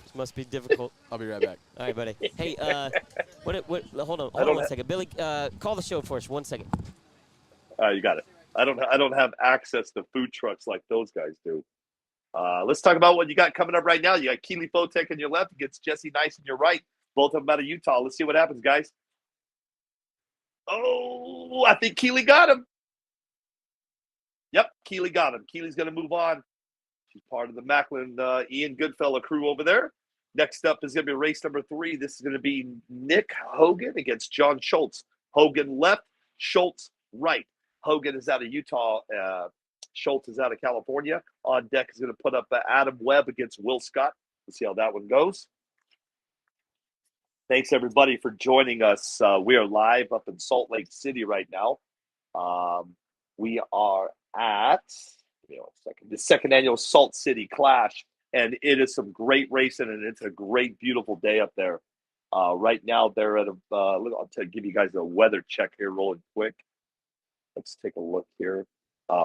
This must be difficult. I'll be right back. All right, buddy. Hey, hold on 1 second. Billy, call the show for us. 1 second. You got it. I don't have access to food trucks like those guys do. Let's talk about what you got coming up right now. You got Keely Fotek on your left against Jesse Nice on your right. Both of them out of Utah. Let's see what happens, guys. Oh, I think Keely got him. Yep, Keely got him. Keely's going to move on. She's part of the Macklin Ian Goodfellow crew over there. Next up is going to be race number 3. This is going to be Nick Hogan against John Schultz. Hogan left, Schultz right. Hogan is out of Utah. Schultz is out of California. On deck is going to put up Adam Webb against Will Scott. Let's see how that one goes. Thanks, everybody, for joining us. We are live up in Salt Lake City right now. We are at the second annual Salt City Clash, and it is some great racing, and it's a great, beautiful day up there. Right now, they're at I'll give you guys a weather check here rolling quick. Let's take a look here.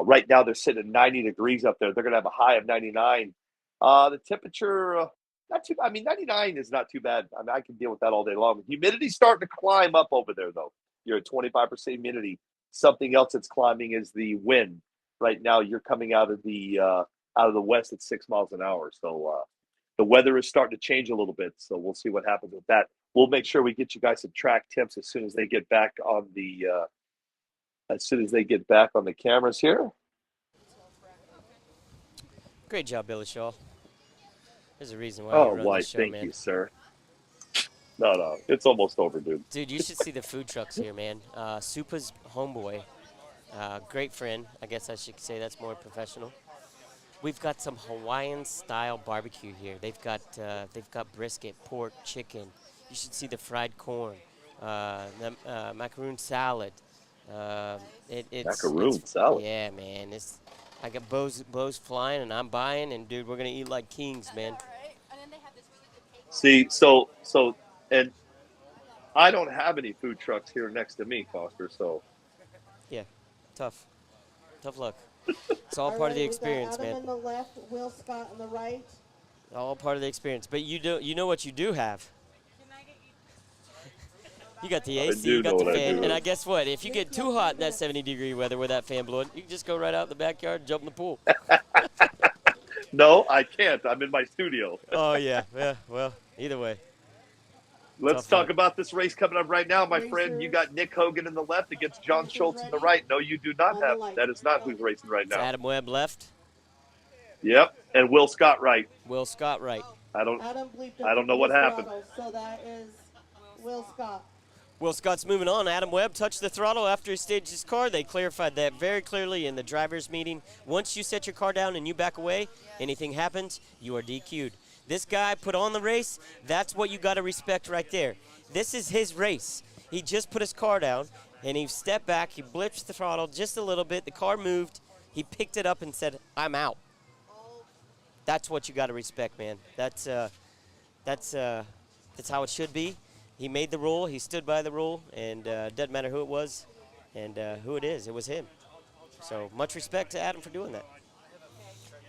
Right now, they're sitting at 90 degrees up there. They're going to have a high of 99. The temperature, not too. 99 is not too bad. I can deal with that all day long. Humidity's starting to climb up over there, though. You're at 25% humidity. Something else that's climbing is the wind. Right now, you're coming out of the west at 6 miles an hour. So the weather is starting to change a little bit. So we'll see what happens with that. We'll make sure we get you guys some track temps as soon as they get back on the. As soon as they get back on the cameras here. Great job, Billy Shaw. There's a reason why you run this show, thank man. you, sir. No, it's almost over, dude. Dude, you should see the food trucks here, man. Supa's homeboy, great friend. I guess I should say that's more professional. We've got some Hawaiian-style barbecue here. They've got brisket, pork, chicken. You should see the fried corn. macaroon salad. Macaroon salad. Yeah, man. I got bows flying, and I'm buying, and dude, we're gonna eat like kings, man. See, and I don't have any food trucks here next to me, Foster. So Yeah, tough luck. It's all part of the experience, Adam man. in the left, Will Scott on the right. All part of the experience. But you know what you do have. You got the AC, you got the fan, and I guess what? If you get too hot in that 70-degree weather with that fan blowing, you can just go right out in the backyard and jump in the pool. no, I can't. I'm in my studio. Oh yeah, well, either way. Let's talk about this race coming up right now, my friend. You got Nick Hogan in the left against John Schultz in the right. No, you do not have. That is not who's racing right now. It's Adam Webb left. Yep, and Will Scott right. Will Scott right. I don't know what happened. So that is Will Scott. Will Scott's moving on. Adam Webb touched the throttle after he staged his car. They clarified that very clearly in the driver's meeting. Once you set your car down and you back away, anything happens, you are DQ'd. This guy put on the race. That's what you got to respect right there. This is his race. He just put his car down, and he stepped back. He blipped the throttle just a little bit. The car moved. He picked it up and said, "I'm out." That's what you got to respect, man. That's how it should be. He made the rule. He stood by the rule, and doesn't matter who it was and who it is. It was him. So much respect to Adam for doing that.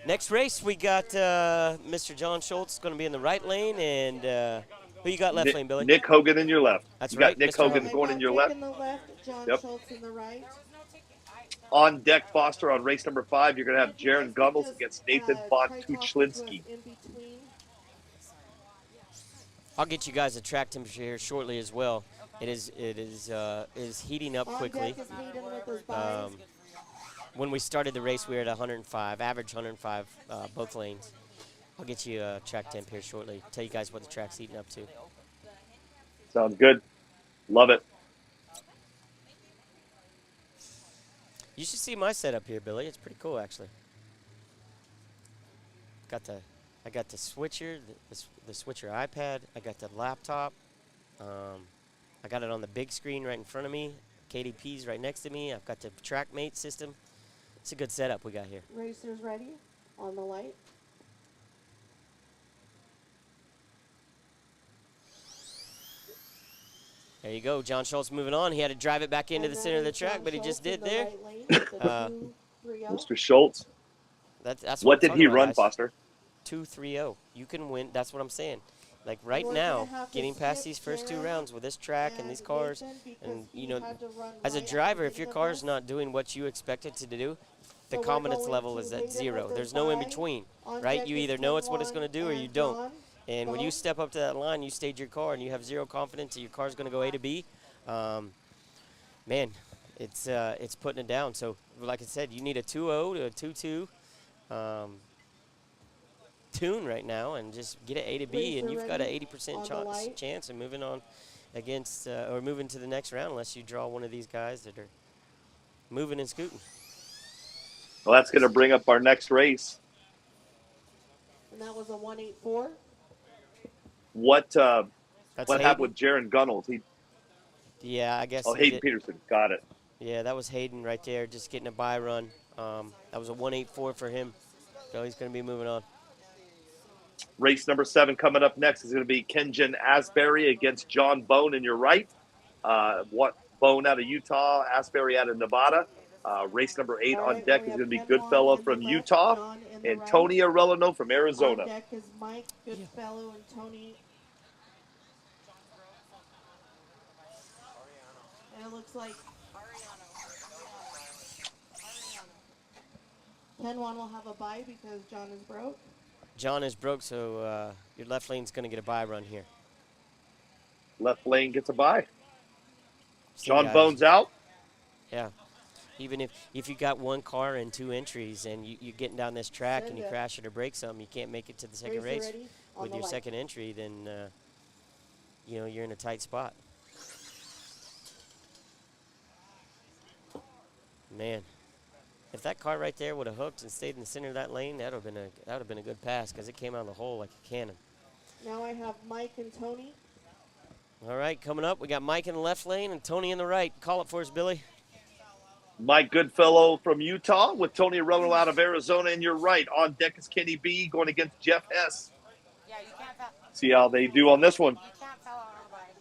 Next race, we got Mr. John Schultz going to be in the right lane, and who you got left lane, Billy? Nick Hogan in your left. That's you right. got Nick Hogan going in your left. In the left, John Schultz in the right. On deck, Foster, on race number 5, you're going to have Jaron Gunnels against Nathan von Tuchlinski. I'll get you guys a track temperature here shortly as well. It is heating up quickly. When we started the race, we were at 105, average 105, both lanes. I'll get you a track temp here shortly. Tell you guys what the track's heating up to. Sounds good. Love it. You should see my setup here, Billy. It's pretty cool, actually. I got the switcher, the switcher iPad. I got the laptop. I got it on the big screen right in front of me. KDP's right next to me. I've got the TrackMate system. It's a good setup we got here. Racers ready on the light. There you go. John Schultz moving on. He had to drive it back into the center of the track, but he just did there. Mr. Schultz. That's what did he run, Foster? 2.30. You can win. That's what I'm saying. Like right now, getting past these first 2 rounds with this track and these cars, and you know, as a driver, if your car's not doing what you expect it to do, the confidence level is at 0. There's no in between, right? You either know it's what it's going to do or you don't. And when you step up to that line, you stage your car, and you have 0 confidence that your car's going to go A to B, man, it's putting it down. So, like I said, you need a 2.0 to a 2.2 tune right now, and just get it A to B, and you've got an 80% chance of moving on against or moving to the next round, unless you draw one of these guys that are moving and scooting. Well, that's going to bring up our next race. And that was a 184. What happened with Jaron Gunnels? Yeah, I guess. Oh, Hayden Peterson. Got it. Yeah, that was Hayden right there, just getting a bye run. That was a 184 for him. So he's going to be moving on. Race number 7 coming up next is going to be Kenjan Asbury against John Bone in your right. Bone out of Utah, Asbury out of Nevada. Race number 8 on deck is going to be Goodfellow from Utah and Tony Arellano from Arizona. On deck is Mike, Goodfellow, and Tony. And it looks like Ken Juan will have a bye because John is broke. John is broke, so your left lane's going to get a bye run here. Left lane gets a bye. John Bone's out. Yeah. Even if you got 1 car and 2 entries and you're getting down this track and you crash it or break something, you can't make it to the second race with your second entry, then you know, you're in a tight spot. Man, if that car right there would have hooked and stayed in the center of that lane, that would have been a good pass because it came out of the hole like a cannon. Now I have Mike and Tony. All right, coming up, we got Mike in the left lane and Tony in the right. Call it for us, Billy. Mike Goodfellow from Utah with Tony Rono out of Arizona. And you're right. On deck is Kenny B going against Jeff Hess. Yeah, you can't tell. See how they do on this one. You can't tell on everybody.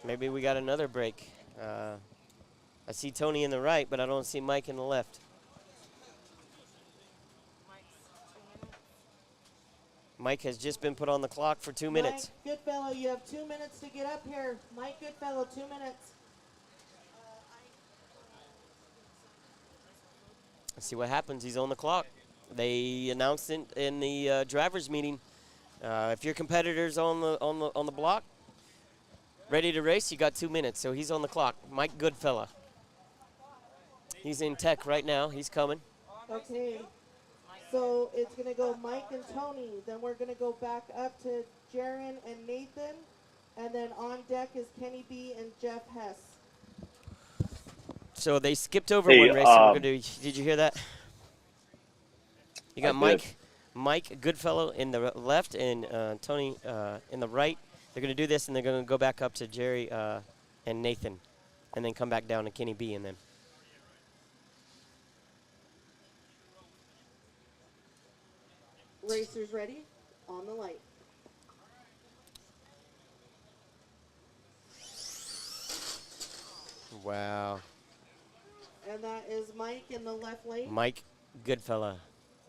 Maybe we got another break. I see Tony in the right, but I don't see Mike in the left. Mike has just been put on the clock for 2 minutes. Mike Goodfellow, you have 2 minutes to get up here. Mike Goodfellow, 2 minutes. Let's see what happens. He's on the clock. They announced it in the drivers' meeting. If your competitor's on the block, ready to race, you got 2 minutes. So he's on the clock. Mike Goodfellow. He's in tech right now. He's coming. Okay. So it's going to go Mike and Tony. Then we're going to go back up to Jaron and Nathan. And then on deck is Kenny B and Jeff Hess. So they skipped over Hey, one race. So we're gonna do, did you hear that? You got Mike Goodfellow in the left and Tony in the right. They're going to do this, and they're going to go back up to Jerry and Nathan, and then come back down to Kenny B and them. Racers ready? On the light. Wow. And that is Mike in the left lane. Mike Goodfellow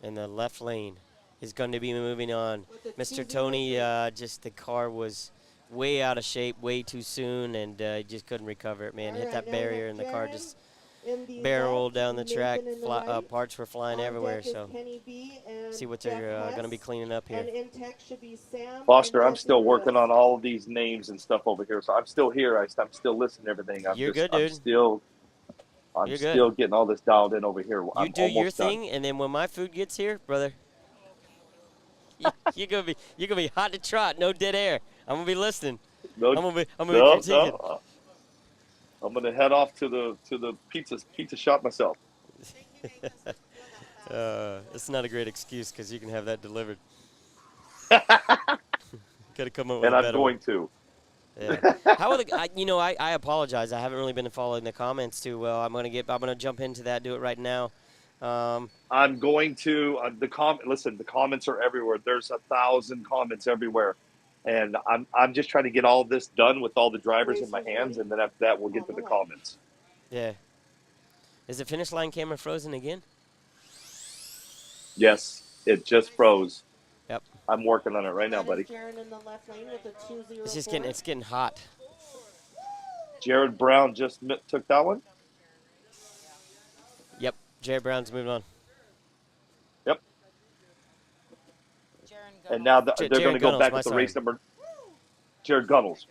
in the left lane is going to be moving on. Mr. 2-0 Tony, just the car was way out of shape, way too soon, and he just couldn't recover it, man. All Hit right, that now we barrier, have and the car Jaron just in the barreled left, down the Nathan track. in the right. Parts were flying On everywhere, deck is so Kenny B and see what Jeff they're going to be Hess. cleaning up here. And in tech should be Sam. Foster, and I'm Jesse still working Ruiz. on all of these names and stuff over here. So I'm still here. I'm still listening to everything. You're good, dude. I'm You're still good. getting all this dialed in over here. You I'm do your almost done. thing, and then when my food gets here, brother, you're gonna be hot to trot, no dead air. I'm gonna be listening. No, I'm gonna be no, critiquing. no. I'm gonna head off to the pizza shop myself. It's not a great excuse because you can have that delivered. Gotta come up with And a I'm better going one. to. Yeah. How are the? I apologize. I haven't really been following the comments too well. I'm gonna jump into that. Do it right now. I'm going to Listen, the comments are everywhere. There's 1,000 comments everywhere, and I'm just trying to get all this done with all the drivers in my hands, and then after that we'll get to the comments. Yeah. Is the finish line camera frozen again? Yes, it just froze. Yep. I'm working on it right now, That buddy. is Jaron in the left lane with a 2-0. It's just getting hot. Jared Brown just took that one. Yep. Jerry Brown's moving on. Yep. Jaron And now Jared they're going to go Gunnels, back my with the side. race number. Jared Gunnels.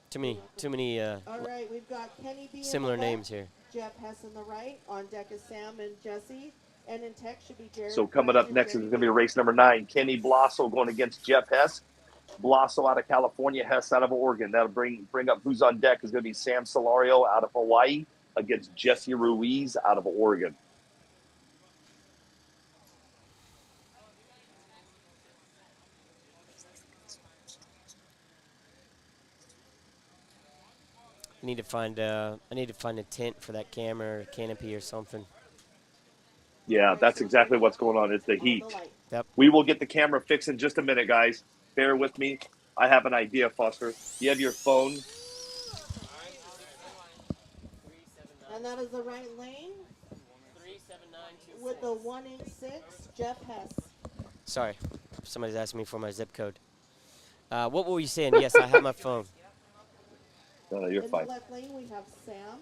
Too many All right, we've got Kenny B in similar the left, names here. Jeff Hess in the right. On deck is Sam and Jesse. And in tech should be Jared. So coming Brown up and next is Jerry going to be race number 9. Kenny Blasso going against Jeff Hess. Blasso out of California, Hess out of Oregon. That'll bring up who's on deck is going to be Sam Solario out of Hawaii against Jesse Ruiz out of Oregon. I need to find a tent for that camera or canopy or something. Yeah, that's exactly what's going on. It's the heat. Yep. We will get the camera fixed in just a minute, guys. Bear with me. I have an idea, Foster. You have your phone. And that is the right lane with the 186, Jeff Hess. Sorry, somebody's asking me for my zip code. What were you saying? Yes, I have my phone. No, you're In fine. the left lane, we have Sam.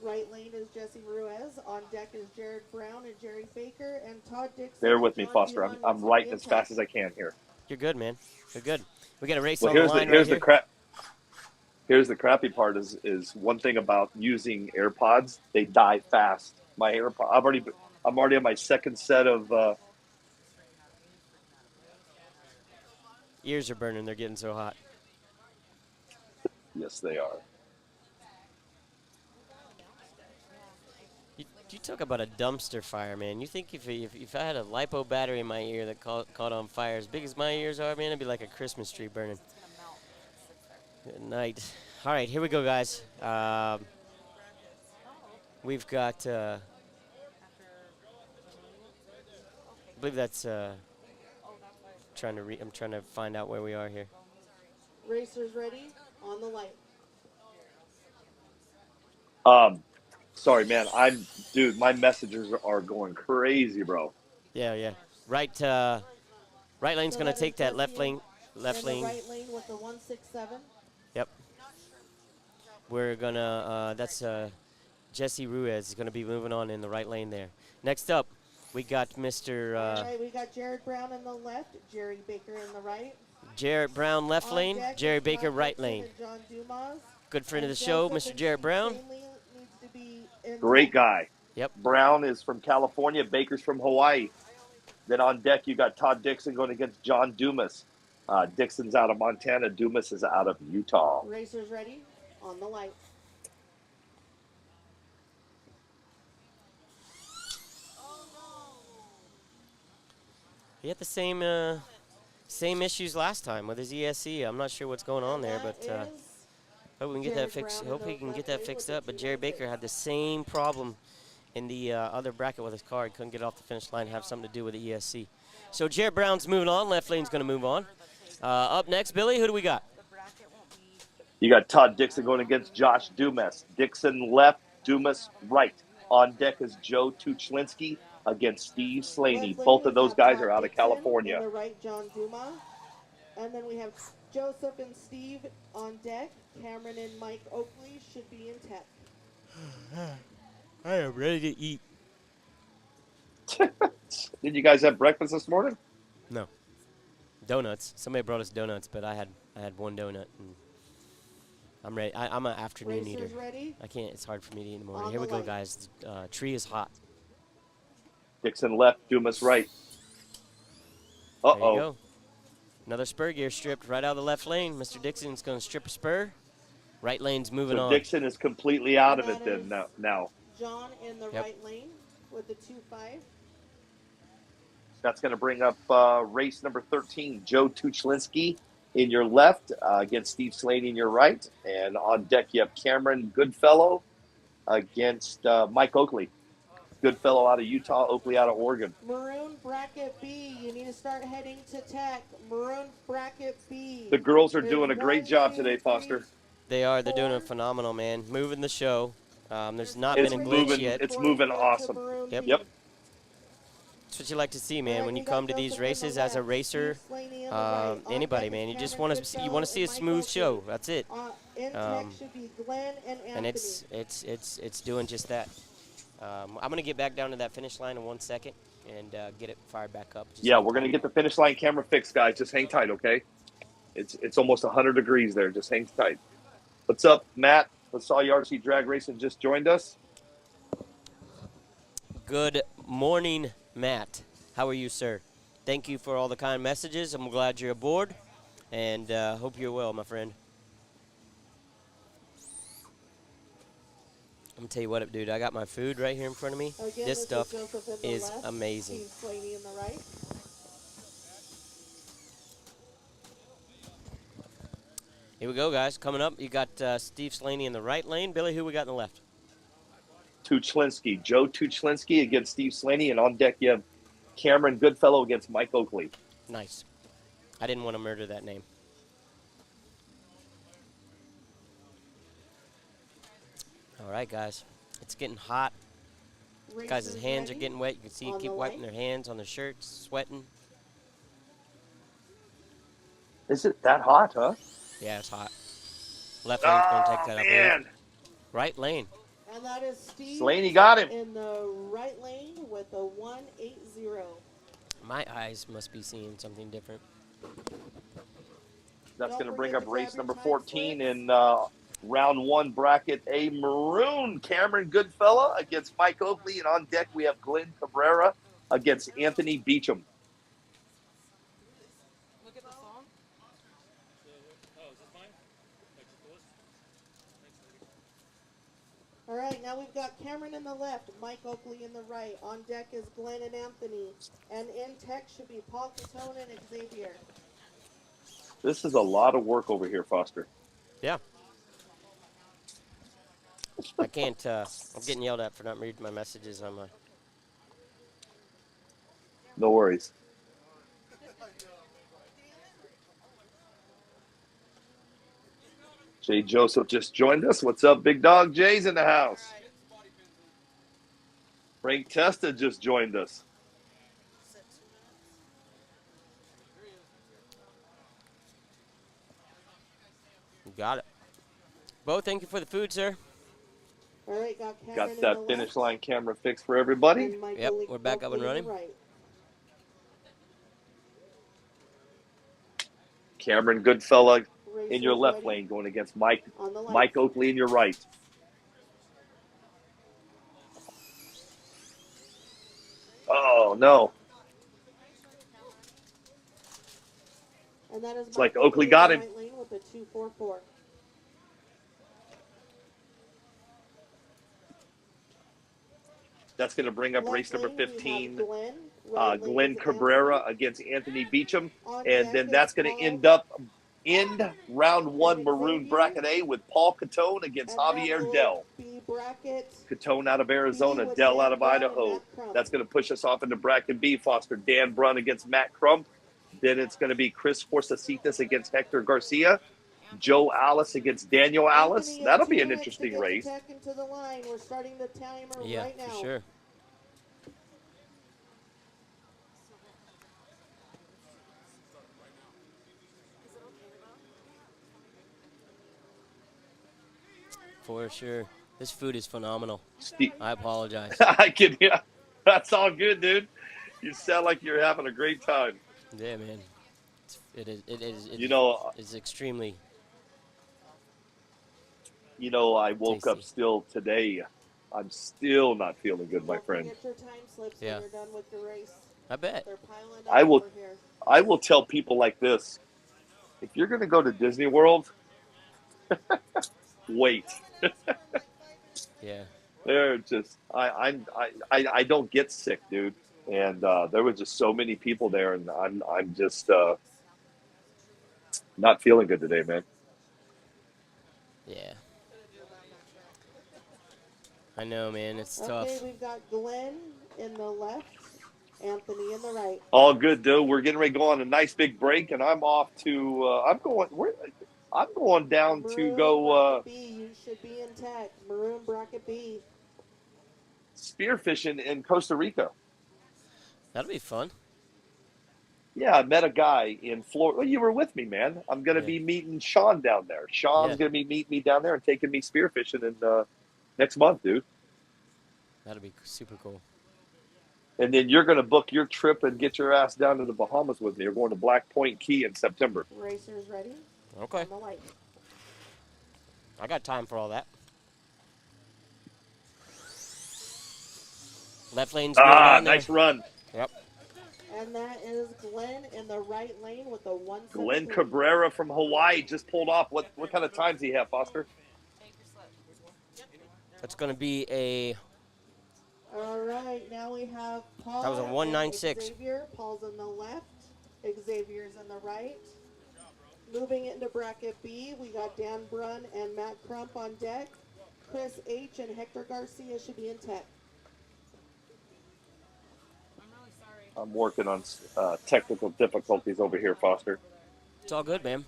Right lane is Jesse Ruiz. On deck is Jared Brown and Jerry Baker and Todd Dixon. Bear with and me, John Foster. Dillon I'm is writing in as tech. fast as I can here. You're good, man. You're good. We got a race Well, on the line here's right the crap. Here's the crappy part is one thing about using AirPods, they die fast. My AirPod, I'm already on my second set of. Ears are burning. They're getting so hot. Yes, they are. You talk about a dumpster fire, man. You think if I had a LiPo battery in my ear that caught on fire as big as my ears are, man, it'd be like a Christmas tree burning. Good night. All right, here we go, guys. We've got, I believe that's, I'm trying to find out where we are here. Racers ready? On the light. Sorry, man. Dude, my messages are going crazy, bro. Yeah. Right lane's So gonna that take is that left Jesse lane. Left in the lane. right lane with the 167. Yep. We're gonna. That's Jesse Ruiz is gonna be moving on in the right lane there. Next up, we got Mr. All right, we got Jared Brown in the left, Jerry Baker in the right. Jarrett Brown left On lane, deck Jerry is Baker Todd right Dixon lane. and John Dumas. Good friend of And the show, Joseph Mr. and Jarrett Steve Brown. Stanley needs to be in Great tech. guy. Yep. Brown is from California. Baker's from Hawaii. Then on deck, you got Todd Dixon going against John Dumas. Dixon's out of Montana. Dumas is out of Utah. Racers ready? On the light. He had the same issues last time with his ESC. I'm not sure what's going on there, but hope we can get that Jared fixed. Brown in Hope the he can get left that lane fixed with up. the But Jerry Baker 216. had the same problem in the other bracket with his car. He couldn't get off the finish line. Have something to do with the ESC. So Jared Brown's moving on. Left lane's going to move on. Up next, Billy. Who do we got? You got Todd Dixon going against Josh Dumas. Dixon left, Dumas right. On deck is Joe Tuchlinski against Steve Slaney. Left lane, Both we of those have guys Todd are out of Dixon. California. In the right, John Dumas. And then we have Joseph and Steve on deck. Cameron and Mike Oakley should be in tech. I am ready to eat. Did you guys have breakfast this morning? No. Donuts. Somebody brought us donuts, but I had one donut. And I'm ready. I'm an afternoon eater. Racers ready? I can't. It's hard for me to eat in the morning. On Here we the go, light. guys. Tree is hot. Dixon left, Dumas right. There you Uh-oh. go. Another spur gear stripped right out of the left lane. Mr. Dixon's going to strip a spur. Right lane's moving So on. Dixon is completely out of And it that then is now. John in the Yep. right lane with the 2-5. That's going to bring up race number 13, Joe Tuchlinski in your left against Steve Slaney in your right. And on deck, you have Cameron Goodfellow against Mike Oakley. Goodfellow out of Utah, Oakley out of Oregon. Maroon bracket B. You need to start heading to tech. Maroon bracket B. The girls are There's doing a great 1, job 2, today, 3, Foster. They are. They're doing a 4. phenomenal, man. Moving the show. There's not It's been a glitch moving. yet. It's moving awesome. Yep. Yep. That's what you like to see, man. Alright, When you we got come to these Joseph in the races as a left, racer, Steve Slaney in the right. On anybody, deck man, is you just Cameron want to Goodfellow see a and Mike smooth Oakley. show. That's it. In tech should be Glenn and Anthony. And it's doing just that. I'm gonna get back down to that finish line in 1 second and get it fired back up. Just Yeah, hang we're going to tight. get the finish line camera fixed, guys. Just hang tight, okay? It's almost 100 degrees there. Just hang tight. What's up, Matt? I saw you RC Drag Racing just joined us. Good morning, Matt. How are you, sir? Thank you for all the kind messages. I'm glad you're aboard, and hope you're well, my friend. I'm gonna tell you what, dude. I got my food right here in front of me. Again, This stuff Joseph in the is left, amazing. Steve Slaney in the right. Here we go, guys. Coming up, you got Steve Slaney in the right lane. Billy, who we got in the left? Tuchlinski, Joe Tuchlinski against Steve Slaney, and on deck you have Cameron Goodfellow against Mike Oakley. Nice. I didn't want to murder that name. All right, guys. It's getting hot. Guys' Racers hands are ready? getting wet. You can see On keep the wiping light. their hands on their shirts, sweating. Is it that hot, huh? Yeah, it's hot. Left lane's going to take that up. Man. Right lane. And that is Steve Slaney got him. in the right lane with a 180. My eyes must be seeing something different. That's Don't going to bring forget up to race grab your number time 14 slips. in round 1 bracket A. Maroon Cameron Goodfellow against Mike Oakley, and on deck we have Glenn Cabrera against Anthony Beecham. Look at the phone. Oh, is this mine? All right, now now we've got Cameron in the left, Mike Oakley in the right. On deck is Glenn and Anthony. And in tech should be Paul Catone and Xavier. This is a lot of work over here, Foster. Yeah. I can't, I'm getting yelled at for not reading my messages on my... No worries. Jay Joseph just joined us. What's up, big dog? Jay's in the house. Frank Testa just joined us. You got it. Bo, thank you for the food, sir. All right, got Cameron Got in that the finish left, line camera fixed for everybody. and Mike Yep, Oakley we're back up and in the running. right. Cameron Goodfellow in your Racers left ready? lane going against Mike On the left. Mike Oakley in your right. Oh, no. And that is It's like Mike Oakley in got the him. right lane with a 244. That's going to bring up Left race number lane, we have 15, Glenn. Right lane Glenn is Cabrera Anthony. against Anthony Beecham. On And deck then is that's going Paul, to end round one and maroon Xavier. bracket A with Paul Catone against And then Javier will Dell. be bracket Catone out of Arizona, with Dell Dan out of Brown and Idaho. Matt Crump. That's going to push us off into bracket B. Foster Dan Brunn against Matt Crump. Then it's going to be Chris Forsacitas against Hector Garcia. Joe Alice against Daniel Alice. Anthony, That'll in be 2 an minutes interesting to get race. the tech into the line. We're starting the timer Yeah, right now. for sure. For sure. This food is phenomenal. I apologize. I can, yeah. That's all good, dude. You sound like you're having a great time. Yeah, man. It's extremely I woke up tasty. still today. I'm still not feeling good, my Don't friend. forget your time slips Yeah. when you're done with your race. I bet. They're piling up I will over here. I will tell people like this. If you're going to go to Disney World, wait. Yeah. They're just I don't get sick, dude. And there was just so many people there, and I'm just not feeling good today, man. Yeah. I know, man. It's Okay, tough. we've got Glenn in the left, Anthony in the right. All good, dude. We're getting ready to go on a nice big break, and I'm off to I'm going down to Maroon go bracket B, you should be in tech. Maroon bracket B. spearfishing in Costa Rica. That'll be fun. Yeah, I met a guy in Florida. Well, you were with me, man. I'm going to Yeah. be meeting Sean down there. Sean's Yeah. going to be meeting me down there and taking me spearfishing in next month, dude. That'll be super cool. And then you're going to book your trip and get your ass down to the Bahamas with me. You're going to Black Point Key in September. Racers ready? Okay. On the light. I got time for all that. Left lane's moving on there. Nice run. Yep. And that is Glenn in the right lane with a 173. Glenn Cabrera from Hawaii just pulled off. What kind of times do you have, Foster? That's going to be a... All right, now we have Paul. That was a and 196. Xavier. Paul's in the left. Xavier's in the right. Moving into bracket B, we got Dan Brunn and Matt Crump on deck. Chris H. and Hector Garcia should be in tech. I'm working on technical difficulties over here, Foster. It's all good, man.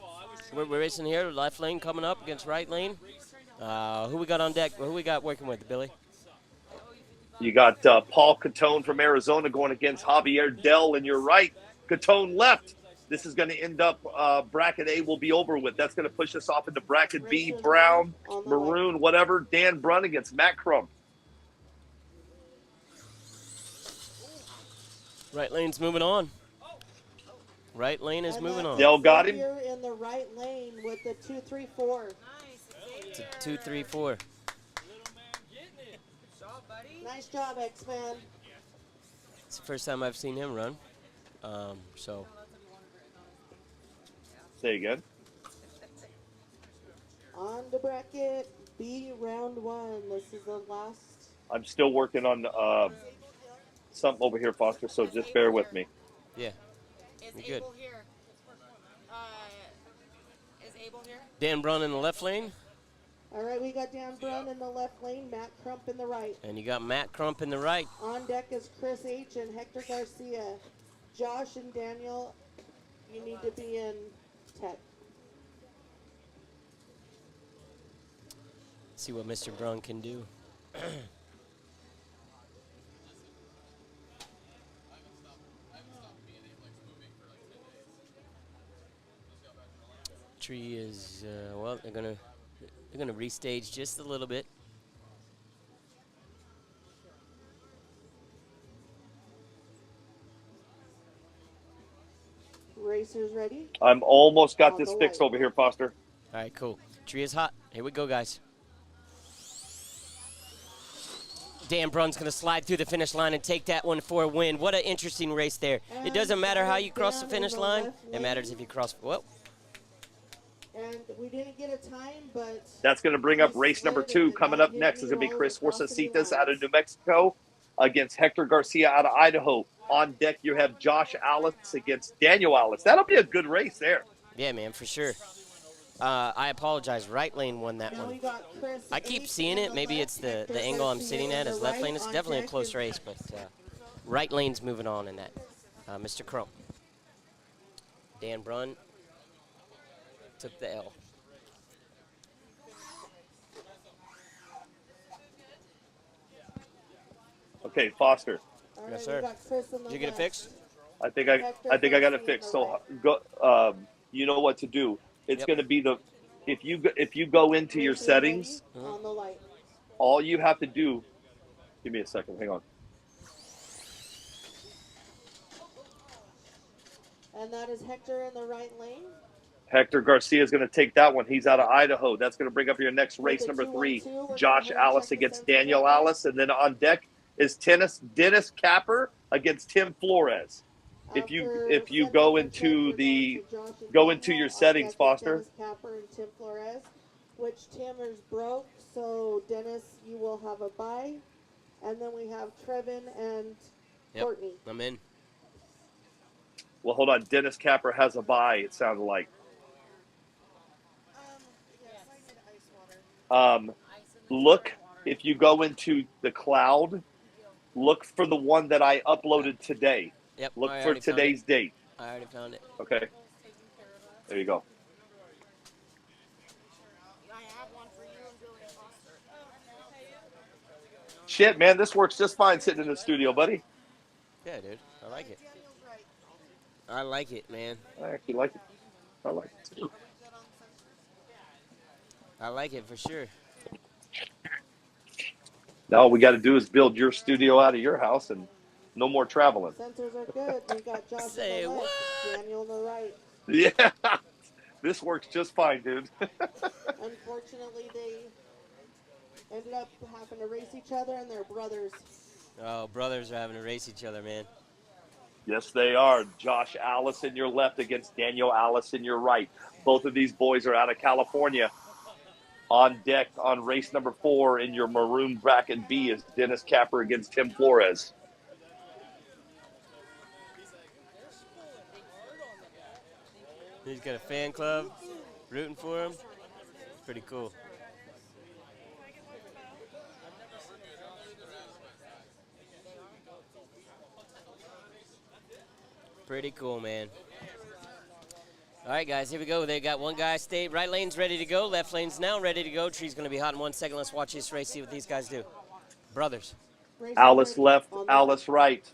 We're racing here. Left lane coming up against right lane. Who we got on deck? Who we got working with, Billy? You got Paul Catone from Arizona going against Javier Dell in your right. Catone left. This is going to end up bracket A will be over with. That's going to push us off into bracket B, Racers brown, on the maroon, whatever. Dan Brunn against Matt Crump. Right lane's moving on. Right lane is And moving that's on. Dell got him. Xavier in the right lane with the 234. It's a 2-3-4. Nice job, X-Man. It's the first time I've seen him run. So Say again. On the bracket B, round one. This is the last. I'm still working on something over here, Foster, so just bear with me. Yeah. Is You're Abel good. here? Is Abel here? Dan Brun in the left lane, All right, we got Dan Brun in the left lane, Matt Crump in the right. and you got Matt Crump in the right. On deck is Chris H. and Hector Garcia. Josh and Daniel, you need to be in tech. See what Mr. Brun can do. Tree is well. They're gonna restage just a little bit. Racers ready? I'm almost got On this the fixed light. over here, Foster. All right, cool. Tree is hot. Here we go, guys. Dan Brun's going to slide through the finish line and take that one for a win. What an interesting race there. It doesn't matter how you cross the finish line. It matters if you cross. Well, And we didn't get a time, but That's going to bring up race number 2. Coming up next is going to be Chris Forcasitas out of New Mexico against Hector Garcia out of Idaho. On deck, you have Josh Alice against Daniel Alice. That'll be a good race there. yeah, man, for sure. I apologize. Right lane won that now we one. got Chris I keep H. seeing in it. Maybe left, it's the Hector angle I'm Garcia sitting in at the is left right. lane. It's On definitely a deck close is- race, but right lane's moving on in that. Mr. Crump. Dan Brun took the L. Okay, Foster. All right, Yes, we sir. got Chris in the Did you get it left. fixed? I think I got it fixed. So go. You know what to do. It's Yep. going to be the if you go into your Racers settings, ready? On the light. all you have to do. Give me a second. Hang on. And that is Hector in the right lane. Hector Garcia is going to take that one. He's out of Idaho. That's going to bring up your next race, the number 3. 2-1-2, we're Josh gonna Alice check the against sensors Daniel real quick. Alice. And then on deck is Dennis Capper against Tim Flores. If you After go sensor into check, the we're going to Josh and go into Daniel. your On settings, deck is Foster. Dennis Capper and Tim Flores, which Tim is broke. So Dennis, you will have a bye. And then we have Trevin and Yep. Courtney. I'm in. Well, hold on. Dennis Capper has a bye. It sounded like. Look, if you go into the cloud, look for the one that I uploaded today. Yep. Look I for already found today's it. date. I already found it. Okay. There you go. I have one for you and Billy and Foster. Shit, man, this works just fine sitting in the studio, buddy. Yeah, dude. I like it. I like it, man. I actually like it. I like it too. I like it for sure. Now all we got to do is build your studio out of your house and no more traveling. Sensors are good. We got Josh Say in the left, what? Daniel in the right. Yeah. This works just fine, dude. Unfortunately, they ended up having to race each other, and they're brothers. Oh, brothers are having to race each other, man. Yes, they are. Josh Alice in your left against Daniel Alice in your right. Both of these boys are out of California. On deck on race number 4 in your maroon bracket B is Dennis Capper against Tim Flores. He's got a fan club rooting for him. Pretty cool. Pretty cool, man. All right, guys, here we go. They got one guy stay. Right lane's ready to go. Left lane's now ready to go. Tree's going to be hot in 1 second. Let's watch this race, see what these guys do. Brothers. Racers Alice ready left, on the Alice right.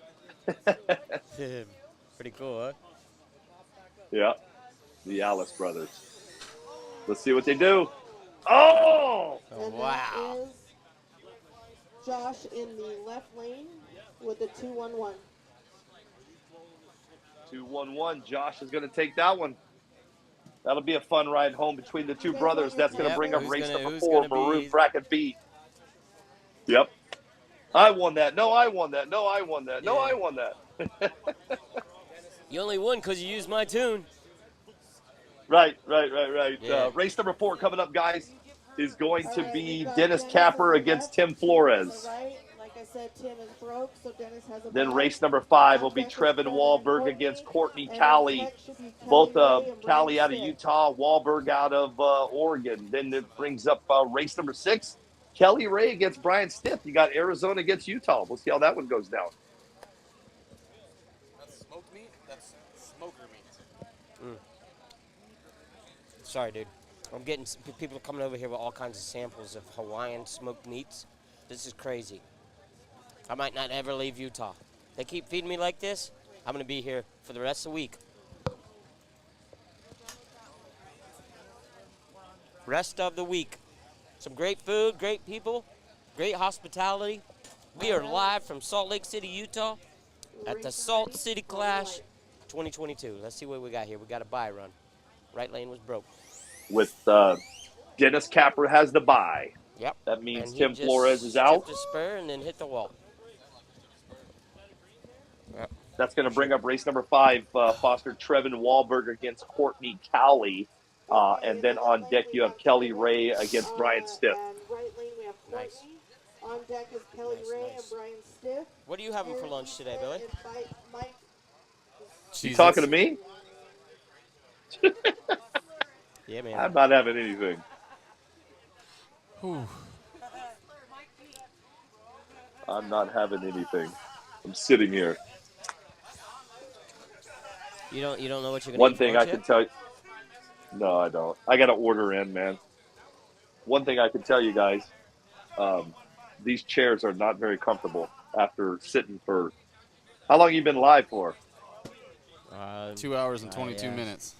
Pretty cool, huh? Yeah, the Alice brothers. Let's see what they do. Oh! And Wow. that is Josh in the left lane with the 2-1-1. 2-1-1. Josh is going to take that one. That'll be a fun ride home between the two brothers. That's going to Yep, bring up who's race gonna- number who's 4, gonna be- maroon bracket B. Yep. I won that. No, I won that. No, I won that. No, Yeah. I won that. You only won because you used my tune. Right. Yeah. Race number 4 coming up, guys. is going All to right, be we've got Dennis on Capper the against left, Tim Dennis Flores. on the right. Like I said, Tim is broke, so Dennis has a Then bye. race number 5 will On be deck is Trevin Trevin and Wahlberg against Courtney Cali. Tech should be Both Kelly Ray and Brian Cali out of Stitt. Utah, Wahlberg out of Oregon. Then it brings up race number 6, Kelly Ray against Brian Stitt. You got Arizona against Utah. We'll see how that one goes down. That's smoked meat? That's smoker meat. Sorry, dude. I'm getting people coming over here with all kinds of samples of Hawaiian smoked meats. This is crazy. I might not ever leave Utah. They keep feeding me like this, I'm going to be here for the rest of the week. Rest of the week. Some great food, great people, great hospitality. We are live from Salt Lake City, Utah at the Salt City Clash 2022. Let's see what we got here. We got a bye run. Right lane was broke. With Dennis Capper has the bye. Yep. That means And he Tim just Flores is out. tipped a spur and then hit the wall. Yep. That's going to bring up race number 5, Foster Trevin Wahlberg against Courtney Cali. And then on deck, you have Kelly Ray against Brian Stitt. And right lane, we have Courtney. Nice. On deck is Kelly Ray and Brian Stitt. What are you having for lunch today, Billy? Mike. You talking to me? Yeah, man. I'm not having anything. Whew. I'm not having anything. I'm sitting here. You don't know what you're gonna One eat thing for I lunch can yet? tell you. No, I don't. I got to order in, man. One thing I can tell you guys, these chairs are not very comfortable after sitting for. How long you been live for? 2 hours and 22 minutes.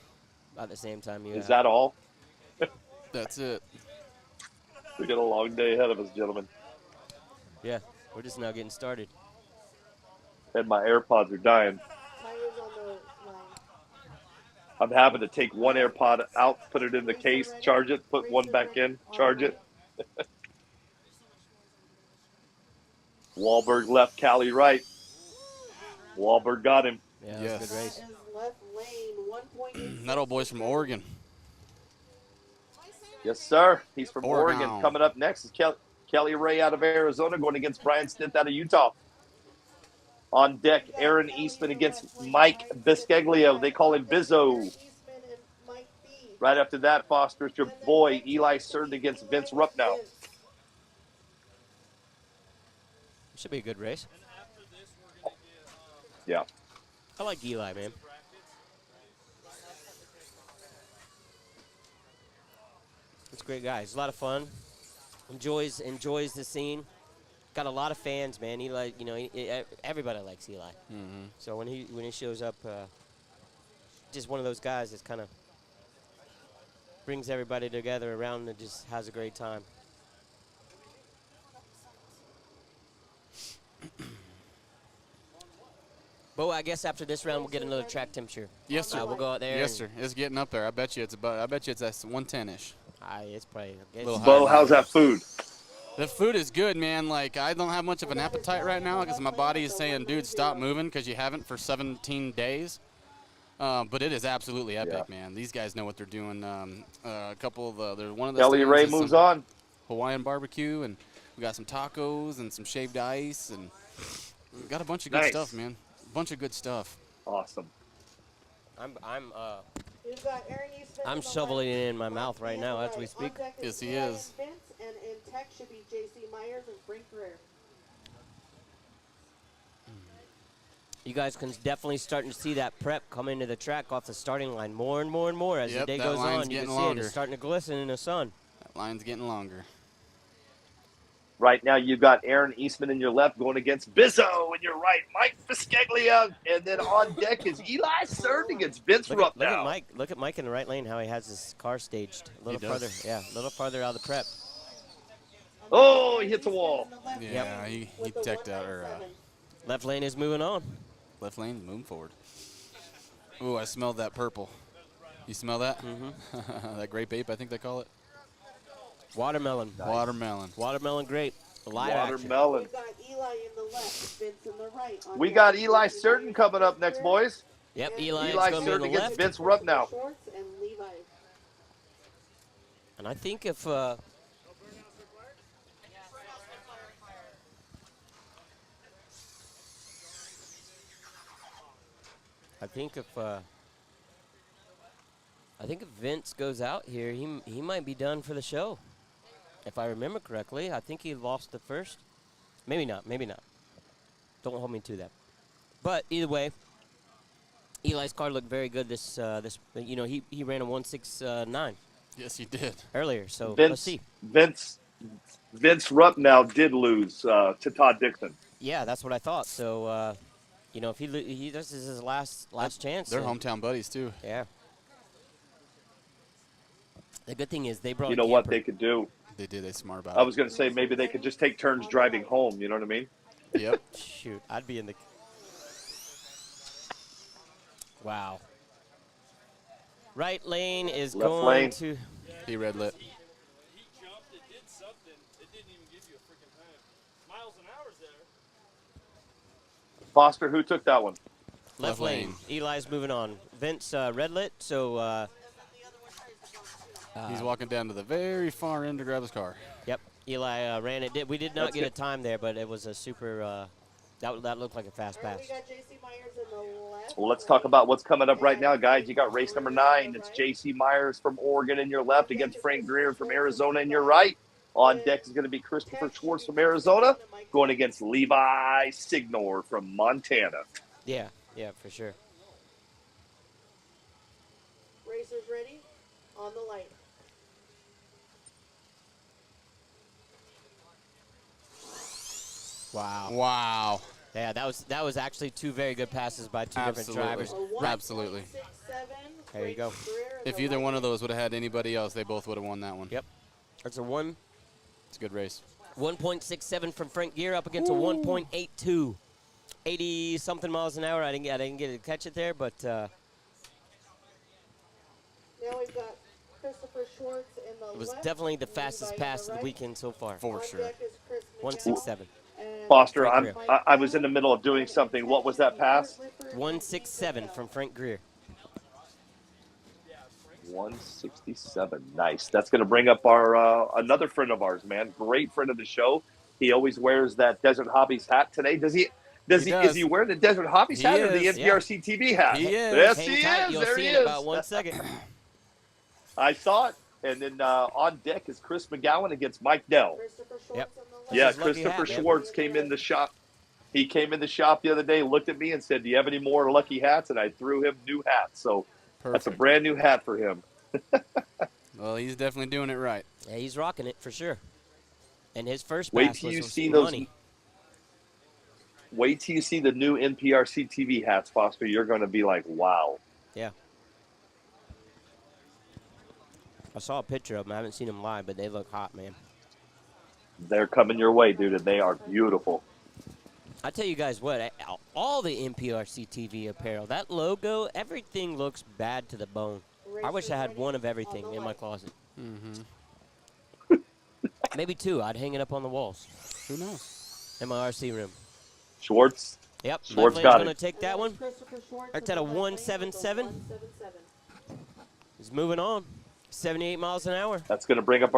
About the same time you Is have. that all? That's it. We got a long day ahead of us, gentlemen. Yeah, we're just now getting started. And my AirPods are dying. Tires on the line. I'm having to take one AirPod out, put it in the case, charge it, put one back in, charge it. Wahlberg left, Cali right. Wahlberg got him. Yeah, Yes. that's a good race. Is left lane 1.8. That old boy's from Oregon. Yes, sir. He's from Oregon. Oregon. Coming up next is Kelly Ray out of Arizona going against Brian Stitt out of Utah. On deck, Aaron Eastman against Mike Biscaglio. They call him Bizzo. Right after that, Foster, it's your boy Eli Certain against Vince Ruppnow. Should be a good race. Yeah. I like Eli, man. He's a great guy. He's a lot of fun. Enjoys the scene. Got a lot of fans, man. Eli, everybody likes Eli. Mm-hmm. So when he shows up, just one of those guys that kind of brings everybody together around and just has a great time. But I guess after this round we'll get another track temperature. Yes, sir. We'll go out there. Yes, sir. It's getting up there. I bet you it's at 110-ish. It's probably. Little Bo, higher. how's that food? The food is good, man. Like, I don't have much of an appetite right now because my body is saying, dude, stop moving because you haven't for 17 days. But it is absolutely epic, man. These guys know what they're doing. A couple of there's one of the Kelly Ray stands is moves some on. Hawaiian barbecue, and we got some tacos and some shaved ice, and we got a bunch of good Nice. stuff, man. A bunch of good stuff. Awesome. I'm shoveling it in my mouth right now as we speak. Yes, he is. And in tech should be J.C. Myers and Frank Ferrer. You guys can definitely starting to see that prep come into the track off the starting line more and more and more as the day that goes line's on. You can getting see it. longer. It's starting to glisten in the sun. That line's getting longer. Right now, you've got Aaron Eastman in your left going against Bizzo in your right. Mike Biscaglia. And then on deck is Eli Certain against Vince Look Ruppnow. at Mike. Look at Mike in the right lane. How he has his car staged a little farther. Yeah, a little farther out of the prep. Oh, he hits a wall. Yeah, he teched out. Or Left lane is moving on. left lane, moving forward. Ooh, I smelled that purple. You smell that? Mm-hmm. That grape ape, I think they call it. Watermelon. Watermelon. Watermelon grape. Live action. Watermelon. We got Eli in the left, Vince in the right. We got Eli Certain coming up next, boys. Yep, Eli Eli going to be on Certain the against left. Vince Ruppnow. Schultz and Levi. And I think if I think if Vince goes out here, he might be done for the show. If I remember correctly, I think he lost the first. Maybe not. Maybe not. Don't hold me to that. But either way, Eli's car looked very good. This he ran a 1.69. Yes, he did. Earlier. So Vince, let's see. Vince Rupp now did lose to Todd Dixon. Yeah, that's what I thought. So if he this is his last chance. They're hometown buddies too. Yeah. The good thing is they brought. You know what they could do? They did. They smart about I it. was going to say maybe they could just take turns driving home. You know what I mean? Yep. Shoot, I'd be in the. Wow. Right lane is Left going lane. to. He red lit. He jumped, it did something. It didn't even give you a freaking time. Miles an hour's there. Foster, who took that one? Left lane. Eli's moving on. Vince red lit, so. He's walking down to the very far end to grab his car. Yep. Eli ran it. We did not That's get a good. time there, but it was a super. That looked like a fast All right, pass. we got JC Myers in the left. Well, let's talk about what's coming up right now, guys. You got race number 9. It's J.C. Myers from Oregon in your left against Frank Greer from Arizona in your right. On deck is going to be Christopher Schwartz from Arizona going against Levi Signor from Montana. Yeah, for sure. Racers ready? On the light. Wow. Wow. Yeah, that was actually two very good passes by two different drivers. Absolutely. There you go. If either one of those would have had anybody else, they both would have won that one. Yep. That's a one. It's a good race. 1.67 from Frank Gear up against a 1.82. 80-something miles an hour. I didn't get to catch it there, but. Now we've got Christopher Schwartz in the It was left, definitely the fastest Levi in pass the of the right. weekend so far. For On sure. deck is Chris 167. and Foster, Frank Greer. I was in the middle of doing something. What was that pass? 167 from Frank Greer. 167. Nice. That's going to bring up our another friend of ours, man. Great friend of the show. He always wears that Desert Hobbies hat today. Does he? Is he wearing the Desert Hobbies He hat or the is, NPRCTV hat? He is. Yes, Hang he tight, is. you'll There see he in is. about 1 second. I saw it. And then on deck is Chris McGowan against Mike Dell. Christopher Schwartz Yep. on the left. Yeah, his lucky Christopher hat, man. Schwartz came in the shop. He came in the shop the other day, looked at me, and said, "Do you have any more lucky hats?" And I threw him new hats. So that's a Perfect. brand new hat for him. Well, he's definitely doing it right. Yeah, he's rocking it for sure. And his first Wait pass till was you some see those. money. Wait till you see the new NPRCTV hats, Foster. You're going to be like, "Wow." Yeah. I saw a picture of them. I haven't seen them live, but they look hot, man. They're coming your way, dude, and they are beautiful. I tell you guys what, all the NPRC TV apparel, that logo, everything looks bad to the bone. I wish I had one of everything in my closet. Mm-hmm. Maybe two. I'd hang it up on the walls Who knows? in my RC room. Schwartz. Yep, Schwartz Left got lane's it. going to take that one. Christopher Schwartz That's in at a the left lane with the 177. 177. He's moving on. 78 miles an hour. That's going to bring up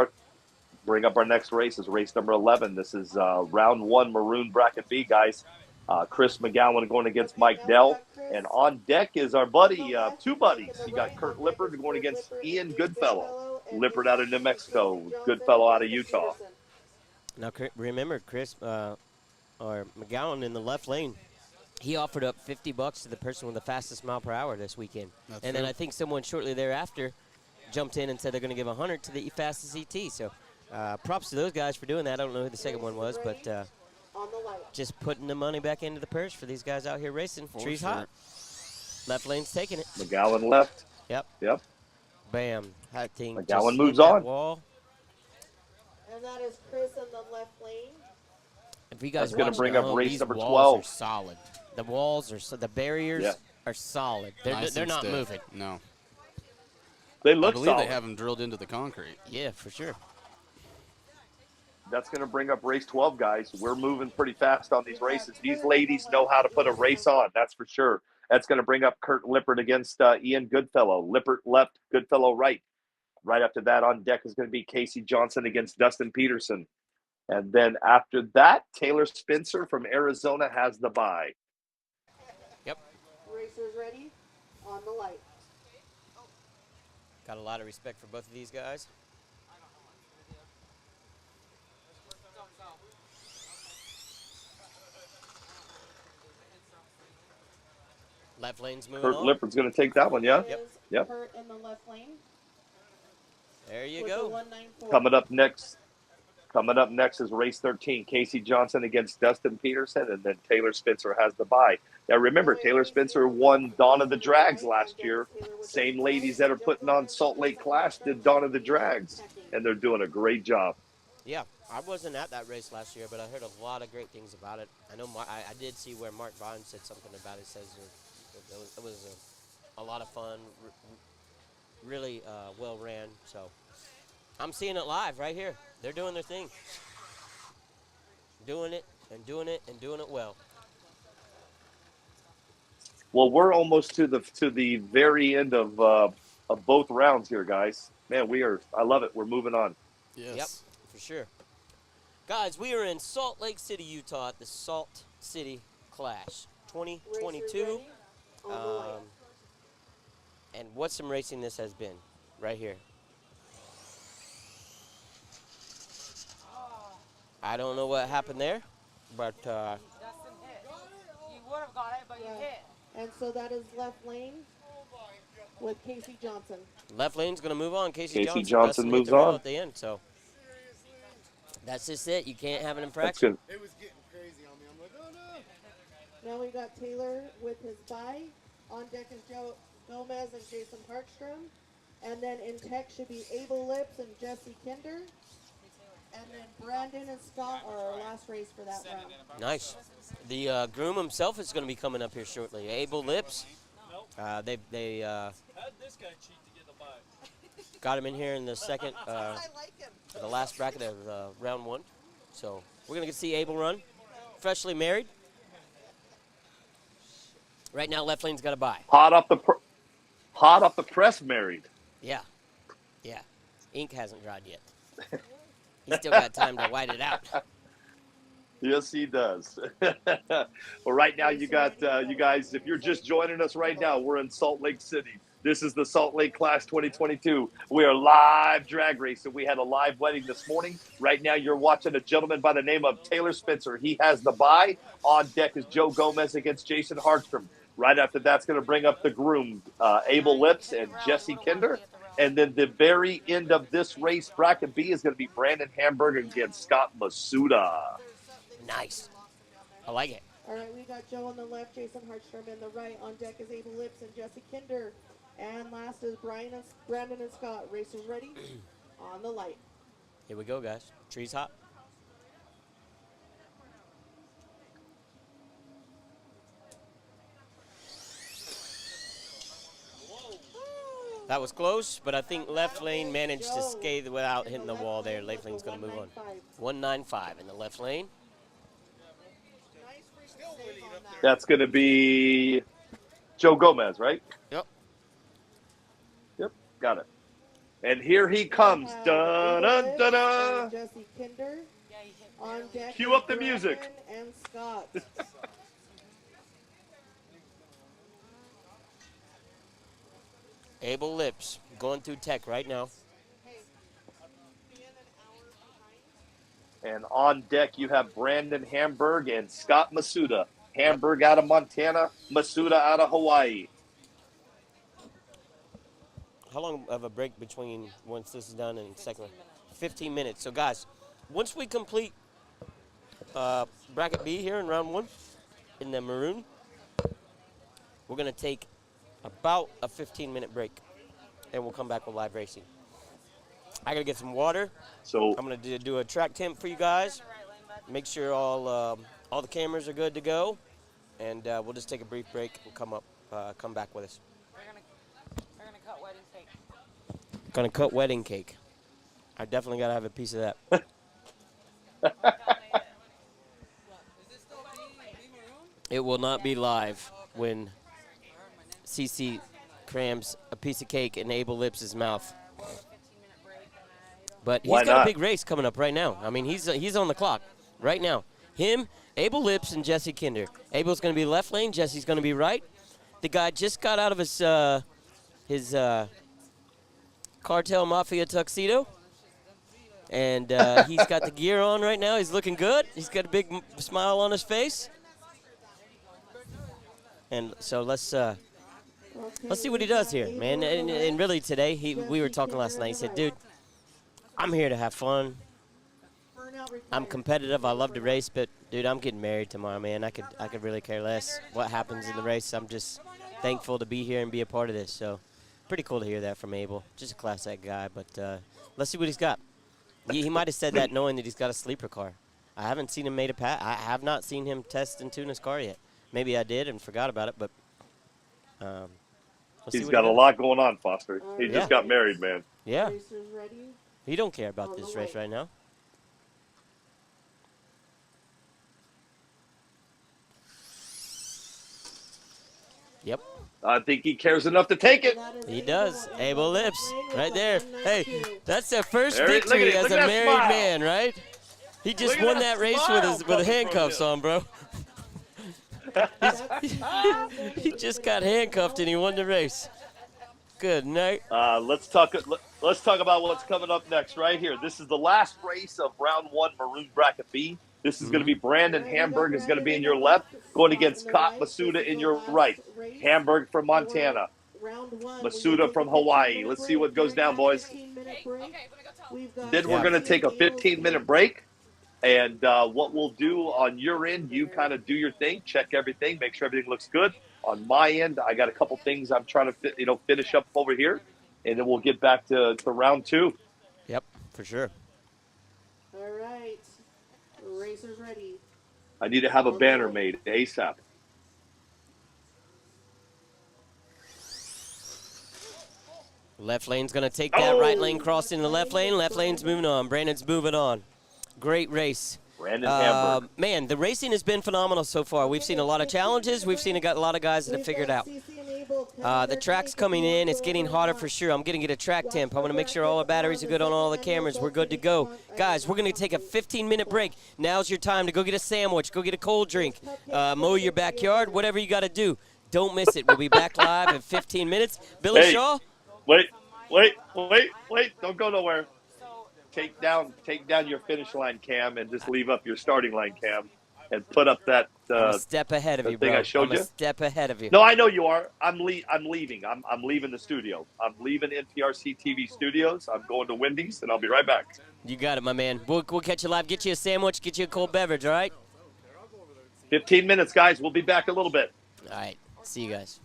our next race. Is race number 11. This is round 1, Maroon Bracket B, guys. Chris McGowan going against Mike Dell. And on deck is our buddy, two buddies. You got Kurt Lippert going against Ian Goodfellow. Lippert out of New Mexico, Goodfellow out of Utah. Now, remember, Chris, or McGowan in the left lane, he offered up $50 to the person with the fastest mile per hour this weekend. That's and then true. I think someone shortly thereafter jumped in and said they're going to give 100 to the fastest ET. So props to those guys for doing that. I don't know who the second one was, but On the light. just putting the money back into the purse for these guys out here racing. For Tree's sure. hot. Left lane's taking it. McGowan left. Yep. Yep. Bam. That thing McGowan just hit moves that on. Wall. And that is Chris in the left lane. If you guys That's gonna watch bring at up home, race these number walls 12. are solid. The walls are the barriers Yeah. are solid. They're Nice they're and not stiff. moving. No. They I look believe solid. they have them drilled into the concrete. Yeah, for sure. That's going to bring up race 12, guys. We're moving pretty fast on these races. These ladies know how to put a race on, that's for sure. That's going to bring up Kurt Lippert against Ian Goodfellow. Lippert left, Goodfellow right. Right after that on deck is going to be Casey Johnson against Dustin Peterson. And then after that, Taylor Spencer from Arizona has the bye. Yep. Racer Racers ready? On the light. Got a lot of respect for both of these guys. Left lane's moving Kurt on. Lippard's going to take that one, yeah? Is Yep. Kurt in the left lane. There you with the go. 194. Coming up next is race 13. Casey Johnson against Dustin Peterson, and then Taylor Spencer has the bye. Now remember, Taylor Spencer won Dawn of the Drags last year. Same ladies that are putting on Salt Lake Clash did Dawn of the Drags, and they're doing a great job. Yeah, I wasn't at that race last year, but I heard a lot of great things about it. I know I did see where Mark Vaughn said something about it. Says it was a lot of fun, really well ran. So I'm seeing it live right here. They're doing their thing, doing it and doing it and doing it well. Well, we're almost to the very end of both rounds here, guys. Man, I love it. We're moving on. Yes. Yep, for sure. Guys, we are in Salt Lake City, Utah at the Salt City Clash 2022. And what some racing this has been right here. I don't know what happened there, but Dustin hit. You would have got it, but you hit. And so that is left lane with Casey Johnson. left lane's going to move on. Casey Johnson Johnson moves the rail on at the end, so that's just it. You can't have an infraction. That's good. It was getting crazy on me. I'm like, oh no. Now we got Taylor with his bye. On deck is Joe Gomez and Jason Hartstrom. And then in tech should be Abel Lips and Jesse Kinder. And then Brandon and Scott are our last race for that round. Nice. The groom himself is going to be coming up here shortly. Abel Lips. They How did this guy cheat to get the bye? got him in here in the second, the last bracket of round one. So we're going to see Abel run. Freshly married. Right now, left lane's got a bye. Hot off the press, married. Yeah. Yeah. Ink hasn't dried yet. He's still got time to white it out. Yes, he does. Well, right now you got you guys. If you're just joining us right now, we're in Salt Lake City. This is the Salt Lake Clash 2022. We are live drag racing. We had a live wedding this morning. Right now, you're watching a gentleman by the name of Taylor Spencer. He has the bye. On deck is Joe Gomez against Jason Hartstrom. Right after that's going to bring up the groom, Abel Lips and Jesse Kinder. And then the very end of this race, bracket B, is going to be Brandon Hamburg against Scott Masuda. Nice. I like it. All right, we got Joe on the left, Jason Hartstrom in the right. On deck is Abel Lips and Jesse Kinder. And last is Brandon and Scott. Racers ready? On the light. Here we go, guys. Trees hot. That was close, but I think left lane managed to skate without hitting the wall there. Left lane's going to move on. 195 in the left lane. That's going to be Joe Gomez, right? Yep. Yep, got it. And here he comes. Da-da-da-da. Jesse Kinder. On deck Cue up the music. And Scott. Abel Lips going through tech right now. And on deck, you have Brandon Hamburg and Scott Masuda. Hamburg out of Montana, Masuda out of Hawaii. How long of a break between once this is done and second? 15 minutes. So, guys, once we complete bracket B here in round one in the maroon, we're going to take about a 15-minute break, and we'll come back with live racing. I got to get some water. So I'm going to do a track temp for you guys. Make sure all the cameras are good to go, and we'll just take a brief break and come back with us. We're gonna cut wedding cake. Gonna cut wedding cake. I definitely gotta have a piece of that. It will not be live when CC crams a piece of cake in Abel Lips' mouth. But he's got a big race coming up right now. I mean, he's on the clock right now. Him, Abel Lips, and Jesse Kinder. Abel's going to be left lane. Jesse's going to be right. The guy just got out of his cartel mafia tuxedo, and he's got the gear on right now. He's looking good. He's got a big smile on his face. And so let's see what he does here, man. And really today, we were talking last night. He said, dude, I'm here to have fun. I'm competitive. I love to race, but dude, I'm getting married tomorrow, man. I could really care less what happens in the race. I'm just thankful to be here and be a part of this. So pretty cool to hear that from Abel. Just a class act guy, but let's see what he's got. He might have said that knowing that he's got a sleeper car. I haven't seen him I have not seen him test and tune his car yet. Maybe I did and forgot about it, but he's got a lot going on, Foster. He just got married, man. Yeah. He don't care about this race right now. Yep. I think he cares enough to take it. He does. Abel Lips, right there. Hey, that's the first There victory as a married smile. man, right? He just won that race with handcuffs on, bro. He just got handcuffed and he won the race. Good night. Let's talk about what's coming up next right here. This is the last race of round 1, Maroon Bracket B. This is going to be Brandon Hamburg is going to be in your left, going against Kot Masuda in your right. Hamburg from Montana, Masuda from Hawaii. Let's see what goes down, boys. Then we're going to take a 15-minute break. And what we'll do on your end, you kind of do your thing, check everything, make sure everything looks good. On my end, I got a couple things I'm trying to finish up over here, and then we'll get back to round 2. Yep, for sure. All right. Racers ready. I need to have a banner made ASAP. Left lane's going to take that right lane, cross in the left lane. Left lane's moving on. Brandon's moving on. Great race. Brandon Hamburg. Man, the racing has been phenomenal so far. We've seen a lot of challenges. We've seen a lot of guys that have figured out. The track's coming in. It's getting hotter for sure. I'm going to get a track temp. I want to make sure all our batteries are good on all the cameras. We're good to go. Guys, we're going to take a 15-minute break. Now's your time to go get a sandwich, go get a cold drink, mow your backyard, whatever you got to do. Don't miss it. We'll be back live in 15 minutes. Billy Shaw? Wait. Don't go nowhere. Take down your finish line cam and just leave up your starting line cam and put up that I'm a step ahead of you, bro. I showed you. I'm a step ahead of you. No, I know you are. I'm leaving. I'm leaving the studio. I'm leaving NPRCTV studios. I'm going to Wendy's, and I'll be right back. You got it, my man. We'll catch you live. Get you a sandwich. Get you a cold beverage, all right? 15 minutes, guys. We'll be back a little bit. All right. See you guys.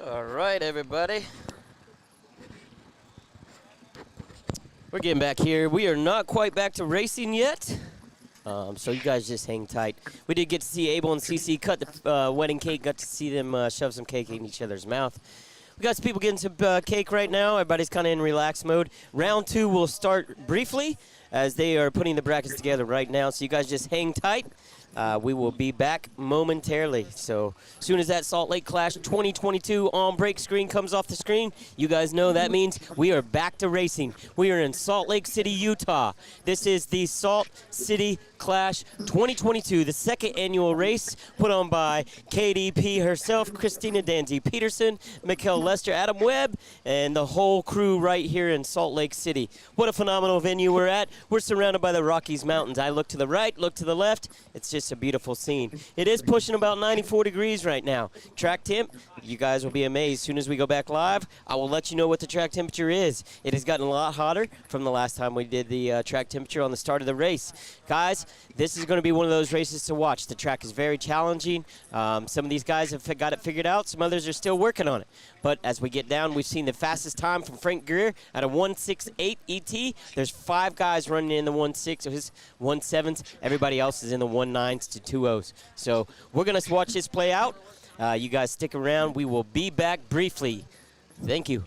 All right, everybody. We're getting back here. We are not quite back to racing yet, so you guys just hang tight. We did get to see Abel and CC cut the wedding cake, got to see them shove some cake in each other's mouth. We got some people getting some cake right now. Everybody's kind of in relaxed mode. Round 2 will start briefly as they are putting the brackets together right now, so you guys just hang tight. We will be back momentarily. So as soon as that Salt Lake Clash 2022 on-break screen comes off the screen, you guys know that means we are back to racing. We are in Salt Lake City, Utah. This is the Salt City Clash 2022, the second annual race put on by KDP herself, Christina Danzy Peterson, Mikkel Lester, Adam Webb, and the whole crew right here in Salt Lake City. What a phenomenal venue we're at. We're surrounded by the Rockies Mountains. I look to the right, look to the left. It's just a beautiful scene. It is pushing about 94 degrees right now. Track temp, you guys will be amazed. As soon as we go back live, I will let you know what the track temperature is. It has gotten a lot hotter from the last time we did the track temperature on the start of the race. Guys, this is going to be one of those races to watch. The track is very challenging. Some of these guys have got it figured out. Some others are still working on it. But as we get down, we've seen the fastest time from Frank Greer at a 1:68 ET. There's 5 guys running in the 1.6, so his 1.7s. Everybody else is in the 1.9s to 2.0s. So we're going to watch this play out. You guys stick around. We will be back briefly. Thank you.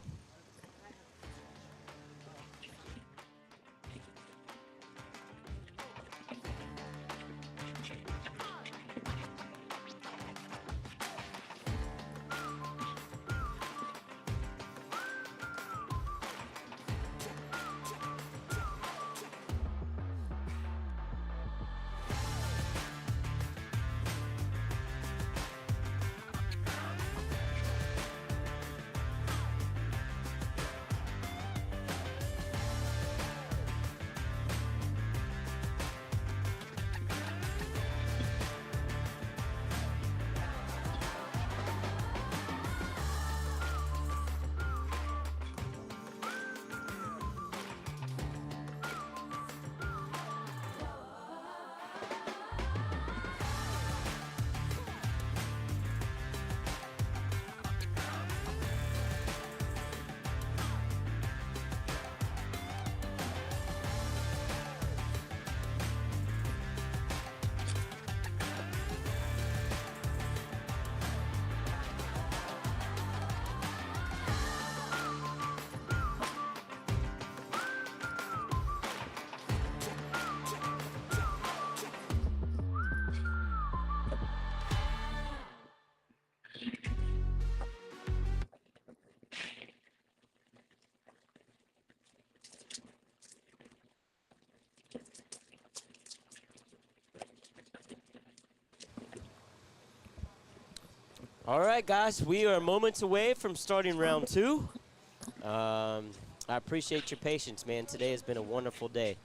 All right, guys, we are moments away from starting round 2. I appreciate your patience, man. Today has been a wonderful day.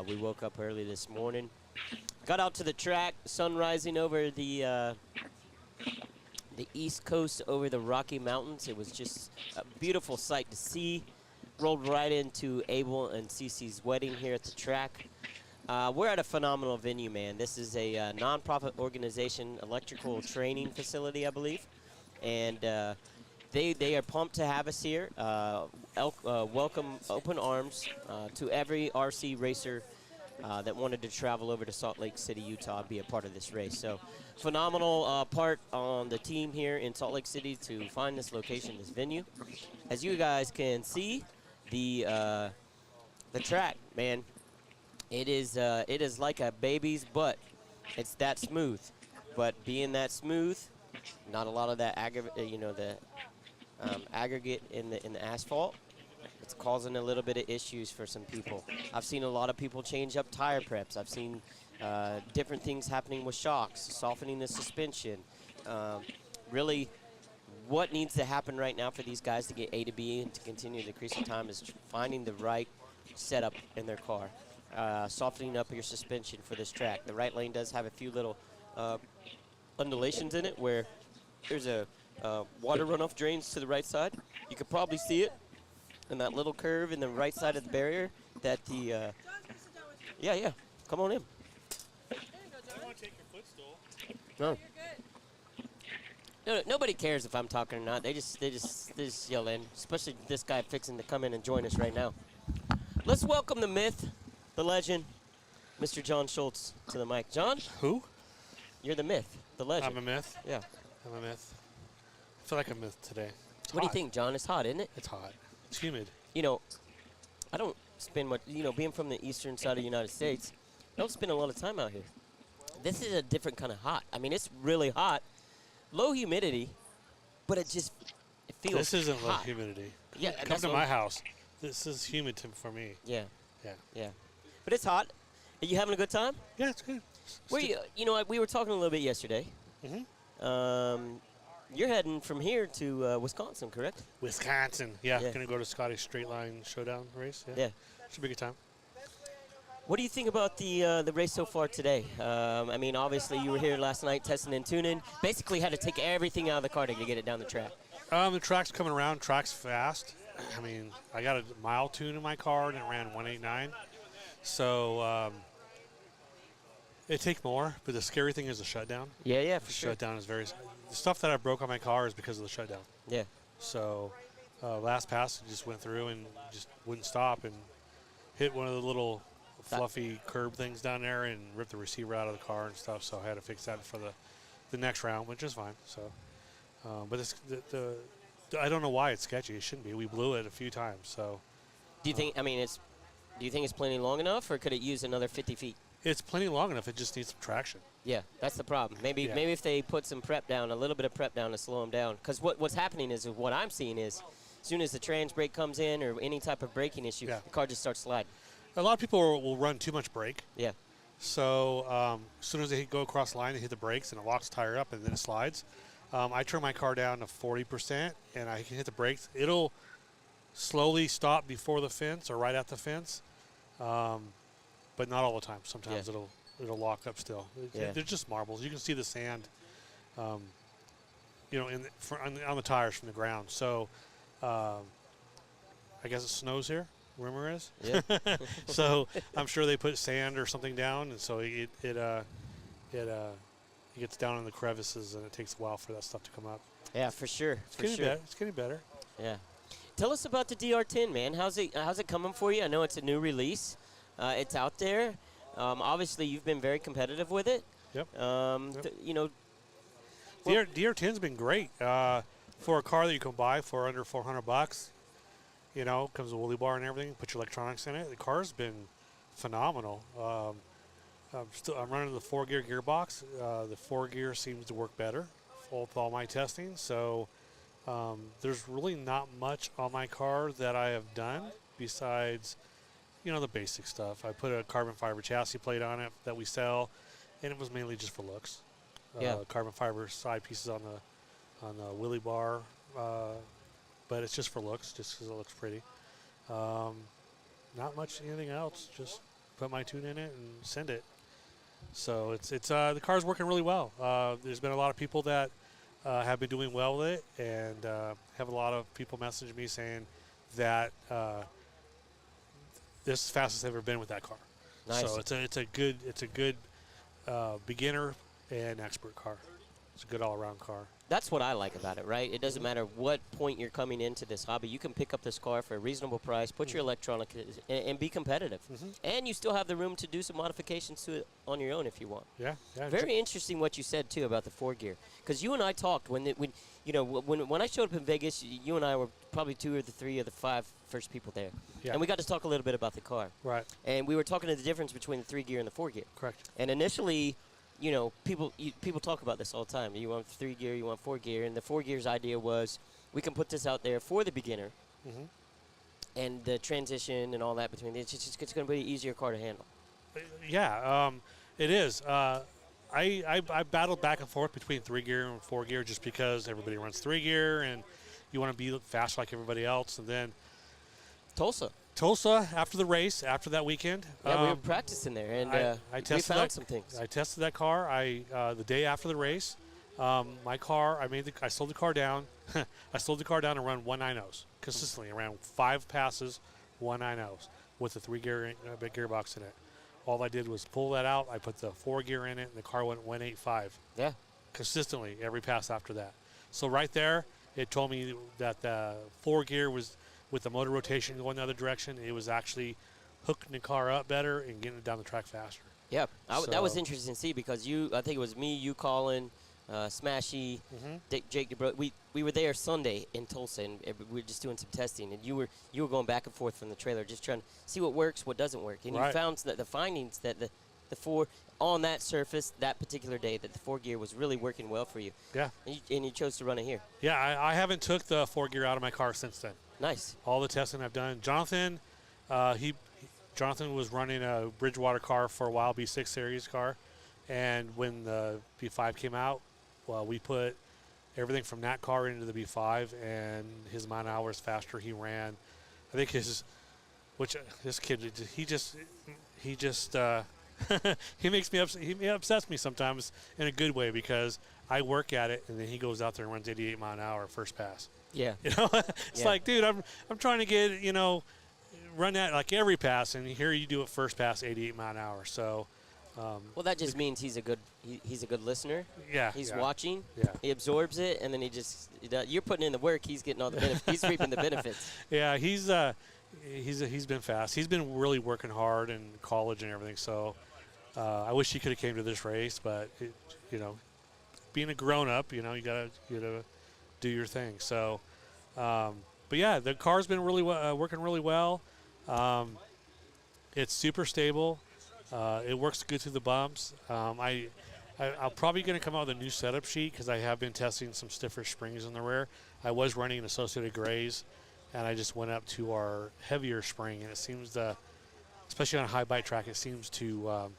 We woke up early this morning, got out to the track, sun rising over the East Coast, over the Rocky Mountains. It was just a beautiful sight to see. Rolled right into Abel and Cece's wedding here at the track. We're at a phenomenal venue, man. This is a nonprofit organization, electrical training facility, I believe. And they are pumped to have us here. Welcome open arms to every RC racer that wanted to travel over to Salt Lake City, Utah, and be a part of this race. So phenomenal part on the team here in Salt Lake City to find this location, this venue. As you guys can see, the track, man, it is like a baby's butt. It's that smooth, but being that smooth, not a lot of that aggregate in the asphalt. It's causing a little bit of issues for some people. I've seen a lot of people change up tire preps. I've seen different things happening with shocks, softening the suspension. Really, what needs to happen right now for these guys to get A to B and to continue decreasing time is finding the right setup in their car. Softening up your suspension for this track. The right lane does have a few little undulations in it where there's a water runoff drains to the right side. You could probably see it in that little curve in the right side of the barrier that the yeah, come on in. I don't want to take your footstool. No. Nobody cares if I'm talking or not. They just yell in, especially this guy fixing to come in and join us right now. Let's welcome the myth, the legend, Mr. John Schultz to the mic. John? Who? You're the myth, the legend. I'm a myth? Yeah. I'm a myth. I feel like a myth today. What do you think, John? It's hot, isn't it? It's hot. It's humid. You know, I don't spend much, being from the eastern side of the United States, I don't spend a lot of time out here. This is a different kind of hot. I mean, it's really hot. Low humidity, but it feels This isn't hot. low humidity. Yeah, Come that's to what- my house. This is humid for me. Yeah. Yeah. Yeah. But it's hot. Are you having a good time? Yeah, it's good. Where we were talking a little bit yesterday. Mm-hmm. You're heading from here to Wisconsin, correct? Wisconsin. Yeah. Yeah. Going to go to Scotty's straight line showdown race. Yeah. Should be a good time. What do you think about the race so far today? I mean, obviously you were here last night testing and tuning. Basically had to take everything out of the car to get it down the track. The track's coming around. Track's fast. I mean, I got a mile tune in my car, and it ran 189. So it takes more, but the scary thing is the shutdown. Yeah, for the sure. Shutdown is the stuff that I broke on my car is because of the shutdown. Yeah. So last pass, it just went through and just wouldn't stop and hit one of the little fluffy curb things down there and ripped the receiver out of the car and stuff. So I had to fix that for the next round, which is fine. So, but it's I don't know why it's sketchy. It shouldn't be. We blew it a few times. So. Do you think? I mean, do you think it's plenty long enough, or could it use another 50 feet? It's plenty long enough. It just needs some traction. Yeah, that's the problem. Maybe if they put some prep down, a little bit of prep down to slow them down. Because what's happening is what I'm seeing is, as soon as the trans brake comes in or any type of braking issue, the car just starts sliding. A lot of people will run too much brake. Yeah. So as soon as they go across the line, they hit the brakes and it locks the tire up and then it slides. I turn my car down to 40% and I can hit the brakes. It'll slowly stop before the fence or right at the fence, but not all the time. Sometimes it'll lock up still. They're just marbles. You can see the sand, on the tires from the ground. So I guess it snows here. Rumor is. Yeah. So I'm sure they put sand or something down, and so it gets down in the crevices, and it takes a while for that stuff to come up. Yeah, for sure. It's getting better. Yeah. Tell us about the DR10, man. How's it coming for you? I know it's a new release. It's out there. Obviously, you've been very competitive with it. Yep. DR10's been great for a car that you can buy for under $400. Comes with a woolly bar and everything. Put your electronics in it. The car's been phenomenal. I'm running the 4-gear gearbox. The 4-gear seems to work better with all my testing. So there's really not much on my car that I have done besides, the basic stuff. I put a carbon fiber chassis plate on it that we sell, and it was mainly just for looks. Carbon fiber side pieces on the wheelie bar, but it's just for looks, just because it looks pretty. Not much anything else. Just put my tune in it and send it. So it's the car's working really well. There's been a lot of people that have been doing well with it, and have a lot of people message me saying that this is the fastest I've ever been with that car. Nice. So it's a good beginner and expert car. It's a good all-around car. That's what I like about it, right? It doesn't matter what point you're coming into this hobby. You can pick up this car for a reasonable price, put your electronic, and be competitive. And you still have the room to do some modifications to it on your own if you want. Yeah. Very interesting what you said, too, about the 4-gear. Because you and I talked when I showed up in Vegas, you and I were probably 2 or 3 of the 5 first people there. Yeah. And we got to talk a little bit about the car. Right. And we were talking to the difference between the 3-gear and the 4-gear. Correct. And initially, people talk about this all the time. You want 3-gear, you want 4-gear, and the 4-gear's idea was we can put this out there for the beginner, and the transition and all that between. It's going to be an easier car to handle. Yeah, it is. I battled back and forth between 3-gear and 4-gear just because everybody runs 3-gear and you want to be fast like everybody else. And then Tulsa, after the race, after that weekend. Yeah, we were practicing there, and we found some things. I tested that car. The day after the race, my car, I slowed the car down. I slowed the car down and run 190s consistently, around 5 passes, 190s with the 3-gear big gearbox in it. All I did was pull that out. I put the 4-gear in it, and the car went 185. Yeah. Consistently every pass after that. So right there, it told me that the 4 gear was with the motor rotation going the other direction. It was actually hooking the car up better and getting it down the track faster. Yeah, that was interesting to see because I think it was me, you, Colin, Smashy, Jake DeBro. We were there Sunday in Tulsa, and we were just doing some testing. And you were going back and forth from the trailer, just trying to see what works, what doesn't work. And you found that the findings that the 4 on that surface that particular day, that the 4 gear was really working well for you. Yeah. And you chose to run it here. Yeah, I haven't took the 4 gear out of my car since then. Nice. All the testing I've done. Jonathan, Jonathan was running a Bridgewater car for a while, B6 series car, and when the B5 came out, well, we put everything from that car into the B5, and his amount of hours faster he ran. I think this kid, he just he makes me upset. He upsets me sometimes in a good way because I work at it, and then he goes out there and runs 88 mile an hour first pass. Yeah. It's like, dude, I'm trying to get, run that like every pass, and here you do it first pass 88 mile an hour. So well, that just means he's a good listener. Yeah. He's watching. Yeah. He absorbs it, and then you're putting in the work. He's getting all the benefits. He's reaping the benefits. Yeah, he's been fast. He's been really working hard in college and everything. So I wish he could have came to this race, but being a grown up, you gotta do your thing. So, but yeah, the car's been really working really well. It's super stable. It works good through the bumps. I'm probably going to come out with a new setup sheet because I have been testing some stiffer springs in the rear. I was running an Associated Grays, and I just went up to our heavier spring, and it seems to, especially on a high bite track, it seems to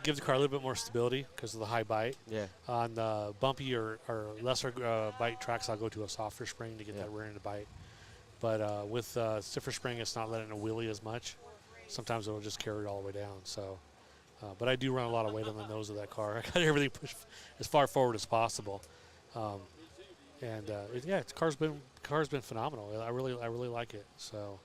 give the car a little bit more stability because of the high bite. Yeah. On the bumpy or lesser bite tracks, I'll go to a softer spring to get that rear end to bite. But with stiffer spring, it's not letting it wheelie as much. Sometimes it'll just carry it all the way down. So, but I do run a lot of weight on the nose of that car. I got everything pushed as far forward as possible. The car's been phenomenal. I really like it. So.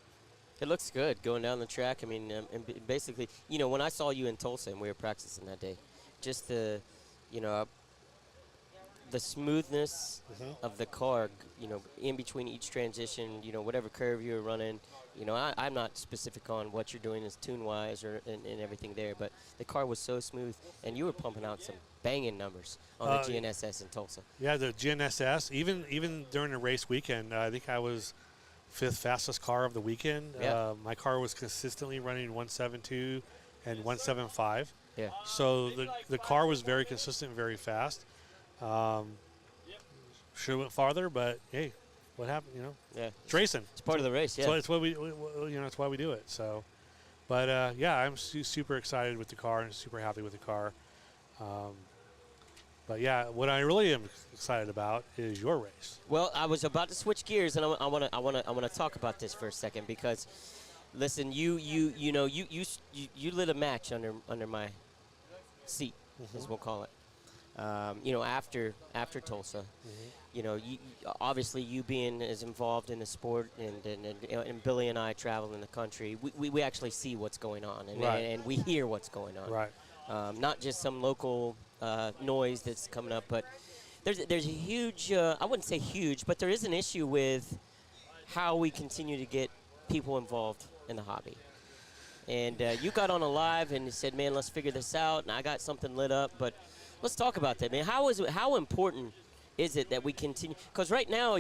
It looks good going down the track. I mean, and basically, when I saw you in Tulsa and we were practicing that day, just the smoothness of the car, in between each transition, whatever curve you're running, I'm not specific on what you're doing as tune-wise and everything there, but the car was so smooth, and you were pumping out some banging numbers on the GNSS in Tulsa. Yeah, the GNSS, even during the race weekend, I think I was 5th fastest car of the weekend. Yeah. My car was consistently running 172 and 175. Yeah. So the car was very consistent, very fast. Should have went farther, but hey, what happened? Yeah. It's racing. It's part of the race. Yeah. So it's what it's why we do it. So, but I'm super excited with the car and super happy with the car. But yeah, what I really am excited about is your race. Well, I was about to switch gears, and I want to talk about this for a second because, listen, you lit a match under my seat, as we'll call it. After Tulsa, obviously you being as involved in the sport and Billy and I travel in the country, we actually see what's going on and we hear what's going on. Right. Not just some local noise that's coming up, but there's a huge, I wouldn't say huge, but there is an issue with how we continue to get people involved in the hobby. And you got on a live and you said, man, let's figure this out, and I got something lit up, but let's talk about that, man. How important is it that we continue? Because right now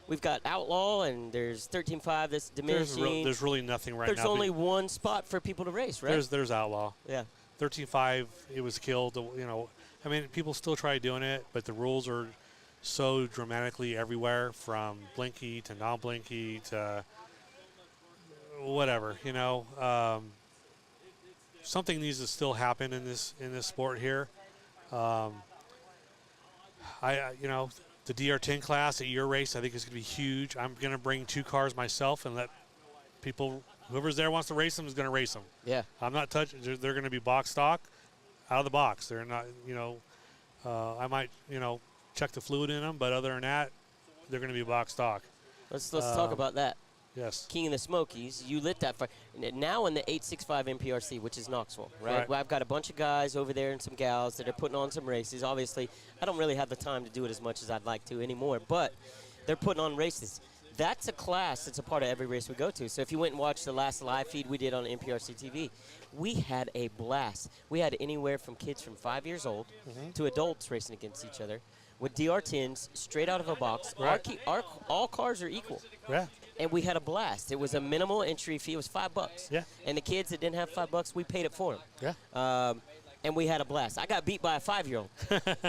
we've got Outlaw and there's 13.5 that's diminishing. There's really nothing right now. There's only one spot for people to race, right? There's Outlaw. Yeah. 13.5, it was killed. I mean, people still try doing it, but the rules are so dramatically everywhere, from blinky to non-blinky to whatever. Something needs to still happen in this sport here. The DR10 class at your race, I think is going to be huge. I'm going to bring 2 cars myself and let people, whoever's there wants to race them is going to race them. Yeah. I'm not touching. They're going to be box stock, out of the box. They're not, I might, check the fluid in them, but other than that, they're going to be box stock. Let's talk about that. Yes. King of the Smokies, you lit that fire. Now in the 865 NPRC, which is Knoxville, right? Well, I've got a bunch of guys over there and some gals that are putting on some races. Obviously, I don't really have the time to do it as much as I'd like to anymore, but they're putting on races. That's a class that's a part of every race we go to. So if you went and watched the last live feed we did on NPRCTV, we had a blast. We had anywhere from kids from 5 years old to adults racing against each other with DR10s straight out of a box. All cars are equal. Yeah. And we had a blast. It was a minimal entry fee. It was $5. Yeah. And the kids that didn't have $5, we paid it for them. Yeah. And we had a blast. I got beat by a 5-year-old,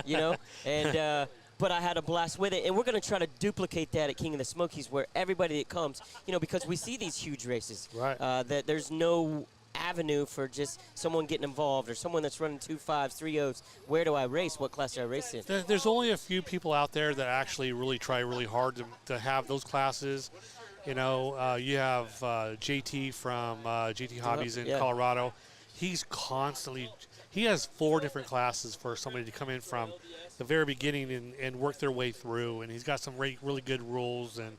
you know, and but I had a blast with it. And we're going to try to duplicate that at King of the Smokies, where everybody that comes, you know, because we see these huge races, that there's no avenue for just someone getting involved or someone that's running 2 5s, 3 0s. Where do I race? What class do I race in? There's only a few people out there that actually really try really hard to have those classes. You know, you have JT from JT Hobbies in Colorado. He's constantly, he has 4 different classes for somebody to come in from the very beginning and work their way through. And he's got some really good rules. And,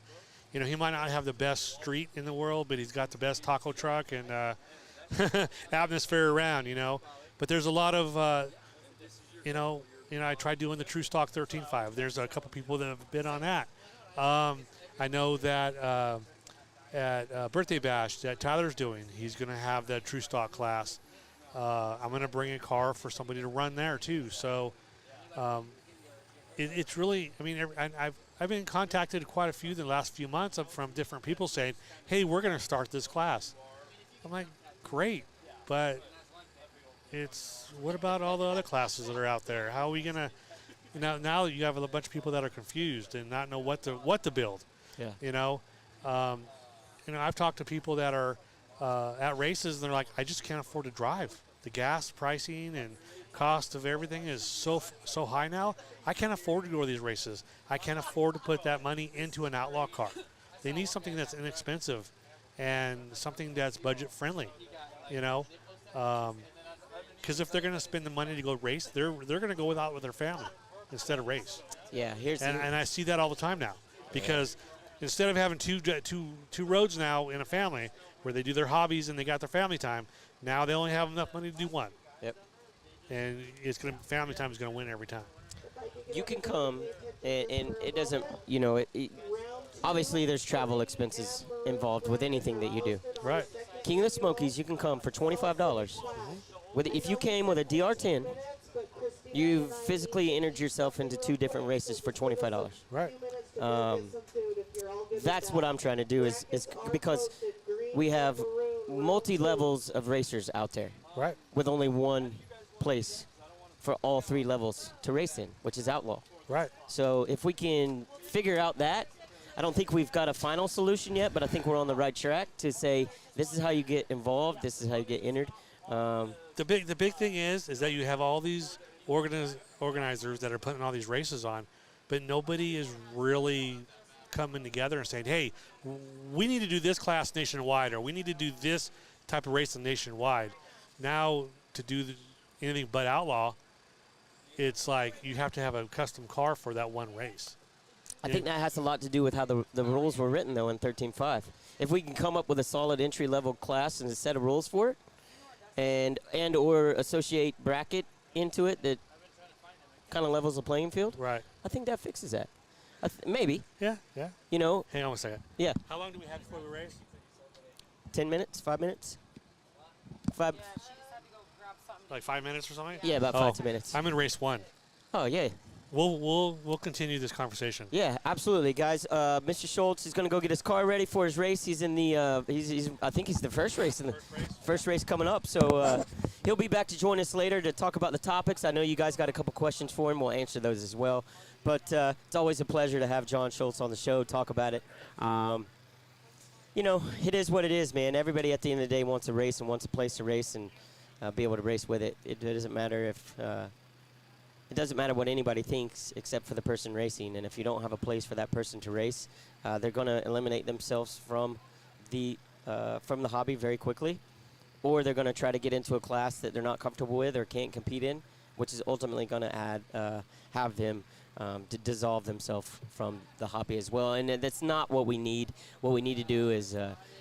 you know, he might not have the best street in the world, but he's got the best taco truck and atmosphere around, you know. But there's a lot of, you know, I tried doing the True Stock 13.5. There's a couple people that have been on that. I know that at Birthday Bash that Tyler's doing, he's going to have that True Stock class. I'm going to bring a car for somebody to run there too. So it's really, I mean, I've been contacted quite a few in the last few months from different people saying, hey, we're going to start this class. I'm like, great, but it's, what about all the other classes that are out there? How are we going to, now you have a bunch of people that are confused and not know what to build. Yeah. You know, I've talked to people that are at races and they're like, I just can't afford to drive. The gas pricing and cost of everything is so high now. I can't afford to go to these races. I can't afford to put that money into an outlaw car. They need something that's inexpensive and something that's budget friendly, you know, because if they're going to spend the money to go race, they're going to go out with their family instead of race. Yeah, and I see that all the time now, because instead of having two roads now in a family where they do their hobbies and they got their family time, now they only have enough money to do one. Yep. And family time is going to win every time. You can come, and it doesn't, you know, obviously there's travel expenses involved with anything that you do. Right. King of the Smokies, you can come for $25. If you came with a DR10, you physically entered yourself into 2 different races for $25. Right. That's what I'm trying to do is because we have multi-levels of racers out there. Right. With only one place for all 3 levels to race in, which is outlaw. Right. So if we can figure out that, I don't think we've got a final solution yet, but I think we're on the right track to say this is how you get involved, this is how you get entered. The big thing is that you have all these organizers that are putting all these races on, but nobody is really coming together and saying, hey, we need to do this class nationwide, or we need to do this type of racing nationwide. Now, to do anything but outlaw, it's like you have to have a custom car for that one race. I think that has a lot to do with how the rules were written, though, in 13.5. If we can come up with a solid entry-level class and a set of rules for it, and or associate bracket into it that kind of levels the playing field, right? I think that fixes that. Maybe. Yeah. You know. Hang on a second. Yeah. How long do we have before we race? 10 minutes, 5 minutes. 5. Like 5 minutes or something? Yeah, about 5 to minutes. I'm in race 1. Oh yeah. We'll continue this conversation. Yeah, absolutely, guys. Mr. Schultz is going to go get his car ready for his race. He's in the I think he's the first race in the first race coming up. So he'll be back to join us later to talk about the topics. I know you guys got a couple questions for him. We'll answer those as well. But it's always a pleasure to have John Schultz on the show, talk about it. You know, it is what it is, man. Everybody at the end of the day wants a race and wants a place to race and be able to race with it. It doesn't matter if it doesn't matter what anybody thinks except for the person racing. And if you don't have a place for that person to race, they're going to eliminate themselves from the hobby very quickly, or they're going to try to get into a class that they're not comfortable with or can't compete in, which is ultimately going to have them dissolve themselves from the hobby as well. And that's not what we need. What we need to do is,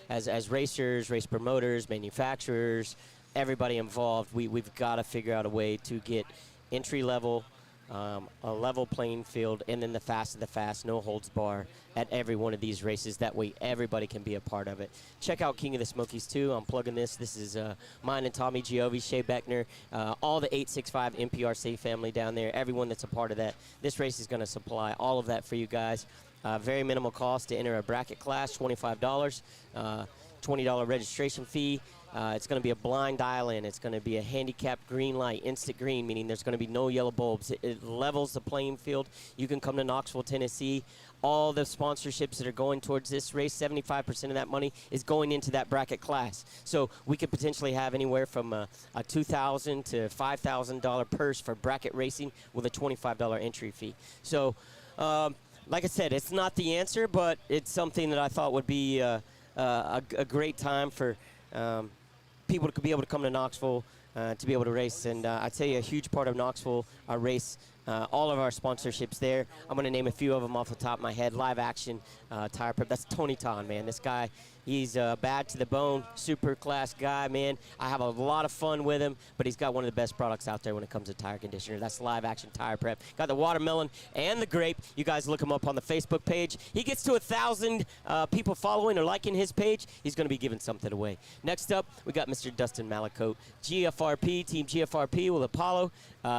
as racers, race promoters, manufacturers, everybody involved, we've got to figure out a way to get entry level, a level playing field, and then the fast of the fast, no holds bar at every one of these races. That way everybody can be a part of it. Check out King of the Smokies too. I'm plugging this. This is mine and Tommy Giovi, Shea Beckner, all the 865 NPRC family down there, everyone that's a part of that. This race is going to supply all of that for you guys. Very minimal cost to enter a bracket class, $25, $20 registration fee. It's going to be a blind island. It's going to be a handicapped green light, instant green, meaning there's going to be no yellow bulbs. It levels the playing field. You can come to Knoxville, Tennessee. All the sponsorships that are going towards this race, 75% of that money is going into that bracket class. So we could potentially have anywhere from a $2,000 to $5,000 purse for bracket racing with a $25 entry fee. So, like I said, it's not the answer, but it's something that I thought would be a great time for people to be able to come to Knoxville to be able to race. And I tell you, a huge part of Knoxville, our race, all of our sponsorships there. I'm going to name a few of them off the top of my head. Live Action Tire Prep. That's Tony Ton, man. This guy, he's bad to the bone, super class guy, man. I have a lot of fun with him, but he's got one of the best products out there when it comes to tire conditioner. That's Live Action Tire Prep. Got the watermelon and the grape. You guys look him up on the Facebook page. He gets to 1,000 people following or liking his page, he's going to be giving something away. Next up, we got Mr. Dustin Malicote, GFRP, Team GFRP with Apollo.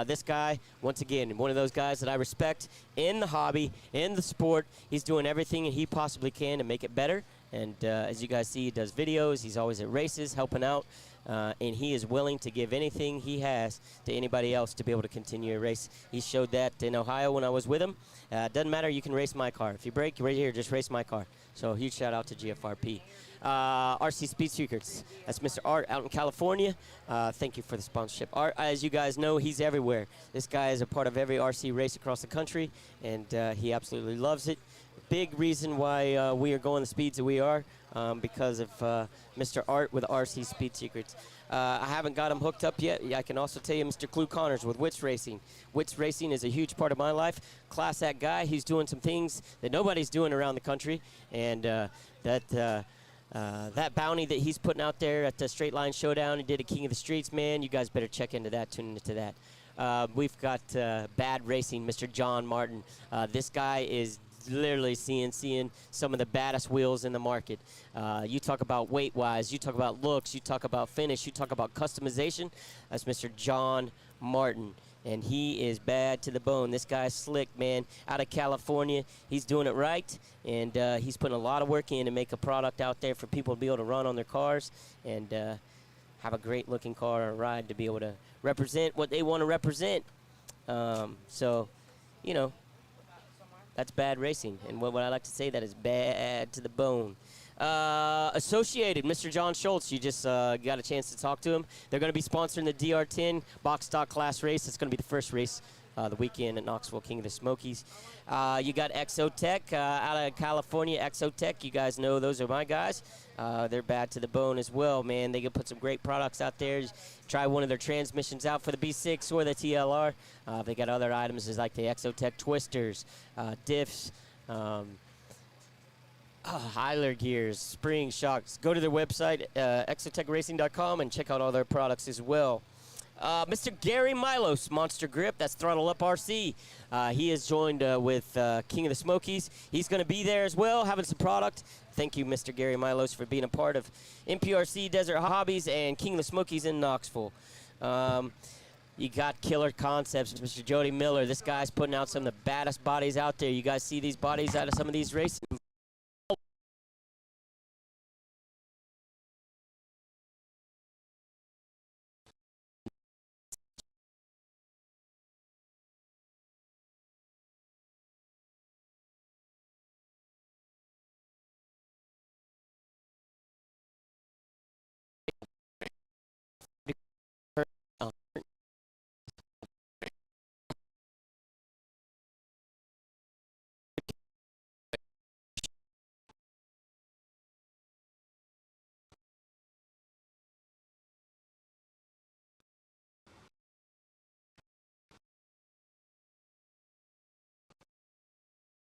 This guy, once again, one of those guys that I respect in the hobby, in the sport. He's doing everything he possibly can to make it better. And as you guys see, he does videos. He's always at races helping out. And he is willing to give anything he has to anybody else to be able to continue a race. He showed that in Ohio when I was with him. Doesn't matter, you can race my car. If you break, right here, just race my car. So huge shout out to GFRP. RC Speed Secrets. That's Mr. Art out in California. Thank you for the sponsorship. Art, as you guys know, he's everywhere. This guy is a part of every RC race across the country, and he absolutely loves it. Big reason why we are going the speeds that we are, because of Mr. Art with RC Speed Secrets. I haven't got him hooked up yet. I can also tell you Mr. Clue Connors with Wits Racing. Wits Racing is a huge part of my life. Class act guy. He's doing some things that nobody's doing around the country, and that bounty that he's putting out there at the Straight Line Showdown, he did a King of the Streets, man. You guys better check into that, tune into that. We've got Bad Racing, Mr. John Martin. This guy is literally seeing some of the baddest wheels in the market. You talk about weight-wise, you talk about looks, you talk about finish, you talk about customization. That's Mr. John Martin, and he is bad to the bone. This guy's slick, man, out of California. He's doing it right, and he's putting a lot of work in to make a product out there for people to be able to run on their cars and have a great-looking car or ride to be able to represent what they want to represent. So, you know, that's Bad Racing, and what I like to say, that is bad to the bone. Associated, Mr. John Schultz, you just got a chance to talk to him. They're going to be sponsoring the DR10 box stock class race. It's going to be the first race the weekend at Knoxville, King of the Smokies. You got Exotech out of California. Exotech, you guys know those are my guys. They're bad to the bone as well, man. They can put some great products out there. Try one of their transmissions out for the B6 or the TLR. They got other items like the Exotech twisters, diffs, Hyler gears, spring shocks. Go to their website, exotechracing.com, and check out all their products as well. Mr. Gary Milos, Monster Grip, that's Throttle Up RC. He is joined with King of the Smokies. He's going to be there as well, having some product. Thank you, Mr. Gary Milos, for being a part of NPRC, Desert Hobbies, and King of the Smokies in Knoxville. You got Killer Concepts, Mr. Jody Miller. This guy's putting out some of the baddest bodies out there. You guys see these bodies out of some of these racing